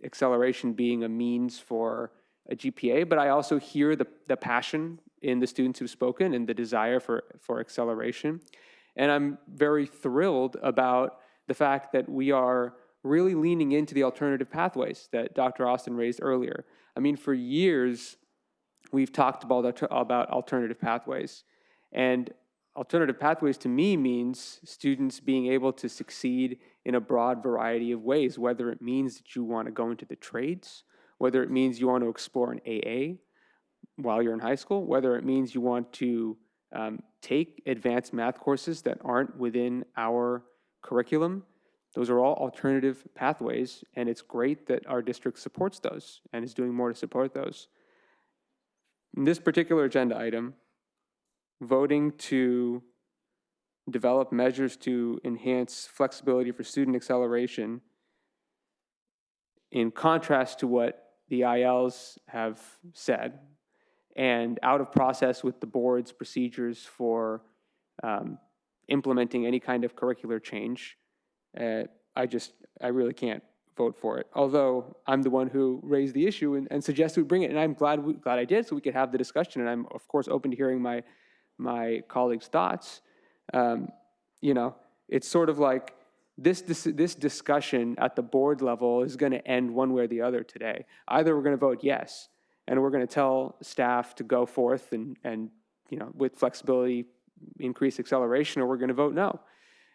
acceleration being a means for a GPA, but I also hear the passion in the students who've spoken and the desire for acceleration. And I'm very thrilled about the fact that we are really leaning into the alternative pathways that Dr. Austin raised earlier. I mean, for years, we've talked about alternative pathways. And alternative pathways to me means students being able to succeed in a broad variety of ways, whether it means that you want to go into the trades, whether it means you want to explore an AA while you're in high school, whether it means you want to take advanced math courses that aren't within our curriculum. Those are all alternative pathways, and it's great that our district supports those and is doing more to support those. In this particular agenda item, voting to develop measures to enhance flexibility for student acceleration, in contrast to what the ILs have said, and out of process with the board's procedures for implementing any kind of curricular change, I really can't vote for it. Although I'm the one who raised the issue and suggested we bring it, and I'm glad I did, so we could have the discussion. And I'm of course open to hearing my colleagues' thoughts. It's sort of like this discussion at the board level is going to end one way or the other today. Either we're going to vote yes, and we're going to tell staff to go forth and with flexibility, increase acceleration, or we're going to vote no.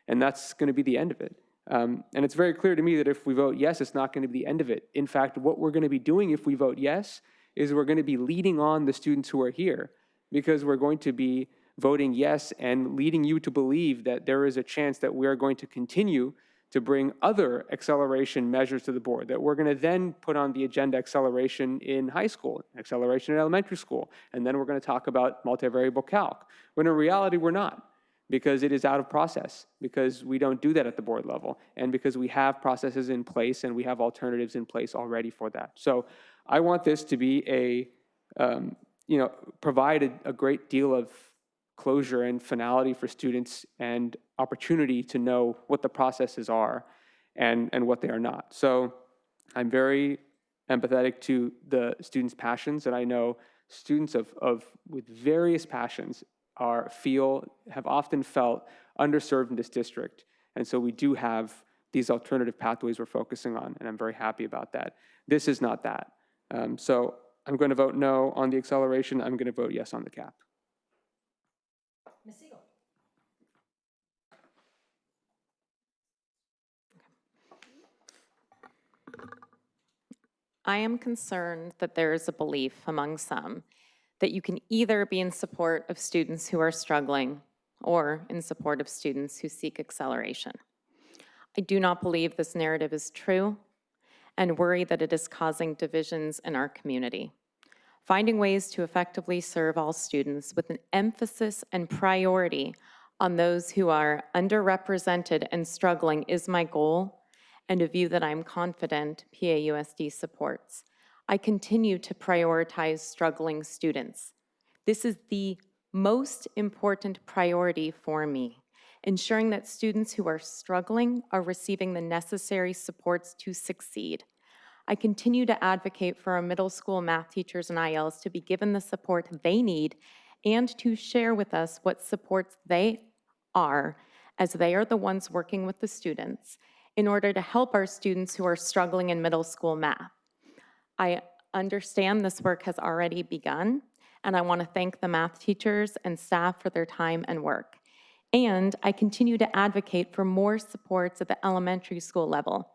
And that's going to be the end of it. And it's very clear to me that if we vote yes, it's not going to be the end of it. In fact, what we're going to be doing if we vote yes is we're going to be leading on the students who are here, because we're going to be voting yes and leading you to believe that there is a chance that we are going to continue to bring other acceleration measures to the board, that we're going to then put on the agenda acceleration in high school, acceleration in elementary school, and then we're going to talk about multivariable calc, when in reality we're not, because it is out of process, because we don't do that at the board level, and because we have processes in place and we have alternatives in place already for that. So I want this to be provide a great deal of closure and finality for students and opportunity to know what the processes are and what they are not. So I'm very empathetic to the students' passions, and I know students with various passions have often felt underserved in this district. And so we do have these alternative pathways we're focusing on, and I'm very happy about that. This is not that. So I'm going to vote no on the acceleration. I'm going to vote yes on the cap. Ms. Siegel. I am concerned that there is a belief among some that you can either be in support of students who are struggling or in support of students who seek acceleration. I do not believe this narrative is true and worry that it is causing divisions in our community. Finding ways to effectively serve all students with an emphasis and priority on those who are underrepresented and struggling is my goal, and a view that I'm confident PAUSD supports. I continue to prioritize struggling students. This is the most important priority for me, ensuring that students who are struggling are receiving the necessary supports to succeed. I continue to advocate for our middle school math teachers and ILs to be given the support they need and to share with us what supports they are, as they are the ones working with the students, in order to help our students who are struggling in middle school math. I understand this work has already begun, and I want to thank the math teachers and staff for their time and work. And I continue to advocate for more supports at the elementary school level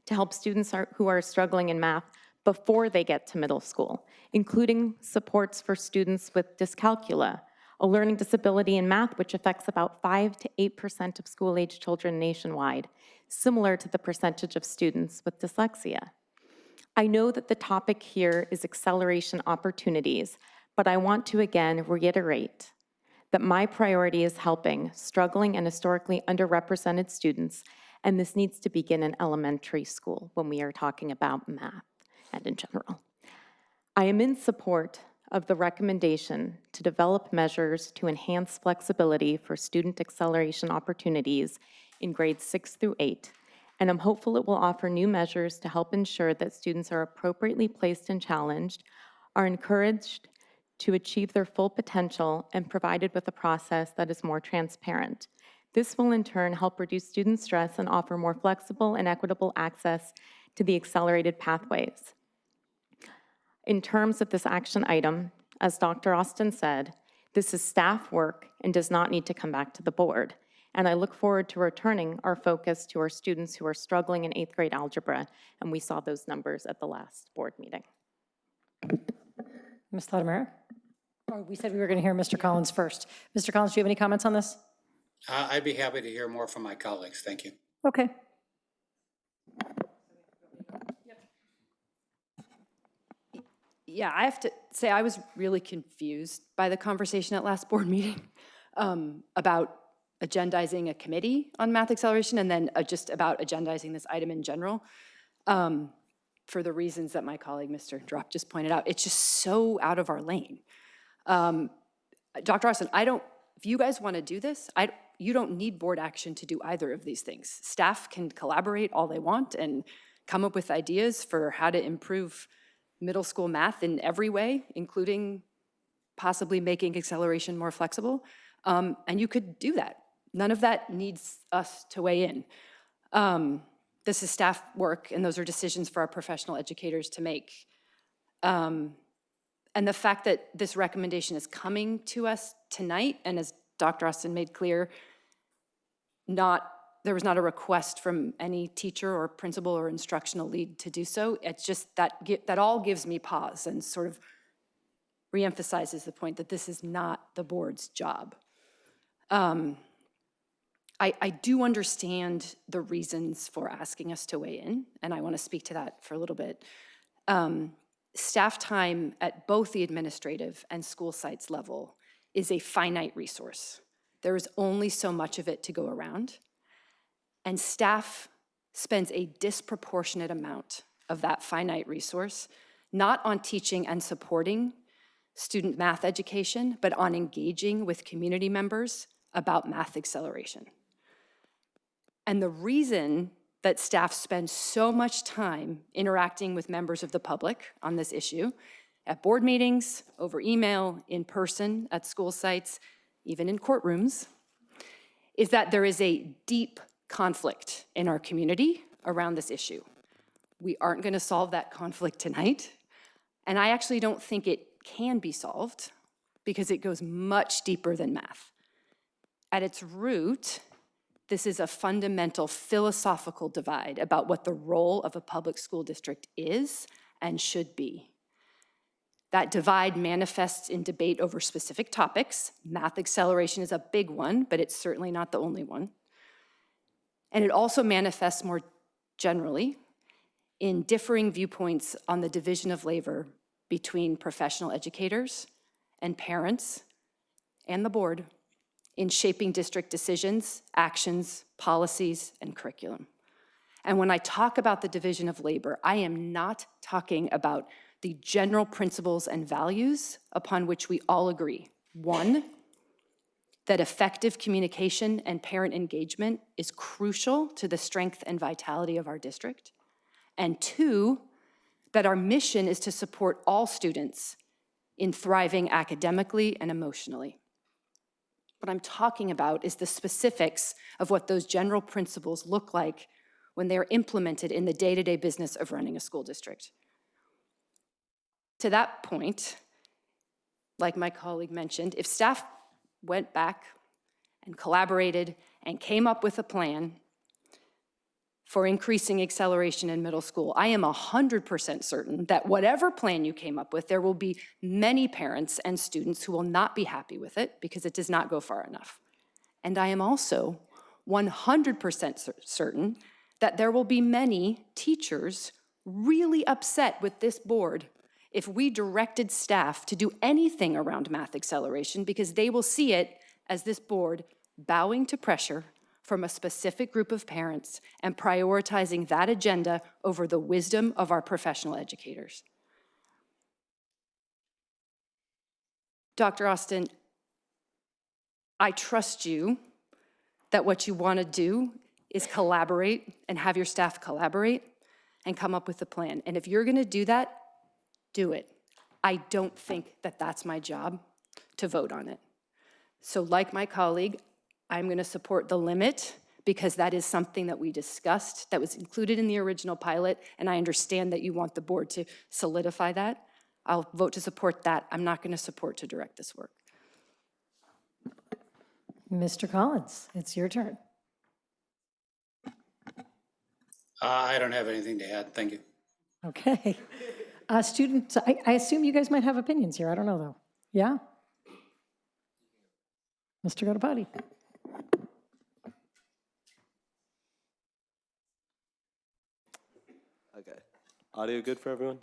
to help students who are struggling in math before they get to middle school, including supports for students with dyscalculia, a learning disability in math which affects about 5 to 8% of school-age children nationwide, similar to the percentage of students with dyslexia. I know that the topic here is acceleration opportunities, but I want to again reiterate that my priority is helping struggling and historically underrepresented students, and this needs to begin in elementary school when we are talking about math and in general. I am in support of the recommendation to develop measures to enhance flexibility for student acceleration opportunities in grades 6 through 8, and I'm hopeful it will offer new measures to help ensure that students are appropriately placed and challenged, are encouraged to achieve their full potential, and provided with a process that is more transparent. This will in turn help reduce student stress and offer more flexible and equitable access to the accelerated pathways. In terms of this action item, as Dr. Austin said, this is staff work and does not need to come back to the board. And I look forward to returning our focus to our students who are struggling in 8th grade algebra, and we saw those numbers at the last board meeting. Ms. Latimer? Oh, we said we were going to hear Mr. Collins first. Mr. Collins, do you have any comments on this? I'd be happy to hear more from my colleagues. Thank you. Okay. Yeah, I have to say I was really confused by the conversation at last board meeting about agendizing a committee on math acceleration and then just about agendizing this item in general. For the reasons that my colleague, Mr. Drop, just pointed out. It's just so out of our lane. Dr. Austin, if you guys want to do this, you don't need board action to do either of these things. Staff can collaborate all they want and come up with ideas for how to improve middle school math in every way, including possibly making acceleration more flexible. And you could do that. None of that needs us to weigh in. This is staff work, and those are decisions for our professional educators to make. And the fact that this recommendation is coming to us tonight, and as Dr. Austin made clear, there was not a request from any teacher or principal or instructional lead to do so. It's just that all gives me pause and sort of reemphasizes the point that this is not the board's job. I do understand the reasons for asking us to weigh in, and I want to speak to that for a little bit. Staff time at both the administrative and school sites level is a finite resource. There is only so much of it to go around, and staff spends a disproportionate amount of that finite resource, not on teaching and supporting student math education, but on engaging with community members about math acceleration. And the reason that staff spend so much time interacting with members of the public on this issue, at board meetings, over email, in person, at school sites, even in courtrooms, is that there is a deep conflict in our community around this issue. We aren't going to solve that conflict tonight, and I actually don't think it can be solved because it goes much deeper than math. At its root, this is a fundamental philosophical divide about what the role of a public school district is and should be. That divide manifests in debate over specific topics. Math acceleration is a big one, but it's certainly not the only one. And it also manifests more generally in differing viewpoints on the division of labor between professional educators and parents and the board in shaping district decisions, actions, policies, and curriculum. And when I talk about the division of labor, I am not talking about the general principles and values upon which we all agree. One, that effective communication and parent engagement is crucial to the strength and vitality of our district. And two, that our mission is to support all students in thriving academically and emotionally. What I'm talking about is the specifics of what those general principles look like when they are implemented in the day-to-day business of running a school district. To that point, like my colleague mentioned, if staff went back and collaborated and came up with a plan for increasing acceleration in middle school, I am 100% certain that whatever plan you came up with, there will be many parents and students who will not be happy with it because it does not go far enough. And I am also 100% certain that there will be many teachers really upset with this board if we directed staff to do anything around math acceleration, because they will see it as this board bowing to pressure from a specific group of parents and prioritizing that agenda over the wisdom of our professional educators. Dr. Austin, I trust you that what you want to do is collaborate and have your staff collaborate and come up with a plan. And if you're going to do that, do it. I don't think that that's my job to vote on it. So like my colleague, I'm going to support the limit because that is something that we discussed, that was included in the original pilot, and I understand that you want the board to solidify that. I'll vote to support that. I'm not going to support to direct this work. Mr. Collins, it's your turn. I don't have anything to add. Thank you. Okay. Students, I assume you guys might have opinions here. I don't know, though. Yeah? Mr. Gotapati. Okay. Audio good for everyone?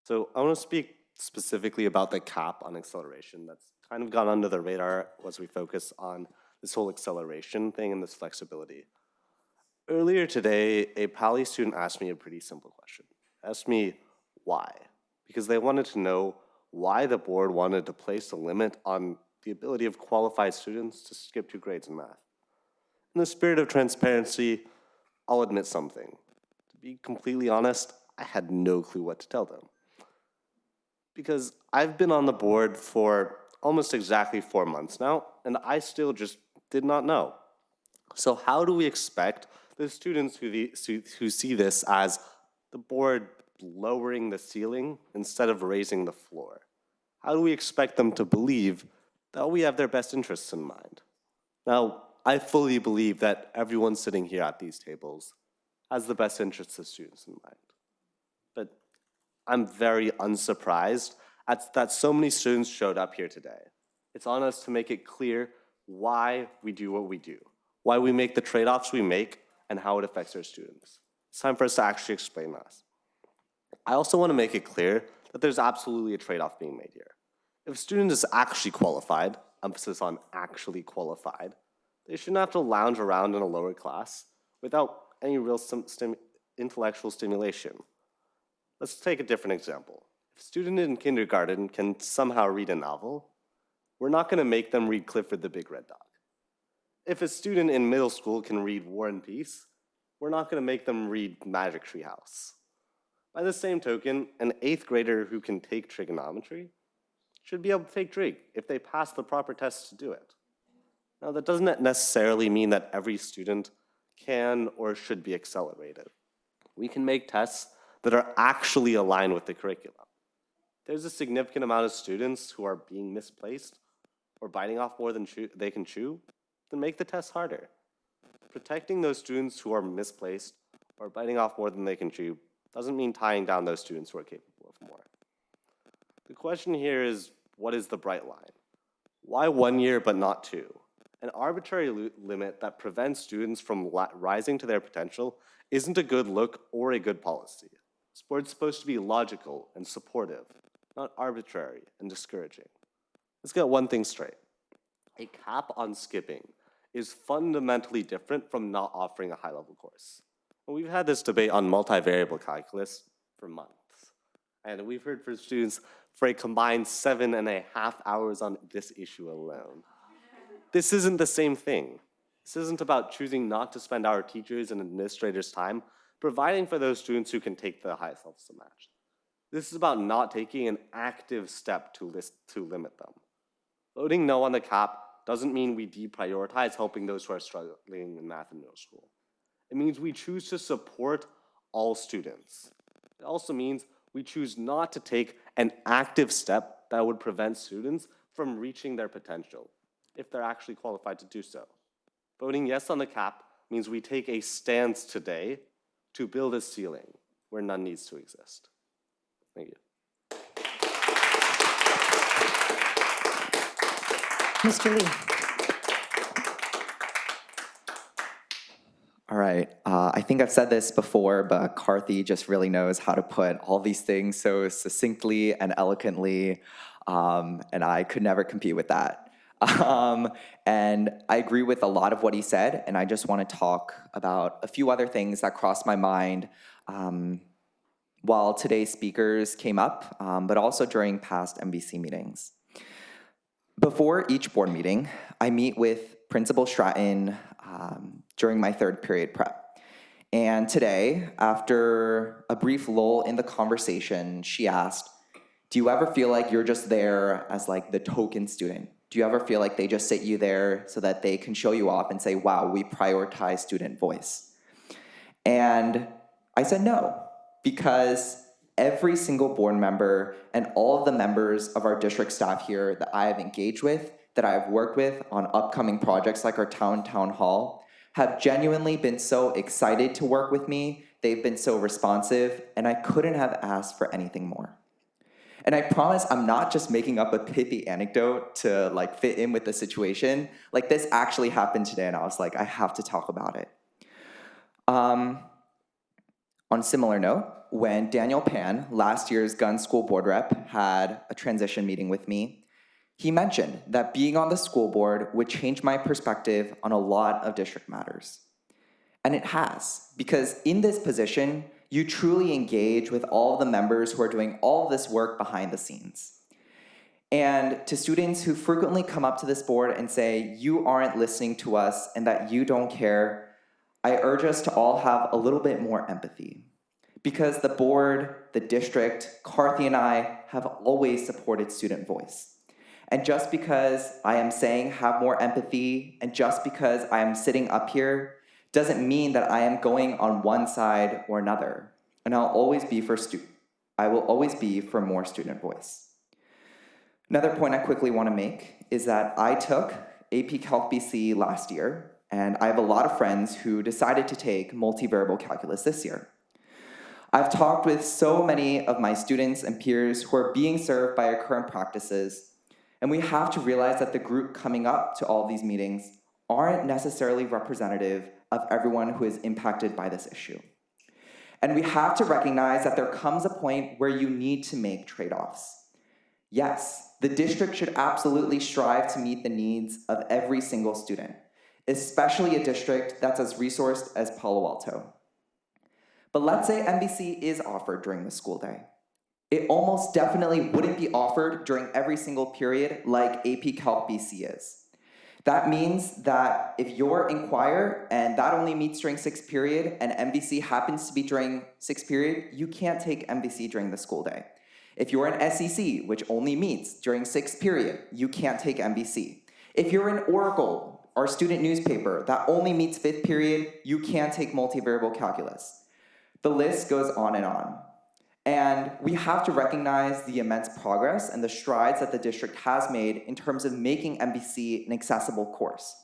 So I want to speak specifically about the cap on acceleration that's kind of gone under the radar as we focus on this whole acceleration thing and this flexibility. Earlier today, a Pali student asked me a pretty simple question. Asked me why, because they wanted to know why the board wanted to place a limit on the ability of qualified students to skip 2 grades in math. In the spirit of transparency, I'll admit something. To be completely honest, I had no clue what to tell them. Because I've been on the board for almost exactly 4 months now, and I still just did not know. So how do we expect the students who see this as the board lowering the ceiling instead of raising the floor? How do we expect them to believe that we have their best interests in mind? Now, I fully believe that everyone sitting here at these tables has the best interests of students in mind. But I'm very unsurprised that so many students showed up here today. It's on us to make it clear why we do what we do, why we make the trade-offs we make, and how it affects our students. It's time for us to actually explain that. I also want to make it clear that there's absolutely a trade-off being made here. If a student is actually qualified, emphasis on actually qualified, they shouldn't have to lounge around in a lower class without any real intellectual stimulation. Let's take a different example. If a student in kindergarten can somehow read a novel, we're not going to make them read Clifford the Big Red Dog. If a student in middle school can read War and Peace, we're not going to make them read Magic Tree House. By the same token, an 8th grader who can take trigonometry should be able to take trig if they pass the proper tests to do it. Now, that doesn't necessarily mean that every student can or should be accelerated. We can make tests that are actually aligned with the curriculum. There's a significant amount of students who are being misplaced or biting off more than they can chew, then make the test harder. Protecting those students who are misplaced or biting off more than they can chew doesn't mean tying down those students who are capable of more. The question here is, what is the bright line? Why 1 year but not 2? An arbitrary limit that prevents students from rising to their potential isn't a good look or a good policy. Sport's supposed to be logical and supportive, not arbitrary and discouraging. Let's get one thing straight. A cap on skipping is fundamentally different from not offering a high-level course. And we've had this debate on multivariable calculus for months. And we've heard from students for a combined 7.5 hours on this issue alone. This isn't the same thing. This isn't about choosing not to spend our teachers' and administrators' time providing for those students who can take the highest levels to match. This is about not taking an active step to limit them. Voting no on the cap doesn't mean we deprioritize helping those who are struggling in math in middle school. It means we choose to support all students. It also means we choose not to take an active step that would prevent students from reaching their potential, if they're actually qualified to do so. Voting yes on the cap means we take a stance today to build a ceiling where none needs to exist. Thank you. Mr. Lee. All right, I think I've said this before, but Carthy just really knows how to put all these things so succinctly and eloquently, and I could never compete with that. And I agree with a lot of what he said, and I just want to talk about a few other things that crossed my mind while today's speakers came up, but also during past MVC meetings. Before each board meeting, I meet with Principal Stratton during my third period prep. And today, after a brief lull in the conversation, she asked, do you ever feel like you're just there as like the token student? Do you ever feel like they just sit you there so that they can show you off and say, wow, we prioritize student voice? And I said no, because every single board member and all of the members of our district staff here that I have engaged with, that I have worked with on upcoming projects like our town hall, have genuinely been so excited to work with me. They've been so responsive, and I couldn't have asked for anything more. And I promise I'm not just making up a pithy anecdote to like fit in with the situation. Like this actually happened today, and I was like, I have to talk about it. On a similar note, when Daniel Pan, last year's gun school board rep, had a transition meeting with me, he mentioned that being on the school board would change my perspective on a lot of district matters. And it has, because in this position, you truly engage with all of the members who are doing all of this work behind the scenes. And to students who frequently come up to this board and say, you aren't listening to us and that you don't care, I urge us to all have a little bit more empathy. Because the board, the district, Carthy and I have always supported student voice. And just because I am saying have more empathy, and just because I am sitting up here, doesn't mean that I am going on one side or another. And I will always be for more student voice. Another point I quickly want to make is that I took AP Calc BC last year, and I have a lot of friends who decided to take multivariable calculus this year. I've talked with so many of my students and peers who are being served by our current practices, and we have to realize that the group coming up to all these meetings aren't necessarily representative of everyone who is impacted by this issue. And we have to recognize that there comes a point where you need to make trade-offs. Yes, the district should absolutely strive to meet the needs of every single student, especially a district that's as resourced as Palo Alto. But let's say MVC is offered during the school day. It almost definitely wouldn't be offered during every single period like AP Calc BC is. That means that if you're in choir and that only meets during 6th period and MVC happens to be during 6th period, you can't take MVC during the school day. If you're in SEC, which only meets during 6th period, you can't take MVC. If you're in Oracle, our student newspaper, that only meets 5th period, you can't take multivariable calculus. The list goes on and on. And we have to recognize the immense progress and the strides that the district has made in terms of making MVC an accessible course.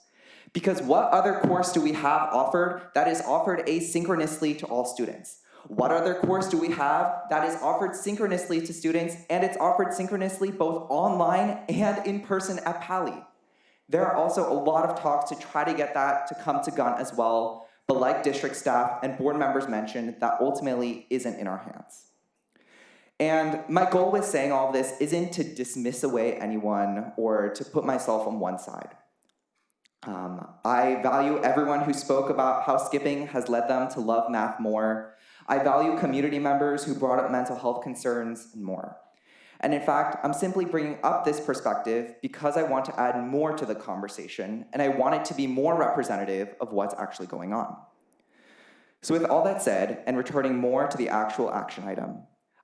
Because what other course do we have offered that is offered asynchronously to all students? What other course do we have that is offered synchronously to students, and it's offered synchronously both online and in person at Pali? There are also a lot of talks to try to get that to come to GUNT as well, But like district staff and board members mentioned, that ultimately isn't in our hands. And my goal with saying all this isn't to dismiss away anyone or to put myself on one side. I value everyone who spoke about how skipping has led them to love math more. I value community members who brought up mental health concerns and more. And in fact, I'm simply bringing up this perspective because I want to add more to the conversation, and I want it to be more representative of what's actually going on. So with all that said, and returning more to the actual action item,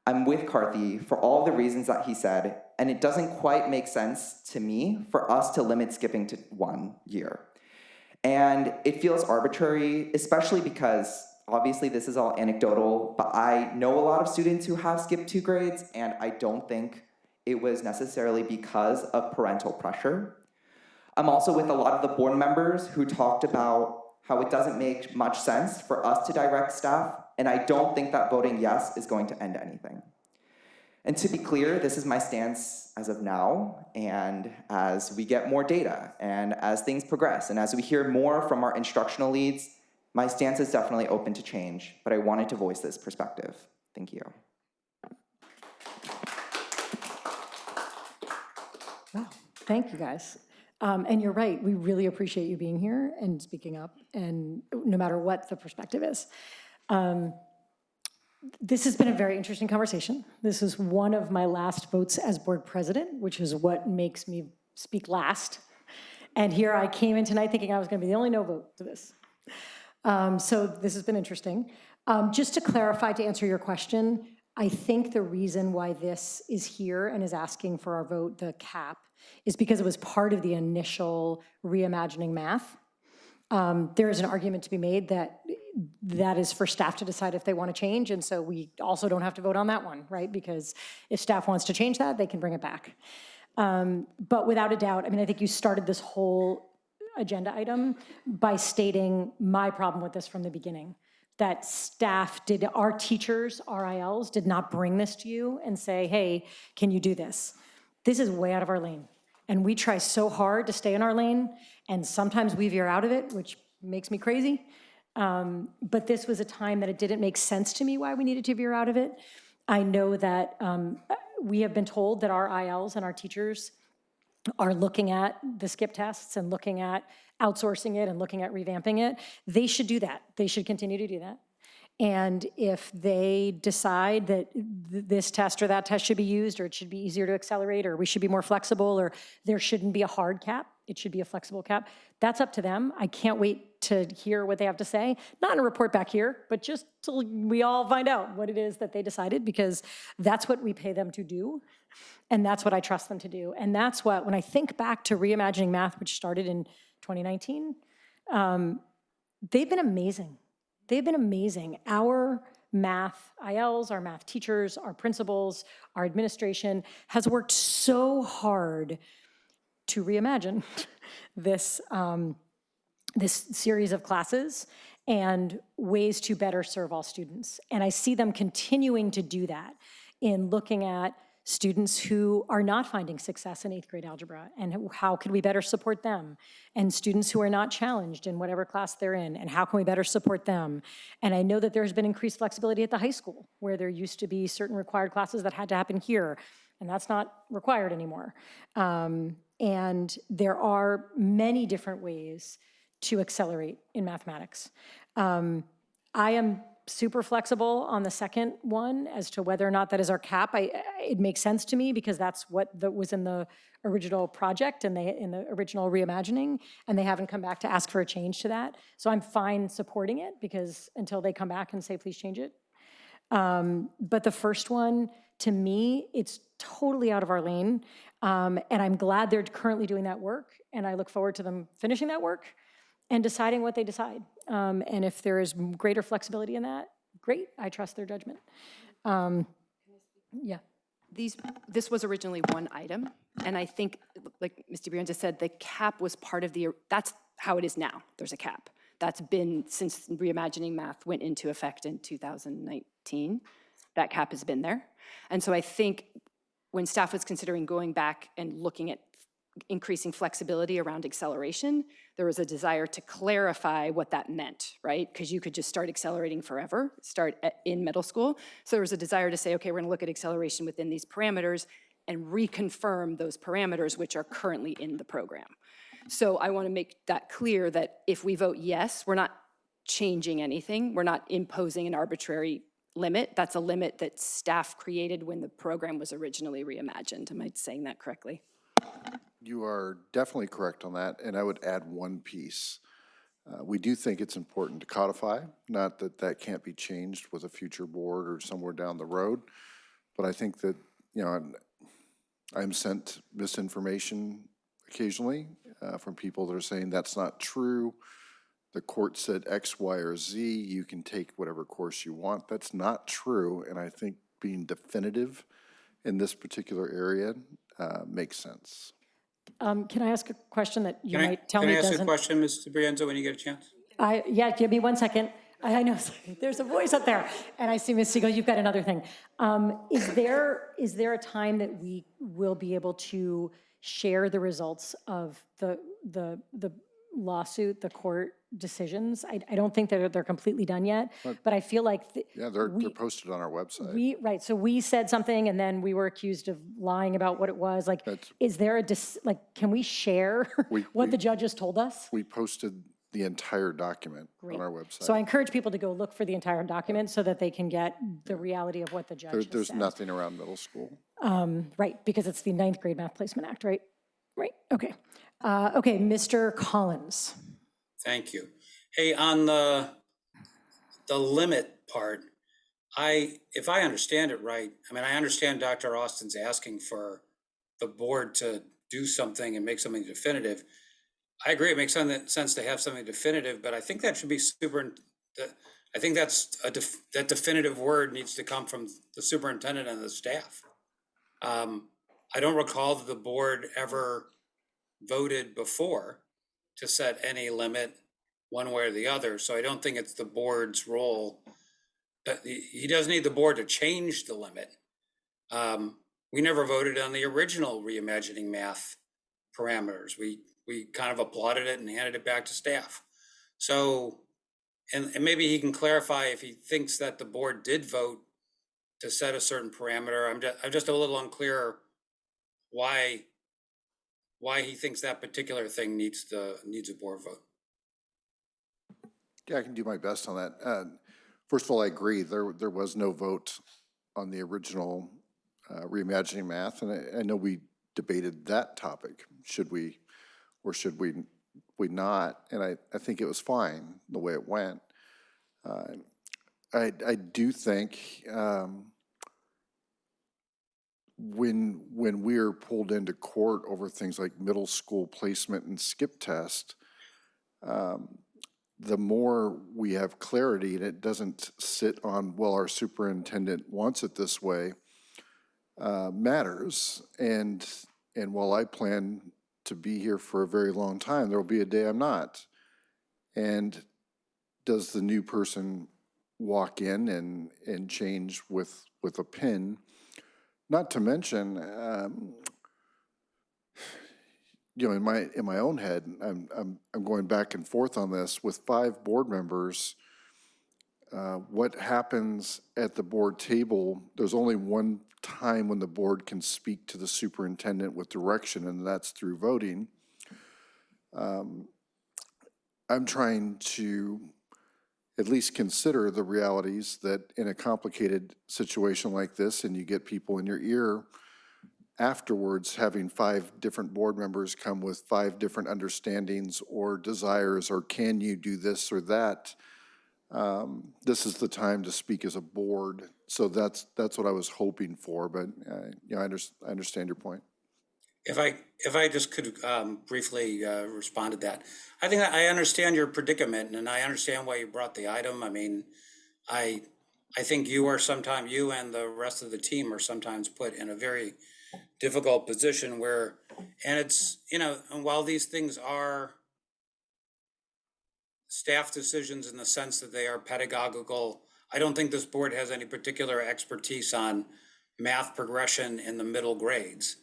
I'm with Karthi for all the reasons that he said, and it doesn't quite make sense to me for us to limit skipping to 1 year. And it feels arbitrary, especially because obviously this is all anecdotal, but I know a lot of students who have skipped 2 grades, and I don't think it was necessarily because of parental pressure. I'm also with a lot of the board members who talked about how it doesn't make much sense for us to direct staff, and I don't think that voting yes is going to end anything. And to be clear, this is my stance as of now, and as we get more data, and as things progress, and as we hear more from our instructional leads, my stance is definitely open to change, but I wanted to voice this perspective. Thank you. Wow, thank you, guys. And you're right, we really appreciate you being here and speaking up, and no matter what the perspective is. This has been a very interesting conversation. This is one of my last votes as board president, which is what makes me speak last. And here I came in tonight thinking I was gonna be the only no vote to this. So this has been interesting. Just to clarify, to answer your question, I think the reason why this is here and is asking for our vote, the cap, is because it was part of the initial reimagining math. There is an argument to be made that that is for staff to decide if they want to change, and so we also don't have to vote on that one, right? Because if staff wants to change that, they can bring it back. But without a doubt, I mean, I think you started this whole agenda item by stating my problem with this from the beginning, that staff our teachers, RILs, did not bring this to you and say, hey, can you do this? This is way out of our lane. And we try so hard to stay in our lane, and sometimes we veer out of it, which makes me crazy. But this was a time that it didn't make sense to me why we needed to veer out of it. I know that we have been told that our ILs and our teachers are looking at the skip tests and looking at outsourcing it and looking at revamping it. They should do that. They should continue to do that. And if they decide that this test or that test should be used, or it should be easier to accelerate, or we should be more flexible, or there shouldn't be a hard cap, it should be a flexible cap, that's up to them. I can't wait to hear what they have to say. Not in a report back here, but just till we all find out what it is that they decided, because that's what we pay them to do. And that's what I trust them to do. And that's what, when I think back to Reimagining Math, which started in 2019, they've been amazing. They've been amazing. Our math ILs, our math teachers, our principals, our administration has worked so hard to reimagine this, this series of classes and ways to better serve all students. And I see them continuing to do that in looking at students who are not finding success in 8th grade algebra, and how could we better support them? And students who are not challenged in whatever class they're in, and how can we better support them? And I know that there's been increased flexibility at the high school, where there used to be certain required classes that had to happen here, and that's not required anymore. And there are many different ways to accelerate in mathematics. I am super flexible on the second one as to whether or not that is our cap. It makes sense to me because that's what was in the original project and in the original reimagining, and they haven't come back to ask for a change to that. So I'm fine supporting it, because until they come back and say, please change it. But the first one, to me, it's totally out of our lane. And I'm glad they're currently doing that work, and I look forward to them finishing that work and deciding what they decide. And if there is greater flexibility in that, great, I trust their judgment. Yeah. This was originally one item, and I think, like Ms. DeBrian just said, the cap was part of that's how it is now. There's a cap. That's been since Reimagining Math went into effect in 2019. That cap has been there. And so I think when staff was considering going back and looking at increasing flexibility around acceleration, There was a desire to clarify what that meant, right? Because you could just start accelerating forever, in middle school. So there was a desire to say, okay, we're gonna look at acceleration within these parameters and reconfirm those parameters which are currently in the program. So I want to make that clear that if we vote yes, we're not changing anything. We're not imposing an arbitrary limit. That's a limit that staff created when the program was originally reimagined. Am I saying that correctly? You are definitely correct on that, and I would add one piece. We do think it's important to codify, not that that can't be changed with a future board or somewhere down the road, but I think that, you know, I'm sent misinformation occasionally from people that are saying that's not true. The court said X, Y, or Z, you can take whatever course you want. That's not true, and I think being definitive in this particular area makes sense. Can I ask a question that you Can I, might tell can me I ask doesn't? a question, Mr. Brienzo, when you get a chance? Yeah, give me 1 second. I know, there's a voice up there, and I see Ms. Siegel, you've got another thing. Is there a time that we will be able to share the results of the lawsuit, the court decisions? I don't think they're completely done yet, but I feel like. Yeah, they're posted on our website. Right, so we said something and then we were accused of lying about what it was. Like, is there can we share what the judges told us? We posted the entire document on our website. So I encourage people to go look for the entire document so that they can get the reality of what the judge has said. There's nothing around middle school. Right, because it's the 9th grade Math Placement Act, right? Right, okay. Okay, Mr. Collins. Thank you. Hey, on the limit part, if I understand it right, I mean, I understand Dr. Austin's asking for the board to do something and make something definitive. I agree, it makes sense to have something definitive, but I think that should be I think that definitive word needs to come from the superintendent and the staff. I don't recall that the board ever voted before to set any limit one way or the other, so I don't think it's the board's role. But he doesn't need the board to change the limit. We never voted on the original reimagining math parameters. We kind of applauded it and handed it back to staff. So, and maybe he can clarify if he thinks that the board did vote to set a certain parameter. I'm just a little unclear why he thinks that particular thing needs a board vote. Yeah, I can do my best on that. First of all, I agree. There was no vote on the original reimagining math, and I know we debated that topic. Should we or should we not? And I think it was fine the way it went. I do think when we're pulled into court over things like middle school placement and skip test, the more we have clarity and it doesn't sit on, well, our superintendent wants it this way, matters. And while I plan to be here for a very long time, there will be a day I'm not. And does the new person walk in and change with a pin? Not to mention, you know, in my own head, I'm going back and forth on this with 5 board members. What happens at the board table? There's only one time when the board can speak to the superintendent with direction, and that's through voting. I'm trying to at least consider the realities that in a complicated situation like this, and you get people in your ear afterwards, having 5 different board members come with 5 different understandings or desires, or can you do this or that? This is the time to speak as a board. So that's what I was hoping for, but you know, I understand your point. If I just could briefly respond to that. I think I understand your predicament and I understand why you brought the item. I mean, I think you and the rest of the team are sometimes put in a very difficult position where, and it's, you know, and while these things are staff decisions in the sense that they are pedagogical, I don't think this board has any particular expertise on math progression in the middle grades.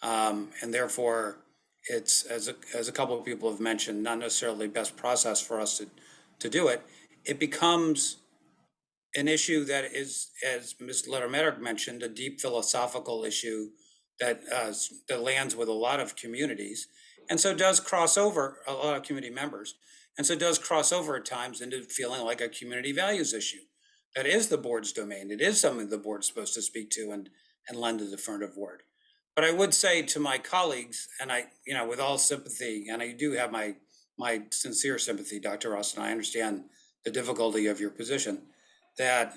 And therefore, it's, as a couple of people have mentioned, not necessarily best process for us to do it. It becomes an issue that is, as Ms. Lettermerick mentioned, a deep philosophical issue that lands with a lot of communities, and so does cross over a lot of community members, and so does cross over at times into feeling like a community values issue. That is the board's domain. It is something the board's supposed to speak to and lend a affirmative word. But I would say to my colleagues, and I, with all sympathy, and I do have my sincere sympathy, Dr. Austin, I understand the difficulty of your position, that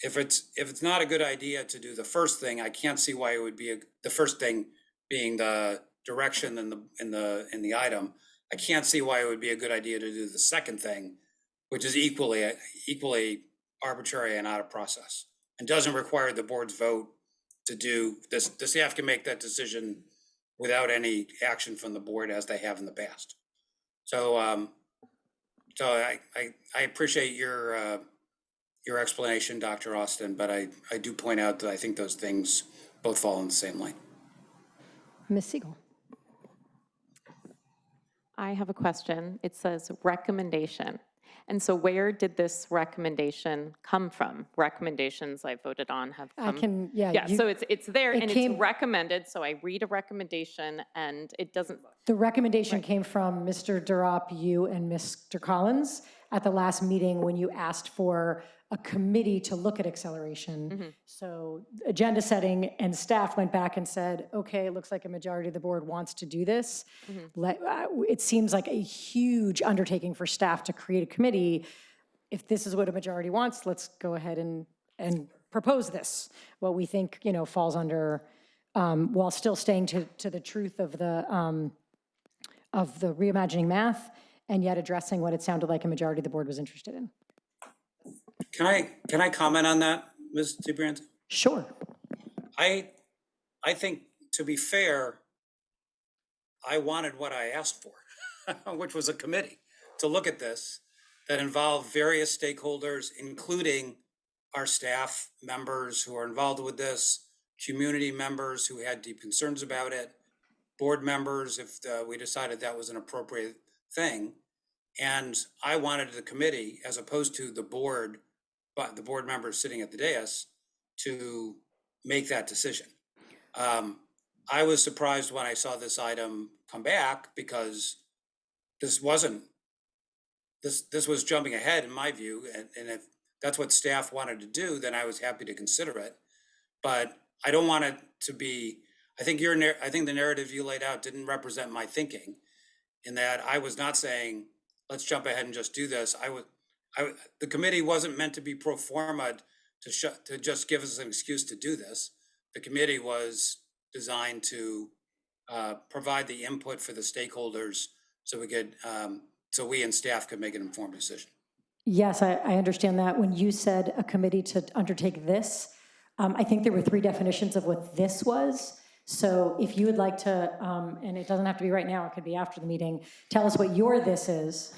if it's not a good idea to do the first thing, I can't see why it would be the first thing being the direction in the item. I can't see why it would be a good idea to do the second thing, which is equally arbitrary and out of process, and doesn't require the board's vote to do this. The staff can make that decision without any action from the board, as they have in the past. So, I appreciate your explanation, Dr. Austin, but I do point out that I think those things both fall in the same line. Ms. Siegel. I have a question. It says recommendation. And so where did this recommendation come from? Recommendations I voted on have come. Yeah, so it's there and it's recommended. So I read a recommendation and it doesn't. The recommendation came from Mr. Durop, you, and Mr. Collins at the last meeting when you asked for a committee to look at acceleration. So agenda setting and staff went back and said, okay, it looks like a majority of the board wants to do this. It seems like a huge undertaking for staff to create a committee. If this is what a majority wants, let's go ahead and propose this. What we think, falls under, while still staying to the truth of the reimagining math, and yet addressing what it sounded like a majority of the board was interested in. Can I comment on that, Ms. DeBrand? Sure. I think, to be fair, I wanted what I asked for, which was a committee to look at this that involved various stakeholders, including our staff members who are involved with this, community members who had deep concerns about it, board members if we decided that was an appropriate thing. And I wanted the committee, as opposed to the board, but the board members sitting at the dais, to make that decision. I was surprised when I saw this item come back, because this was jumping ahead in my view. And if that's what staff wanted to do, then I was happy to consider it. But I don't want it to be, I think the narrative you laid out didn't represent my thinking, in that I was not saying, let's jump ahead and just do this. The committee wasn't meant to be pro forma to just give us an excuse to do this. The committee was designed to provide the input for the stakeholders so we and staff could make an informed decision. Yes, I understand that. When you said a committee to undertake this, I think there were 3 definitions of what this was. So if you would like to, and it doesn't have to be right now, it could be after the meeting, tell us what your this is.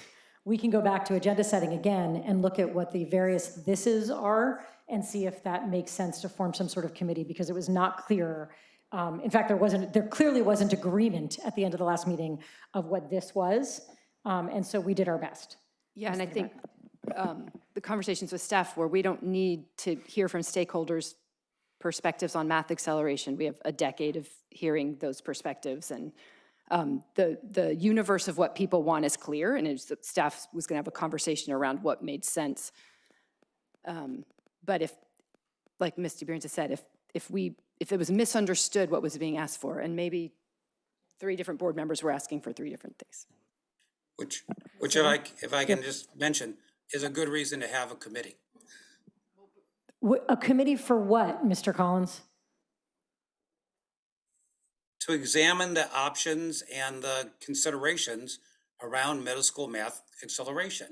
We can go back to agenda setting again and look at what the various thises are and see if that makes sense to form some sort of committee, because it was not clear. In fact, there clearly wasn't agreement at the end of the last meeting of what this was. And so we did our best. Yeah, and I think the conversations with staff where we don't need to hear from stakeholders' perspectives on math acceleration. We have a decade of hearing those perspectives, and the universe of what people want is clear, and the staff was going to have a conversation around what made sense. But if, like Ms. DeBrand said, if it was misunderstood what was being asked for, and maybe 3 different board members were asking for 3 different things. Which if I can just mention, is a good reason to have a committee. A committee for what, Mr. Collins? To examine the options and the considerations around middle school math acceleration.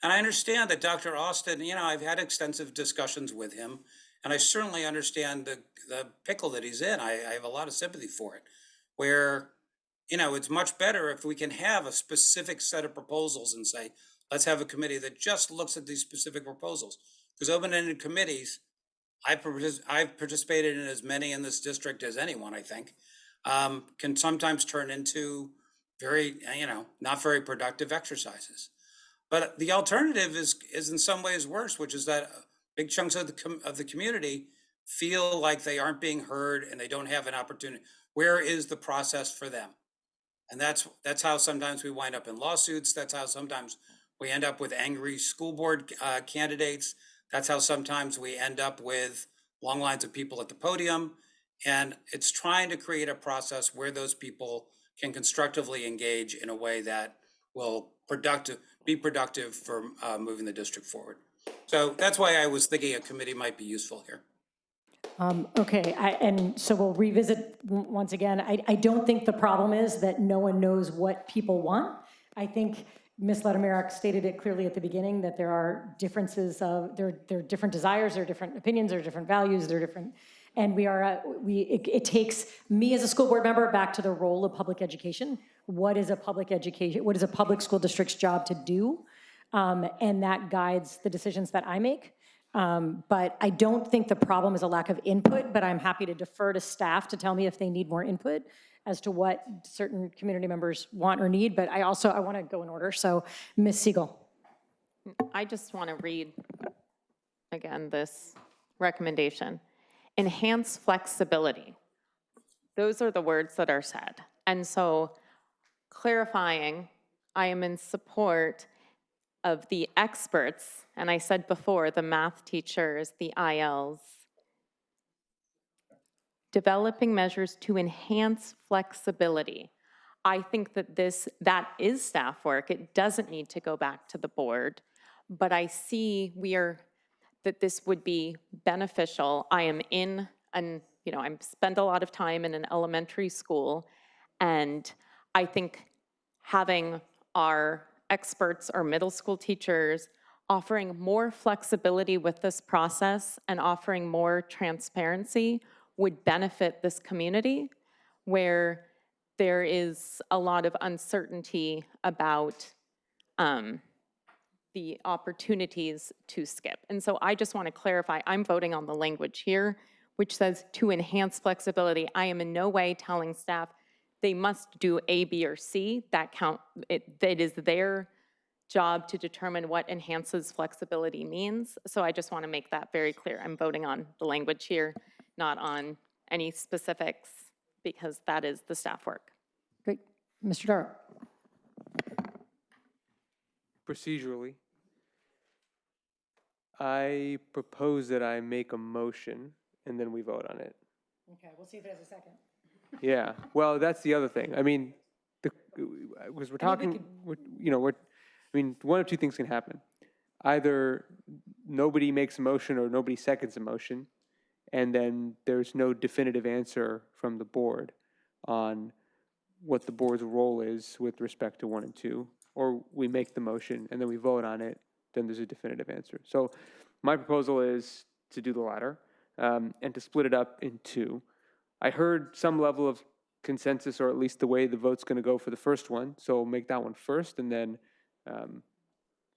And I understand that Dr. Austin, I've had extensive discussions with him, and I certainly understand the pickle that he's in. I have a lot of sympathy for it, where, it's much better if we can have a specific set of proposals and say, let's have a committee that just looks at these specific proposals. Because open-ended committees, I've participated in as many in this district as anyone, I think. can sometimes turn into very, not very productive exercises. But the alternative is in some ways worse, which is that big chunks of the community feel like they aren't being heard and they don't have an opportunity. Where is the process for them? And that's how sometimes we wind up in lawsuits. That's how sometimes we end up with angry school board candidates. That's how sometimes we end up with long lines of people at the podium. And it's trying to create a process where those people can constructively engage in a way that will be productive for moving the district forward. So that's why I was thinking a committee might be useful here. Okay, and so we'll revisit once again. I don't think the problem is that no one knows what people want. I think Ms. Ledemaric stated it clearly at the beginning that there are differences of, there are different desires, there are different opinions, there are different values, there are different, and it takes me as a school board member back to the role of public education. What is a public education, what is a public school district's job to do? And that guides the decisions that I make. But I don't think the problem is a lack of input, but I'm happy to defer to staff to tell me if they need more input as to what certain community members want or need. But I want to go in order. So Ms. Siegel. I just want to read again this recommendation. Enhance flexibility. Those are the words that are said. And so clarifying, I am in support of the experts, and I said before, the math teachers, the ILs, developing measures to enhance flexibility. I think that that is staff work. It doesn't need to go back to the board, but I see that this would be beneficial. I am I spend a lot of time in an elementary school, and I think having our experts or middle school teachers offering more flexibility with this process and offering more transparency would benefit this community where there is a lot of uncertainty about the opportunities to skip. And so I just want to clarify, I'm voting on the language here, which says to enhance flexibility. I am in no way telling staff they must do A, B, or C. It is their job to determine what enhances flexibility means. So I just want to make that very clear. I'm voting on the language here, not on any specifics, because that is the staff work. Great. Mr. Darrow. Procedurally, I propose that I make a motion and then we vote on it. Okay, we'll see if it has a second. Yeah, well, that's the other thing. I mean, because we're talking, one of two things can happen. Either nobody makes a motion or nobody seconds a motion, and then there's no definitive answer from the board on what the board's role is with respect to 1 and 2, or we make the motion and then we vote on it, then there's a definitive answer. So my proposal is to do the latter and to split it up in 2. I heard some level of consensus, or at least the way the vote's going to go for the first one. So we'll make that one first, and then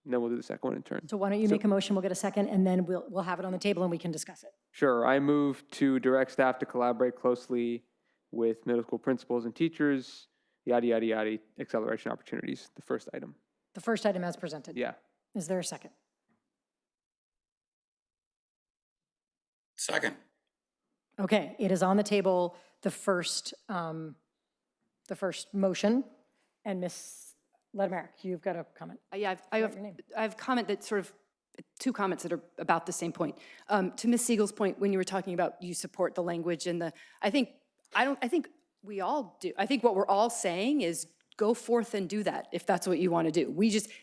we'll do the second one in turn. So why don't you make a motion, we'll get a second, and then we'll have it on the table and we can discuss it. Sure. I move to direct staff to collaborate closely with middle school principals and teachers, yada, yada, yada, acceleration opportunities, the first item. The first item as presented. Yeah. Is there a second? Second. Okay, it is on the table, the first motion, and Ms. Ledemaric, you've got a comment. Yeah, I have comment that sort of, 2 comments that are about the same point. To Ms. Siegel's point, when you were talking about you support the language and I think we all do. I think what we're all saying is go forth and do that if that's what you want to do.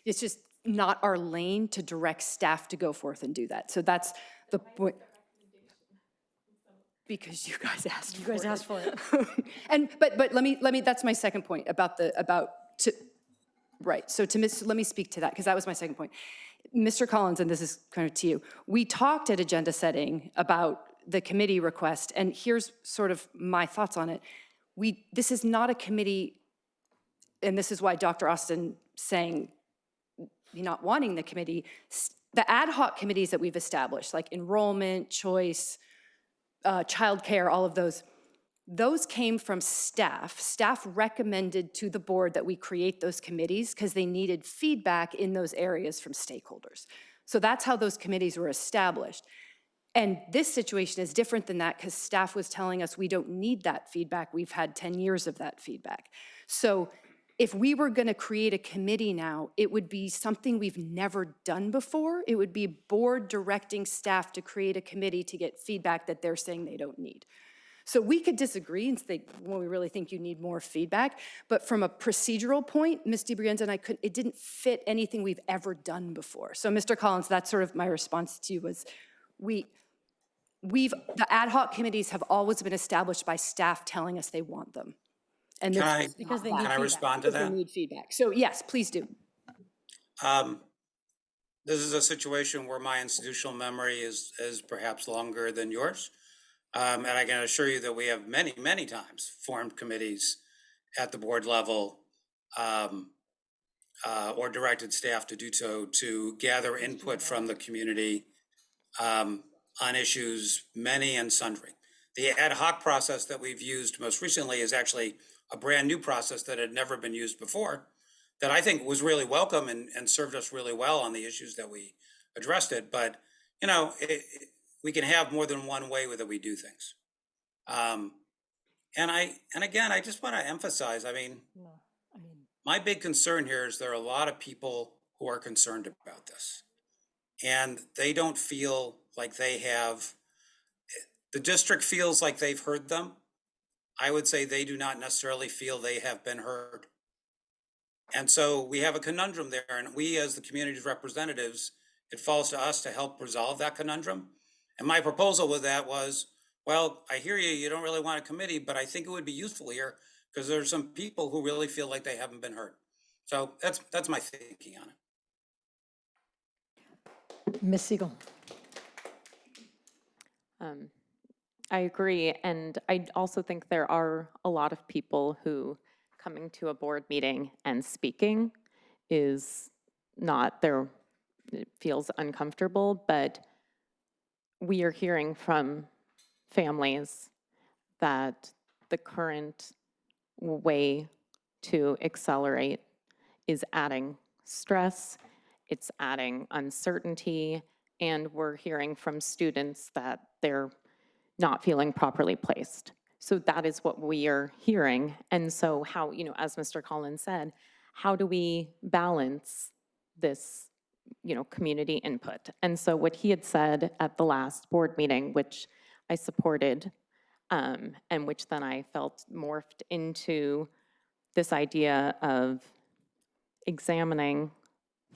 It's just not our lane to direct staff to go forth and do that. So that's the point. Because you guys asked for it. You guys asked for it. But let me, that's my second point right. So let me speak to that, because that was my second point. Mr. Collins, and this is kind of to you, we talked at agenda setting about the committee request, and here's sort of my thoughts on it. This is not a committee, and this is why Dr. Austin saying not wanting the committee, the ad hoc committees that we've established, like enrollment, choice, childcare, all of those, Those came from staff. Staff recommended to the board that we create those committees because they needed feedback in those areas from stakeholders. So that's how those committees were established. And this situation is different than that because staff was telling us we don't need that feedback. We've had 10 years of that feedback. So if we were going to create a committee now, it would be something we've never done before. It would be board directing staff to create a committee to get feedback that they're saying they don't need. So we could disagree and say, well, we really think you need more feedback. But from a procedural point, Ms. DiBrienza and I couldn't, it didn't fit anything we've ever done before. So Mr. Collins, that's sort of my response to you was the ad hoc committees have always been established by staff telling us they want them. And Can I, because they can I respond to because that? they need feedback. So yes, please do. This is a situation where my institutional memory is perhaps longer than yours. And I can assure you that we have many, many times formed committees at the board level or directed staff to do so to gather input from the community on issues many and sundry. The ad hoc process that we've used most recently is actually a brand new process that had never been used before that I think was really welcome and served us really well on the issues that we addressed it. But, you know, we can have more than one way that we do things. And again, I just want to emphasize, my big concern here is there are a lot of people who are concerned about this. And they don't feel like they have, the district feels like they've heard them. I would say they do not necessarily feel they have been heard. And so we have a conundrum there, and we as the community's representatives, it falls to us to help resolve that conundrum. And my proposal with that was, well, I hear you don't really want a committee, but I think it would be useful here because there's some people who really feel like they haven't been heard. So that's my thinking on it. Ms. Siegel. I agree, and I also think there are a lot of people who coming to a board meeting and speaking is not there, it feels uncomfortable, but we are hearing from families that the current way to accelerate is adding stress, it's adding uncertainty, and we're hearing from students that they're not feeling properly placed. So that is what we are hearing. And so how, as Mr. Collins said, how do we balance this, community input? And so what he had said at the last board meeting, which I supported, and which then I felt morphed into this idea of examining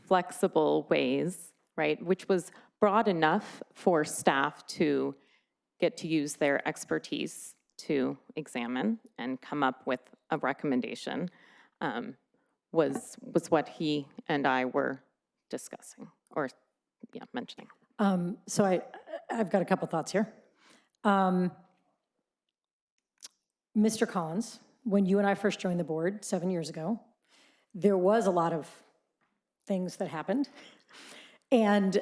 flexible ways, right, which was broad enough for staff to get to use their expertise to examine and come up with a recommendation, was what he and I were discussing or mentioning. So I've got a couple thoughts here. Mr. Collins, when you and I first joined the board 7 years ago, there was a lot of things that happened. And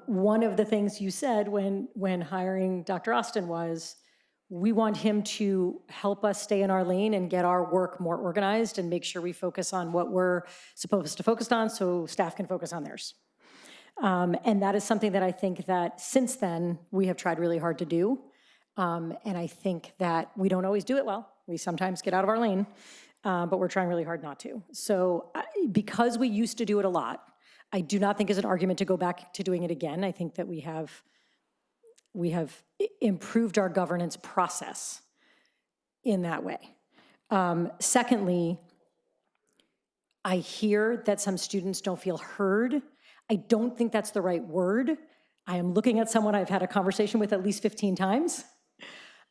one of the things you said when hiring Dr. Austin was, we want him to help us stay in our lane and get our work more organized and make sure we focus on what we're supposed to focus on so staff can focus on theirs. And that is something that I think that since then we have tried really hard to do. And I think that we don't always do it well. We sometimes get out of our lane, but we're trying really hard not to. So because we used to do it a lot, I do not think is an argument to go back to doing it again. I think that we have improved our governance process in that way. Secondly, I hear that some students don't feel heard. I don't think that's the right word. I am looking at someone I've had a conversation with at least 15 times.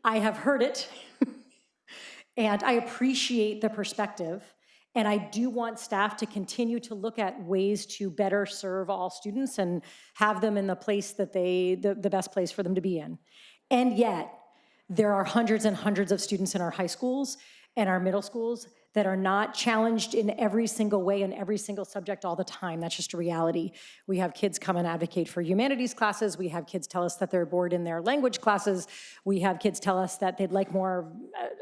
I have heard it, and I appreciate the perspective. And I do want staff to continue to look at ways to better serve all students and have them in the place that the best place for them to be in. And yet, there are hundreds and hundreds of students in our high schools and our middle schools that are not challenged in every single way in every single subject all the time. That's just a reality. We have kids come and advocate for humanities classes. We have kids tell us that they're bored in their language classes. We have kids tell us that they'd like more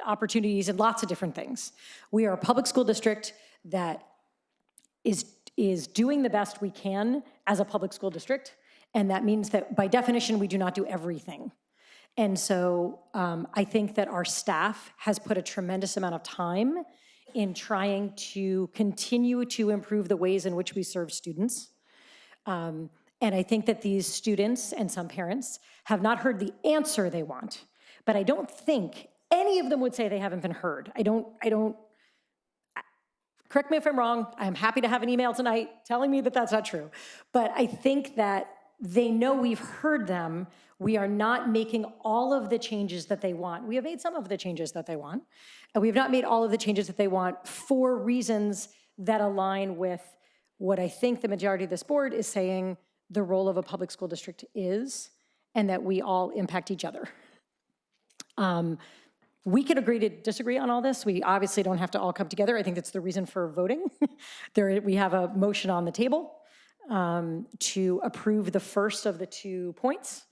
opportunities and lots of different things. We are a public school district that is doing the best we can as a public school district. And that means that by definition, we do not do everything. And so I think that our staff has put a tremendous amount of time in trying to continue to improve the ways in which we serve students. And I think that these students and some parents have not heard the answer they want, but I don't think any of them would say they haven't been heard. Correct me if I'm wrong. I'm happy to have an email tonight telling me that that's not true. But I think that they know we've heard them. We are not making all of the changes that they want. We have made some of the changes that they want, and we have not made all of the changes that they want for reasons that align with what I think the majority of this board is saying the role of a public school district is, and that we all impact each other. We can agree to disagree on all this. We obviously don't have to all come together. I think that's the reason for voting. We have a motion on the table to approve the first of the 2 points.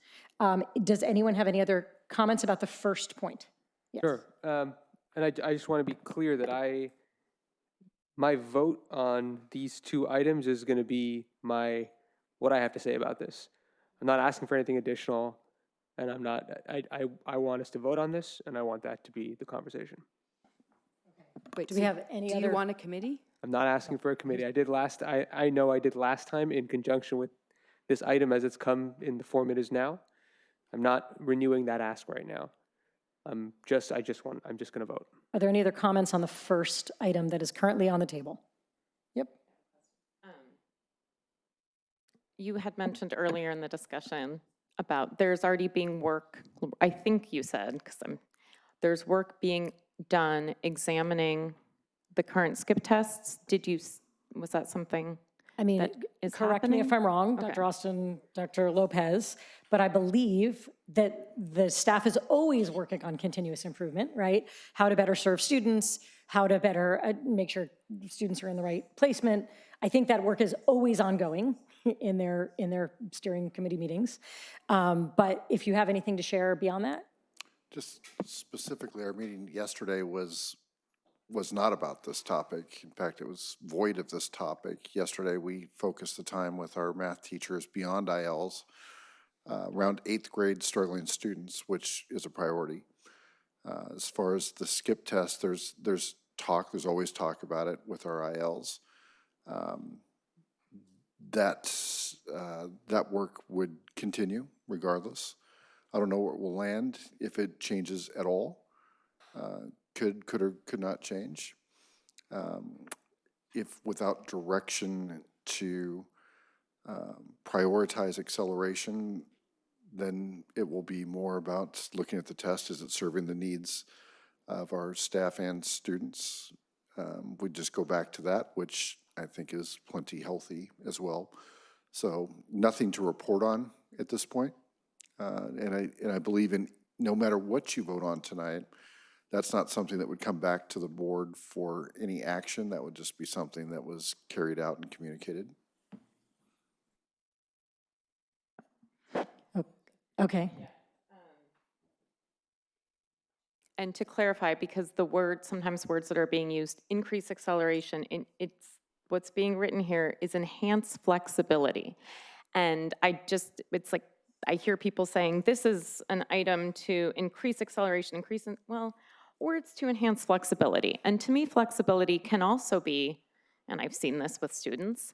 Does anyone have any other comments about the first point? Yes. Sure. And I just want to be clear that my vote on these 2 items is going to be what I have to say about this. I'm not asking for anything additional, and I want us to vote on this, and I want that to be the conversation. Wait, Do we have any other? Do you want a committee? I'm not asking for a committee. I know I did last time in conjunction with this item as it's come in the form it is now. I'm not renewing that ask right now. I'm just going to vote. Are there any other comments on the first item that is currently on the table? Yep. You had mentioned earlier in the discussion about there's already being work, I think you said, because there's work being done examining the current skip tests. Was that something? I mean, correct me if I'm wrong, Dr. Austin, Dr. Lopez, but I believe that the staff is always working on continuous improvement, right? How to better serve students, how to better make sure students are in the right placement. I think that work is always ongoing in their steering committee meetings. But if you have anything to share beyond that? Just specifically, our meeting yesterday was not about this topic. In fact, it was void of this topic. Yesterday, we focused the time with our math teachers beyond ILs around 8th grade struggling students, which is a priority. As far as the skip test, there's always talk about it with our ILs. That work would continue regardless. I don't know where it will land, if it changes at all. Could or could not change. If without direction to prioritize acceleration, then it will be more about looking at the test. Is it serving the needs of our staff and students? We just go back to that, which I think is plenty healthy as well. So nothing to report on at this point. And I believe in no matter what you vote on tonight, that's not something that would come back to the board for any action. That would just be something that was carried out and communicated. Okay. And to clarify, because sometimes words that are being used, increase acceleration, what's being written here is enhance flexibility. And it's like, I hear people saying, this is an item to increase acceleration, or it's to enhance flexibility. And to me, flexibility can also be, and I've seen this with students,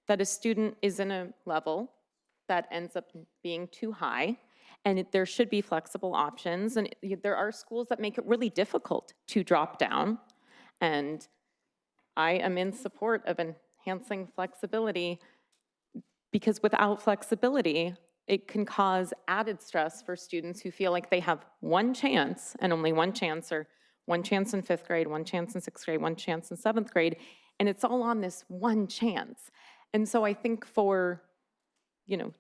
that a student is in a level that ends up being too high, and there should be flexible options. And there are schools that make it really difficult to drop down. And I am in support of enhancing flexibility, because without flexibility, it can cause added stress for students who feel like they have one chance and only one chance, or one chance in 5th grade, one chance in 6th grade, one chance in 7th grade, and it's all on this one chance. And so I think for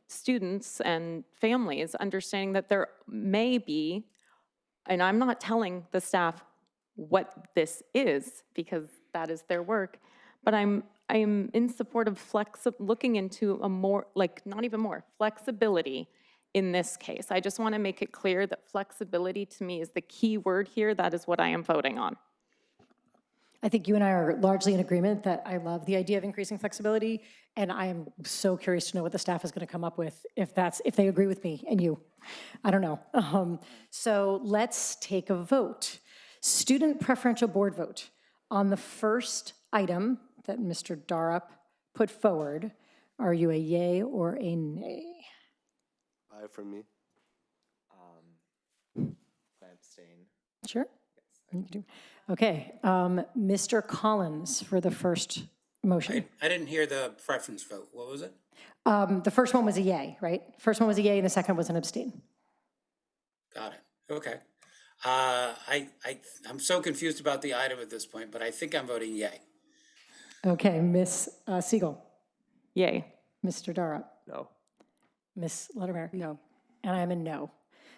students and families, understanding that there may be, and I'm not telling the staff what this is, because that is their work. But I'm in support of looking into a more, like, not even more, flexibility in this case. I just want to make it clear that flexibility to me is the key word here. That is what I am voting on. I think you and I are largely in agreement that I love the idea of increasing flexibility, and I am so curious to know what the staff is going to come up with, if they agree with me and you. I don't know. So let's take a vote. Student preferential board vote on the first item that Mr. Darup put forward. Are you a yay or a nay? Aye from me. I abstain. Sure. You can do. Okay, Mr. Collins for the first motion. I didn't hear the preference vote. What was it? The first one was a yay, right? First one was a yay, and the second was an abstain. Got it. Okay. I'm so confused about the item at this point, but I think I'm voting yay. Okay, Ms. Siegel. Yay. Mr. Darup. No. Ms. Luttermer. No. And I'm a no.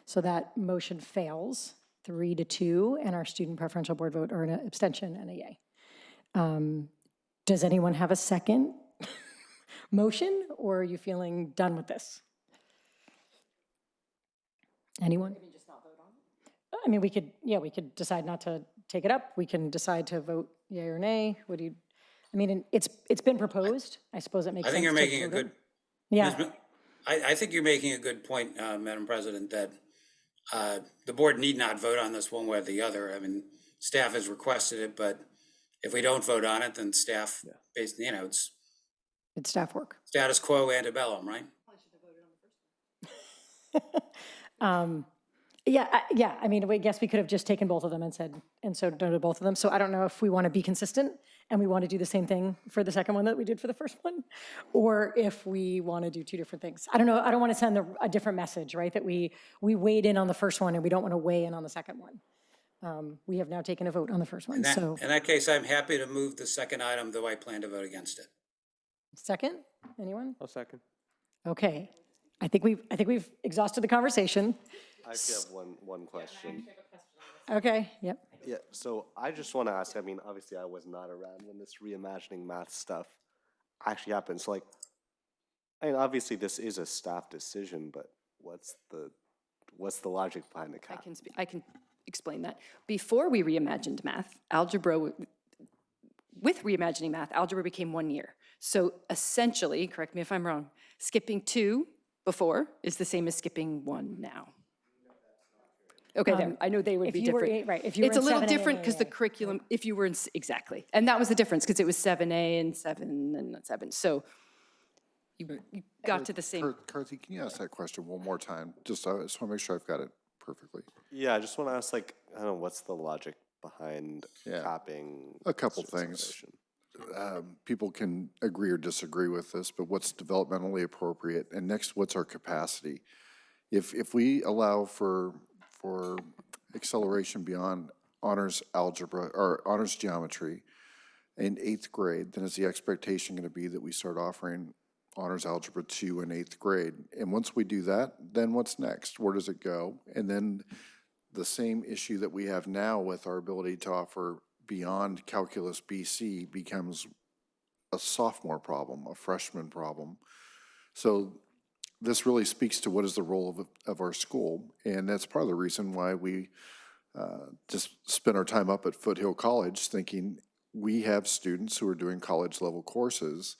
So that motion fails 3-2, and our student preferential board vote are an abstention and a yay. Does anyone have a second motion, or are you feeling done with this? Anyone? I mean, we could decide not to take it up. We can decide to vote yay or nay. What do you, I mean, it's been proposed. I suppose it makes sense. I think you're to making a vote it. good. Yeah. I think you're making a good point, Madam President, that the board need not vote on this one way or the other. I mean, staff has requested it, but if we don't vote on it, then staff, basically, it's staff work. status quo antebellum, right? Yeah, I mean, I guess we could have just taken both of them and said, and so no to both of them. So I don't know if we want to be consistent and we want to do the same thing for the second one that we did for the first one, or if we want to do two different things. I don't know, I don't want to send a different message, right? That we weighed in on the first one and we don't want to weigh in on the second one. We have now taken a vote on the first one, so. In that case, I'm happy to move the second item, though I plan to vote against it. Second, anyone? I'll second. Okay, I think we've exhausted the conversation. I actually have one question. Okay, yep. Yeah, so I just want to ask, I mean, obviously I was not around when this reimagining math stuff actually happened. So like, I mean, obviously this is a staff decision, but what's the logic behind the cap? I can explain that. Before we reimagined math, with reimagining math, algebra became 1 year. So essentially, correct me if I'm wrong, skipping 2 before is the same as skipping 1 now. Okay, there. I know they would be different. Right, if you were It's in a little 7A different and because the 8A. curriculum, if you were in, exactly. And that was the difference because it was 7A and 7 and 7. So you got to the same. Karthi, can you ask that question one more time? I just want to make sure I've got it perfectly. Yeah, I just want to ask, like, I don't know, what's the logic behind capping? A couple things. People can agree or disagree with this, but what's developmentally appropriate? And next, what's our capacity? If we allow for acceleration beyond honors algebra or honors geometry in 8th grade, then is the expectation going to be that we start offering honors algebra 2 in 8th grade? And once we do that, then what's next? Where does it go? And then the same issue that we have now with our ability to offer beyond calculus BC becomes a sophomore problem, a freshman problem. So this really speaks to what is the role of our school, and that's part of the reason why we just spend our time up at Foothill College thinking we have students who are doing college-level courses.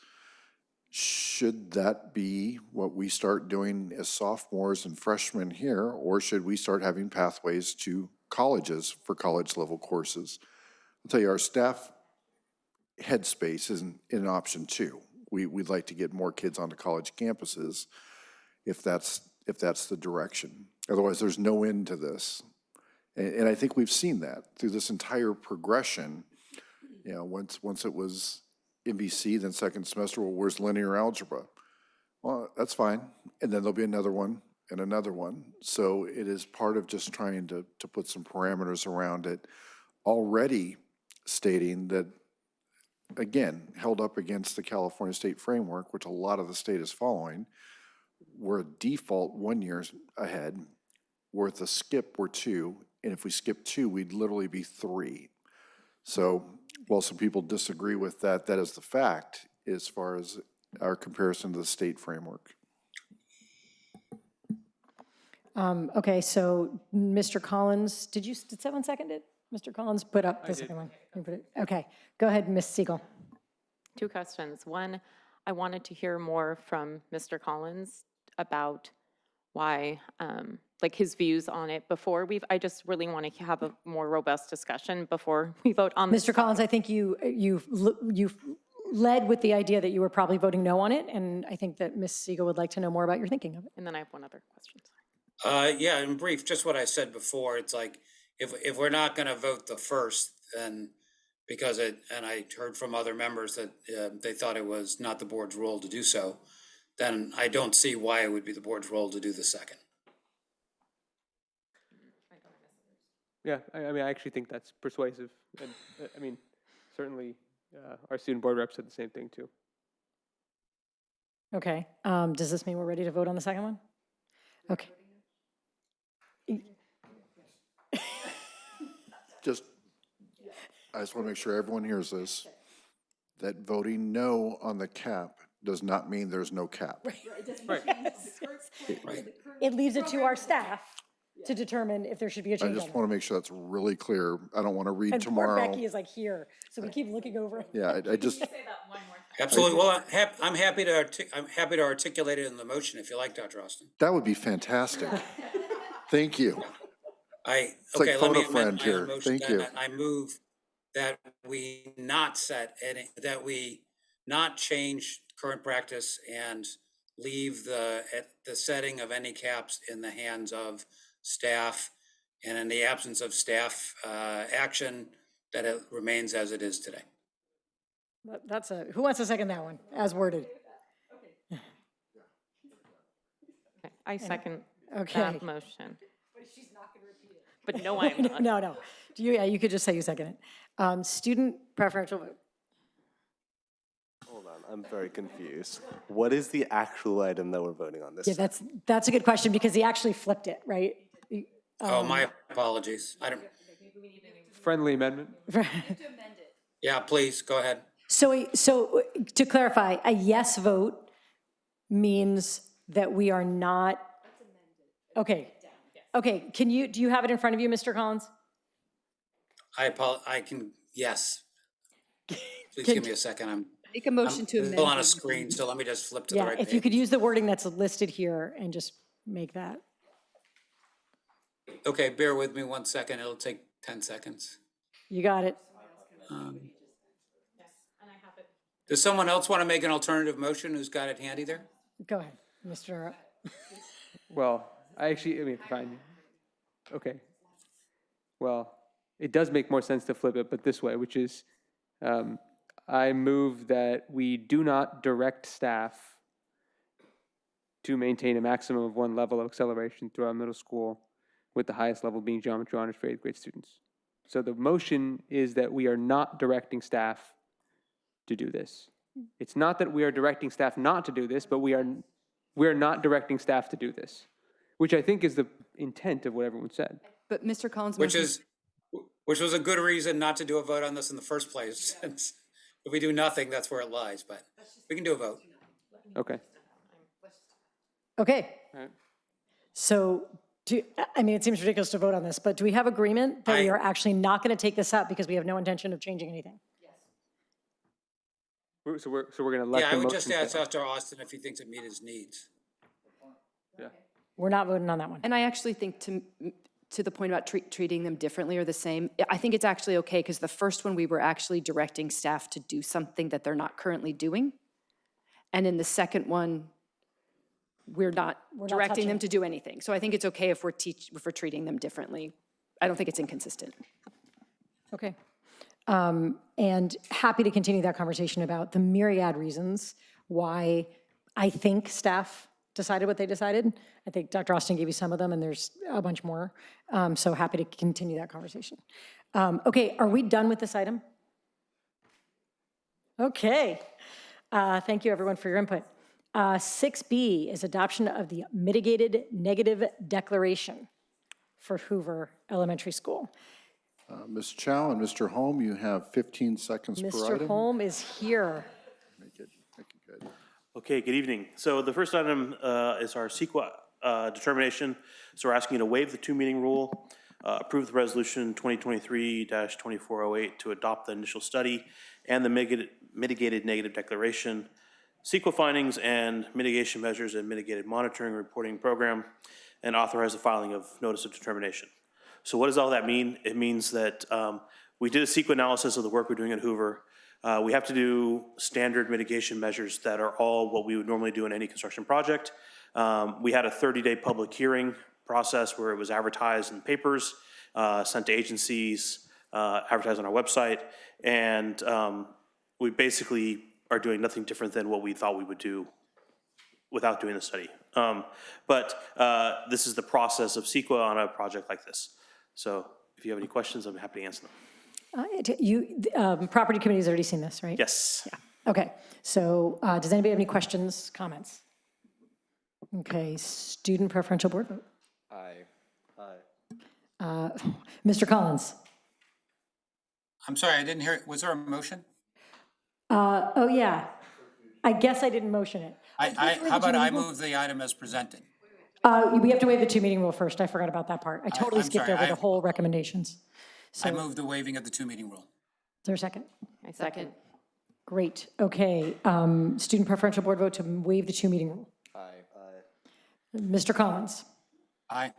Should that be what we start doing as sophomores and freshmen here, or should we start having pathways to colleges for college-level courses? I'll tell you, our staff headspace is in option 2. We'd like to get more kids onto college campuses if that's the direction. Otherwise, there's no end to this. And I think we've seen that through this entire progression. You know, once it was MVC, then second semester, well, where's linear algebra? Well, that's fine. And then there'll be another one and another one. So it is part of just trying to put some parameters around it, already stating that, again, held up against the California state framework, which a lot of the state is following, we're a default 1 year ahead. We're at the skip, we're 2. And if we skip 2, we'd literally be 3. So while some people disagree with that, that is the fact as far as our comparison to the state framework. Okay, so Mr. Collins, did someone second it? Mr. Collins put up the second one. You put it- Okay, go ahead, Ms. Siegel. 2 questions. One, I wanted to hear more from Mr. Collins about why, like his views on it before I just really want to have a more robust discussion before we vote on this. Mr. Collins, I think you've led with the idea that you were probably voting no on it, and I think that Ms. Siegel would like to know more about your thinking of it. And then I have one other question. Yeah, in brief, just what I said before, it's like, if we're not gonna vote the first, then because and I heard from other members that they thought it was not the board's role to do so, then I don't see why it would be the board's role to do the second. Yeah, I mean, I actually think that's persuasive. And I mean, certainly our student board rep said the same thing too. Okay, does this mean we're ready to vote on the second one? Okay. I just want to make sure everyone hears this, that voting no on the cap does not mean there's no cap. Right. It leaves it to our staff to determine if there should be a I change. just want to make sure that's really clear. I don't want to read And poor tomorrow. Becky is like here, so we keep looking over. Yeah, I just, Absolutely. Well, I'm happy to articulate it in the motion if you like, Dr. Austin. that would be fantastic. Thank you. Okay, like let phone me a friend amend my here. motion. Thank you. I move that we not change current practice and leave the setting of any caps in the hands of staff, and in the absence of staff action, that it remains as it is today. Who wants to second that one, as worded? I second Okay. that motion. But no, I'm not. No. You could just say you second it. Student preferential vote. Hold on, I'm very confused. What is the actual item that we're voting on this? Yeah, that's a good question, because he actually flipped it, right? Oh, my apologies. Friendly amendment? Yeah, please, go ahead. So to clarify, a yes vote means that we are not. Okay. Do you have it in front of you, Mr. Collins? I can, yes. Please give me a second. Make a motion to amend. Still on a screen, so let me just flip to the Yeah, right if you page. could use the wording that's listed here and just make that. Okay, bear with me 1 second. It'll take 10 seconds. You got it. Does someone else want to make an alternative motion who's got it handy there? Go ahead, Mr. Well, fine. Okay. Well, it does make more sense to flip it, but this way, which is, I move that we do not direct staff to maintain a maximum of 1 level of acceleration throughout middle school, with the highest level being geometry honors for 8th grade students. So the motion is that we are not directing staff to do this. It's not that we are directing staff not to do this, but we are not directing staff to do this, which I think is the intent of what everyone said. But Mr. Collins. Which was a good reason not to do a vote on this in the first place, since if we do nothing, that's where it lies, but we can do a vote. Okay. Okay. All right. So, it seems ridiculous to vote on this, but do we have agreement that we are actually not going to take this up because we have no intention of changing anything? So we're going to let Yeah, the I would motion just ask fail. Dr. Austin if he thinks it meet his needs. Yeah. We're not voting on that one. And I actually think to the point about treating them differently or the same, I think it's actually okay, because the first one, we were actually directing staff to do something that they're not currently doing. And in the second one, we're not directing them to do anything. So I think it's okay if we're treating them differently. I don't think it's inconsistent. Okay. And happy to continue that conversation about the myriad reasons why I think staff decided what they decided. I think Dr. Austin gave you some of them, and there's a bunch more. So happy to continue that conversation. Okay, are we done with this item? Okay. Thank you, everyone, for your input. 6B is adoption of the mitigated negative declaration for Hoover Elementary School. Ms. Chow and Mr. Holm, you have 15 seconds per Mr. item. Holm is here. Make it good. Okay, good evening. So the first item is our CEQA determination. So we're asking you to waive the two-meeting rule, approve the resolution 2023-2408 to adopt the initial study and the mitigated negative declaration, CEQA findings and mitigation measures and mitigated monitoring reporting program, and authorize the filing of notice of determination. So what does all that mean? It means that we did a CEQA analysis of the work we're doing at Hoover. We have to do standard mitigation measures that are all what we would normally do in any construction project. We had a 30-day public hearing process where it was advertised in papers, sent to agencies, advertised on our website, and we basically are doing nothing different than what we thought we would do without doing the study. But this is the process of CEQA on a project like this. So if you have any questions, I'm happy to answer them. Property committee's already seen this, right? Yes. Yeah. Okay, so does anybody have any questions, comments? Okay, student preferential board vote. Aye. Mr. Collins? I'm sorry, I didn't hear it. Was there a motion? Oh, yeah. I guess I didn't motion it. How about I move the item as presented? We have to waive the two-meeting rule first. I forgot about that part. I totally I'm skipped sorry, over the whole recommendations. So, I move the waiving of the two-meeting rule. is there a second? I second. Great, okay. Student preferential board vote to waive the two-meeting rule. Aye. Mr. Collins? Aye.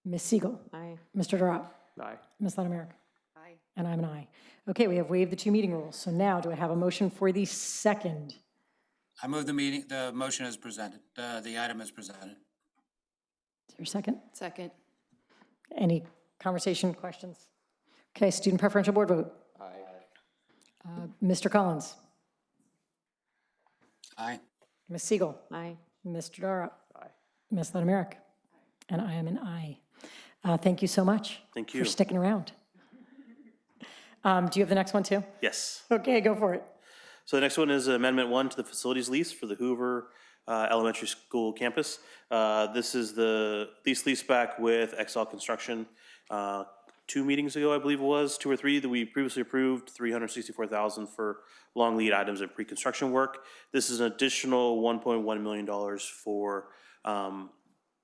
Ms. Siegel? Aye. Mr. Durant? Aye. Ms. Ledemaric? Aye. And I'm an aye. Okay, we have waived the two-meeting rules. So now, do I have a motion for the second? I move the motion as presented, the item as presented. Is there a second? Second. Any conversation, questions? Okay, student preferential board vote. Aye. Mr. Collins? Aye. Ms. Siegel? Aye. Mr. Dara? Aye. Ms. Ledemaric? And I am an aye. Thank you so much. Thank you. For sticking around. Do you have the next one too? Yes. Okay, go for it. So the next one is Amendment 1 to the facilities lease for the Hoover Elementary School campus. This is the lease back with XL Construction. 2 meetings ago, I believe it was, 2 or 3, that we previously approved $364,000 for long lead items and pre-construction work. This is an additional $1.1 million for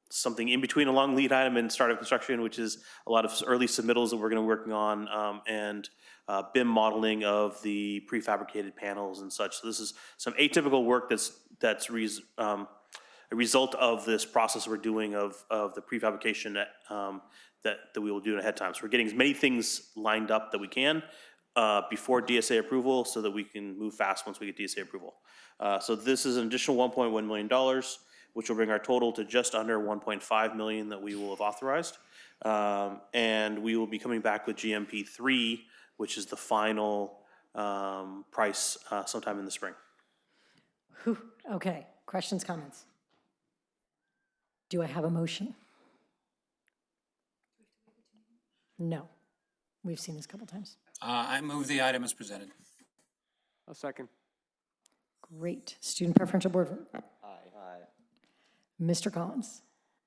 something in between a long lead item and start of construction, which is a lot of early submittals that we're going to be working on, and BIM modeling of the prefabricated panels and such. So this is some atypical work that's a result of this process we're doing of the prefabrication that we will do ahead of time. So we're getting as many things lined up that we can before DSA approval so that we can move fast once we get DSA approval. So this is an additional $1.1 million, which will bring our total to just under $1.5 million that we will have authorized. And we will be coming back with GMP 3, which is the final price sometime in the spring. Whew. Okay, questions, comments? Do I have a motion? No. We've seen this a couple times. I move the item as presented. A second. Great. Student preferential board vote. Aye. Mr. Collins?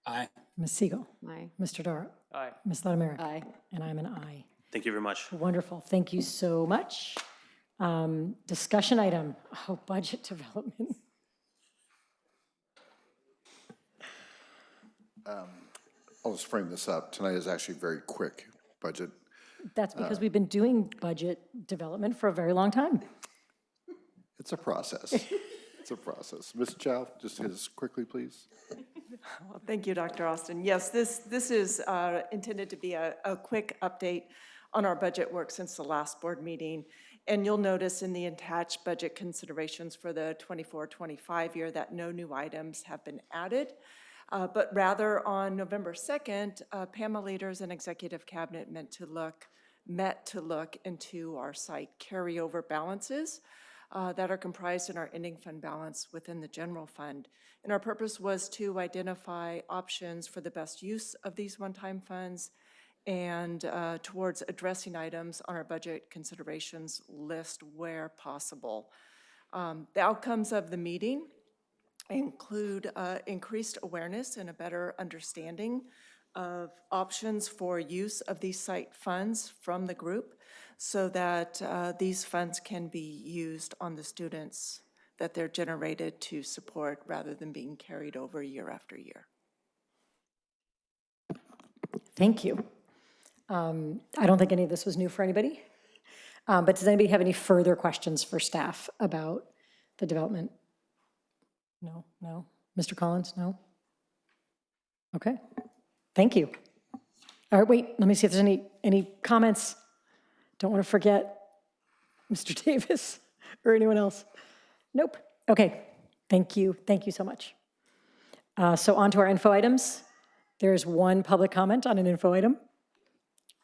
Aye. Ms. Siegel? Aye. Mr. Dara? Aye. Ms. Ledemaric? Aye. And I'm an aye. Thank you very much. Wonderful. Thank you so much. Discussion item, budget development. I'll just frame this up. Tonight is actually very quick budget. That's because we've been doing budget development for a very long time. It's a process. It's a process. Ms. Chow, just hit us quickly, please. Well, thank you, Dr. Austin. Yes, this is intended to be a quick update on our budget work since the last board meeting. And you'll notice in the attached budget considerations for the 24-25 year that no new items have been added. But rather on November 2nd, PAMA leaders and executive cabinet met to look into our site carryover balances that are comprised in our ending fund balance within the general fund. And our purpose was to identify options for the best use of these one-time funds and towards addressing items on our budget considerations list where possible. The outcomes of the meeting include increased awareness and a better understanding of options for use of these site funds from the group so that these funds can be used on the students that they're generated to support rather than being carried over year after year. Thank you. I don't think any of this was new for anybody, but does anybody have any further questions for staff about the development? No, no. Mr. Collins, no? Okay, thank you. All right, wait, let me see if there's any comments. Don't want to forget Mr. Davis or anyone else. Nope, okay, thank you so much. So on to our info items. There's one public comment on an info item.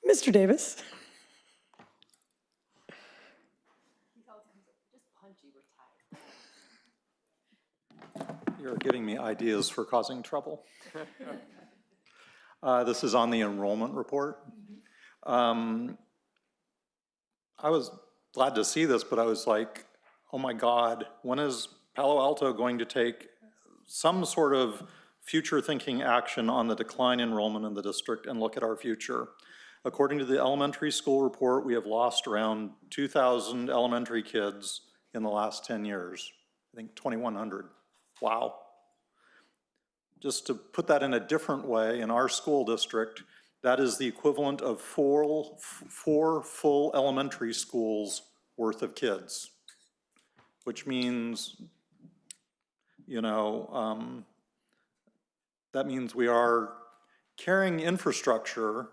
Mr. Davis. You're giving me ideas for causing trouble. This is on the enrollment report. I was glad to see this, but I was like, oh my God, when is Palo Alto going to take some sort of future thinking action on the decline enrollment in the district and look at our future? According to the elementary school report, we have lost around 2,000 elementary kids in the last 10 years. I think 2,100. Wow. Just to put that in a different way, in our school district, that is the equivalent of four full elementary schools worth of kids, which means, you know, that means we are carrying infrastructure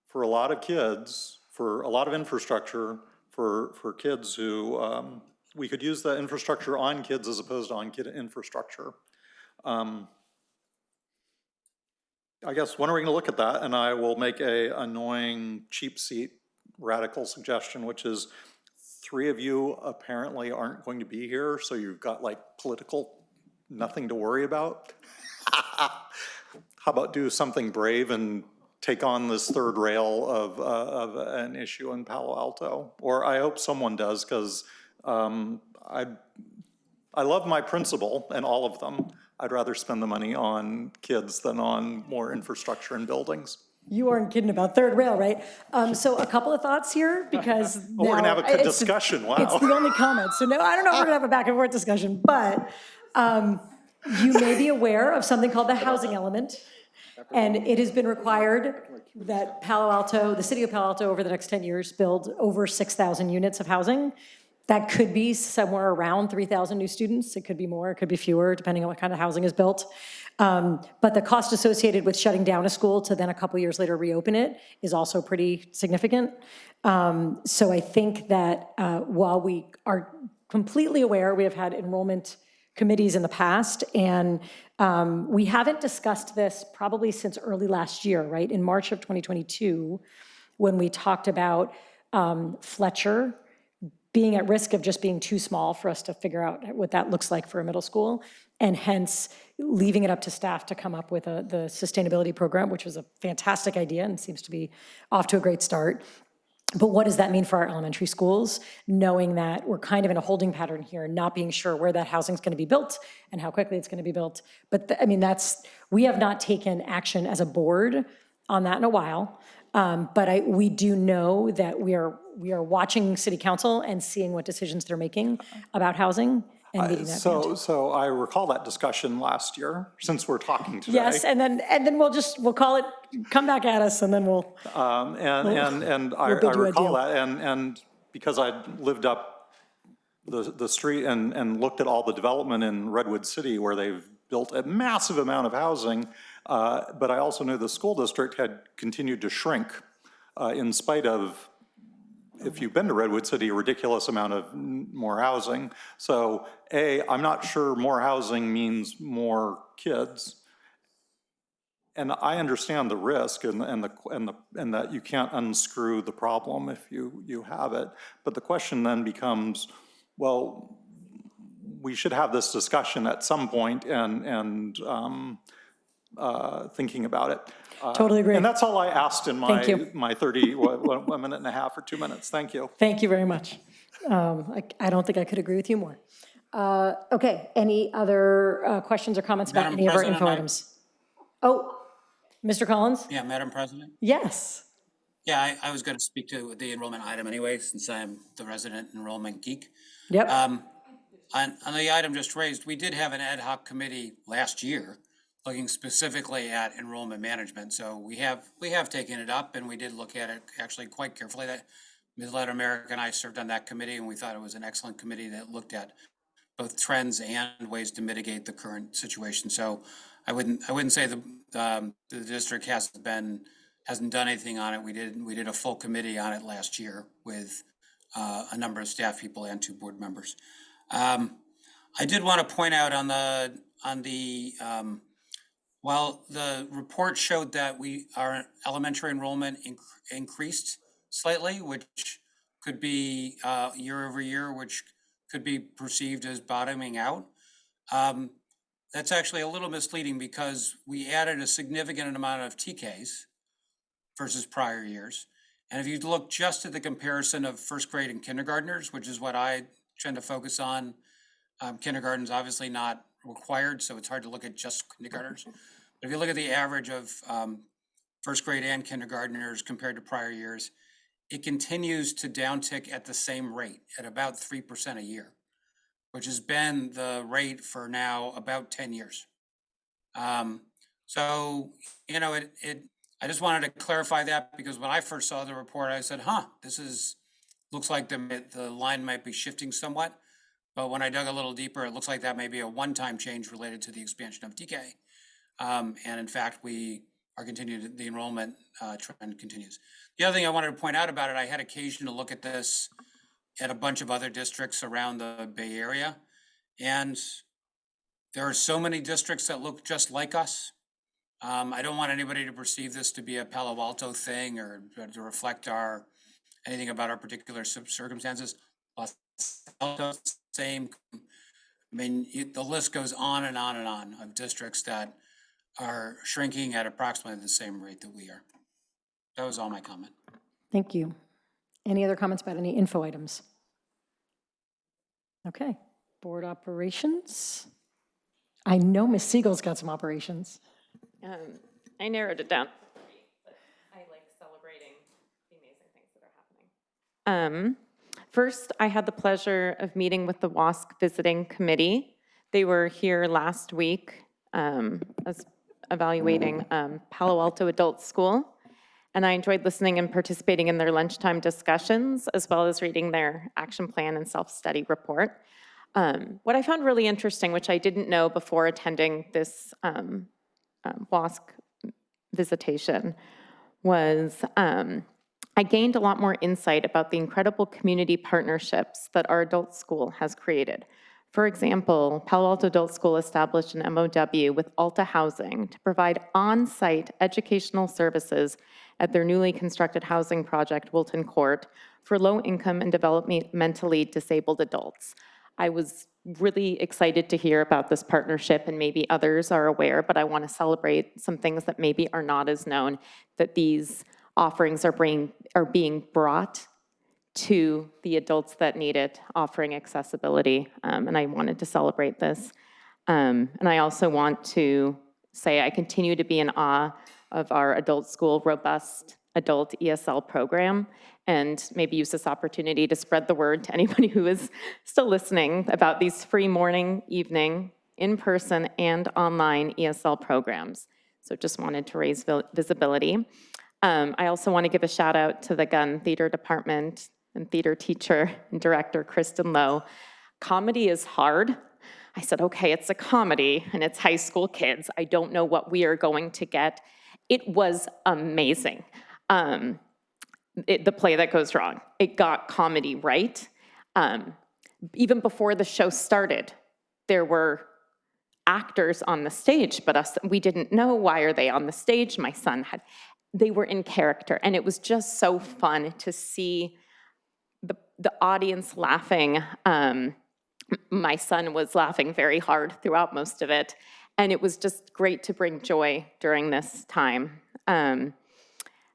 for a lot of kids, for a lot of infrastructure for kids who, we could use the infrastructure on kids as opposed to on kid infrastructure. I guess when are we gonna look at that? And I will make a annoying, cheap seat, radical suggestion, which is 3 of you apparently aren't going to be here, so you've got like political nothing to worry about. How about do something brave and take on this third rail of an issue in Palo Alto? Or I hope someone does, because I love my principal and all of them. I'd rather spend the money on kids than on more infrastructure and buildings. You aren't kidding about third rail, right? So a couple of thoughts here, because Oh, we're gonna have a good discussion, wow. It's the only comment, so no, I don't know if we're gonna have a back and forth discussion, but you may be aware of something called the housing element, and it has been required that Palo Alto, the city of Palo Alto, over the next 10 years, build over 6,000 units of housing. That could be somewhere around 3,000 new students. It could be more, it could be fewer, depending on what kind of housing is built. But the cost associated with shutting down a school to then a couple years later reopen it is also pretty significant. So I think that while we are completely aware, we have had enrollment committees in the past, and we haven't discussed this probably since early last year, right? In March of 2022, when we talked about Fletcher being at risk of just being too small for us to figure out what that looks like for a middle school, and hence leaving it up to staff to come up with the sustainability program, which was a fantastic idea and seems to be off to a great start. But what does that mean for our elementary schools, knowing that we're kind of in a holding pattern here, not being sure where that housing is going to be built and how quickly it's going to be built? But I mean, we have not taken action as a board on that in a while. But we do know that we are watching city council and seeing what decisions they're making about housing and meeting that. So I recall that discussion last year, since we're talking today. Yes, and then we'll call it, come back at us, and then we'll. I recall that, and because I lived up the street and looked at all the development in Redwood City where they've built a massive amount of housing, but I also knew the school district had continued to shrink in spite of, if you've been to Redwood City, a ridiculous amount of more housing. So I'm not sure more housing means more kids. And I understand the risk and that you can't unscrew the problem if you have it. But the question then becomes, well, we should have this discussion at some point and thinking about it. Totally agree. And that's all I asked in my 1 minute and a half or 2 minutes. Thank you. Thank you very much. I don't think I could agree with you more. Okay, any other questions or comments about any of our info items? Oh, Mr. Collins? Yeah, Madam President? Yes. Yeah, I was going to speak to the enrollment item anyway, since I'm the resident enrollment geek. Yep. On the item just raised, we did have an ad hoc committee last year looking specifically at enrollment management. So we have taken it up, and we did look at it actually quite carefully. That Ms. Ladder-Merrick and I served on that committee, and we thought it was an excellent committee that looked at both trends and ways to mitigate the current situation. So I wouldn't say the district hasn't done anything on it. We did a full committee on it last year with a number of staff people and 2 board members. I did want to point out while the report showed that our elementary enrollment increased slightly, which could be year over year, which could be perceived as bottoming out. That's actually a little misleading because we added a significant amount of TKs versus prior years. And if you look just at the comparison of first grade and kindergartners, which is what I tend to focus on, kindergarten's obviously not required, so it's hard to look at just kindergartners. But if you look at the average of first grade and kindergartners compared to prior years, it continues to downtick at the same rate, at about 3% a year, which has been the rate for now about 10 years. So, I just wanted to clarify that because when I first saw the report, I said, looks like the line might be shifting somewhat. But when I dug a little deeper, it looks like that may be a one-time change related to the expansion of TK. And in fact, we are continuing, the enrollment trend continues. The other thing I wanted to point out about it, I had occasion to look at this at a bunch of other districts around the Bay Area. And there are so many districts that look just like us. I don't want anybody to perceive this to be a Palo Alto thing or to reflect anything about our particular circumstances. Los Altos, same. I mean, the list goes on and on and on of districts that are shrinking at approximately the same rate that we are. That was all my comment. Thank you. Any other comments about any info items? Okay, board operations. I know Ms. Siegel's got some operations. I narrowed it down. I like celebrating the amazing things that are happening. First, I had the pleasure of meeting with the WASC Visiting Committee. They were here last week as evaluating Palo Alto Adult School, and I enjoyed listening and participating in their lunchtime discussions, as well as reading their action plan and self-study report. What I found really interesting, which I didn't know before attending this WASC visitation, was I gained a lot more insight about the incredible community partnerships that our adult school has created. For example, Palo Alto Adult School established an MOW with Alta Housing to provide on-site educational services at their newly constructed housing project, Wilton Court, for low-income and developmentally disabled adults. I was really excited to hear about this partnership, and maybe others are aware, but I want to celebrate some things that maybe are not as known, that these offerings are being brought to the adults that need it, offering accessibility, and I wanted to celebrate this. And I also want to say I continue to be in awe of our adult school robust adult ESL program, and maybe use this opportunity to spread the word to anybody who is still listening about these free morning, evening, in-person, and online ESL programs. So just wanted to raise visibility. I also want to give a shout out to the Gunn Theater Department and theater teacher and director, Kristen Lowe. Comedy is hard. I said, okay, it's a comedy and it's high school kids. I don't know what we are going to get. It was amazing. The play that goes wrong. It got comedy right. Even before the show started, there were actors on the stage, but we didn't know, why are they on the stage? My son they were in character, and it was just so fun to see the audience laughing. My son was laughing very hard throughout most of it, and it was just great to bring joy during this time. And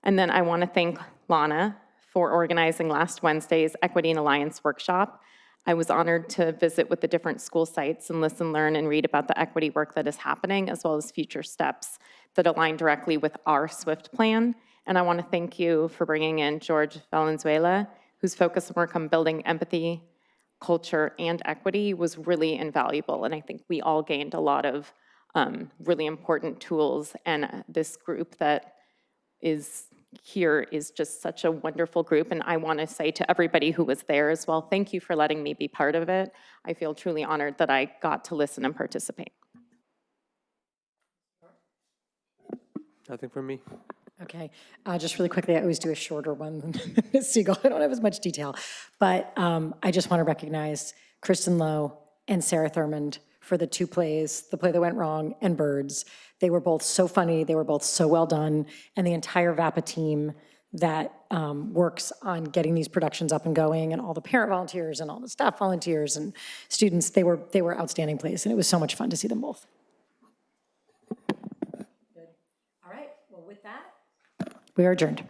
then I want to thank Lana for organizing last Wednesday's Equity and Alliance workshop. I was honored to visit with the different school sites and listen, learn, and read about the equity work that is happening, as well as future steps that align directly with our SWIFT plan. And I want to thank you for bringing in George Valenzuela, whose focus and work on building empathy, culture, and equity was really invaluable. And I think we all gained a lot of really important tools. And this group that is here is just such a wonderful group. And I want to say to everybody who was there as well, thank you for letting me be part of it. I feel truly honored that I got to listen and participate. Nothing from me. Okay, just really quickly, I always do a shorter one than Ms. Siegel. I don't have as much detail. But I just want to recognize Kristen Lowe and Sarah Thurmond for the two plays, The Play That Went Wrong and Birds. They were both so funny, they were both so well done, and the entire VAPA team that works on getting these productions up and going, and all the parent volunteers and all the staff volunteers and students, they were outstanding plays, and it was so much fun to see them both. Good. All right, well with that, we are adjourned.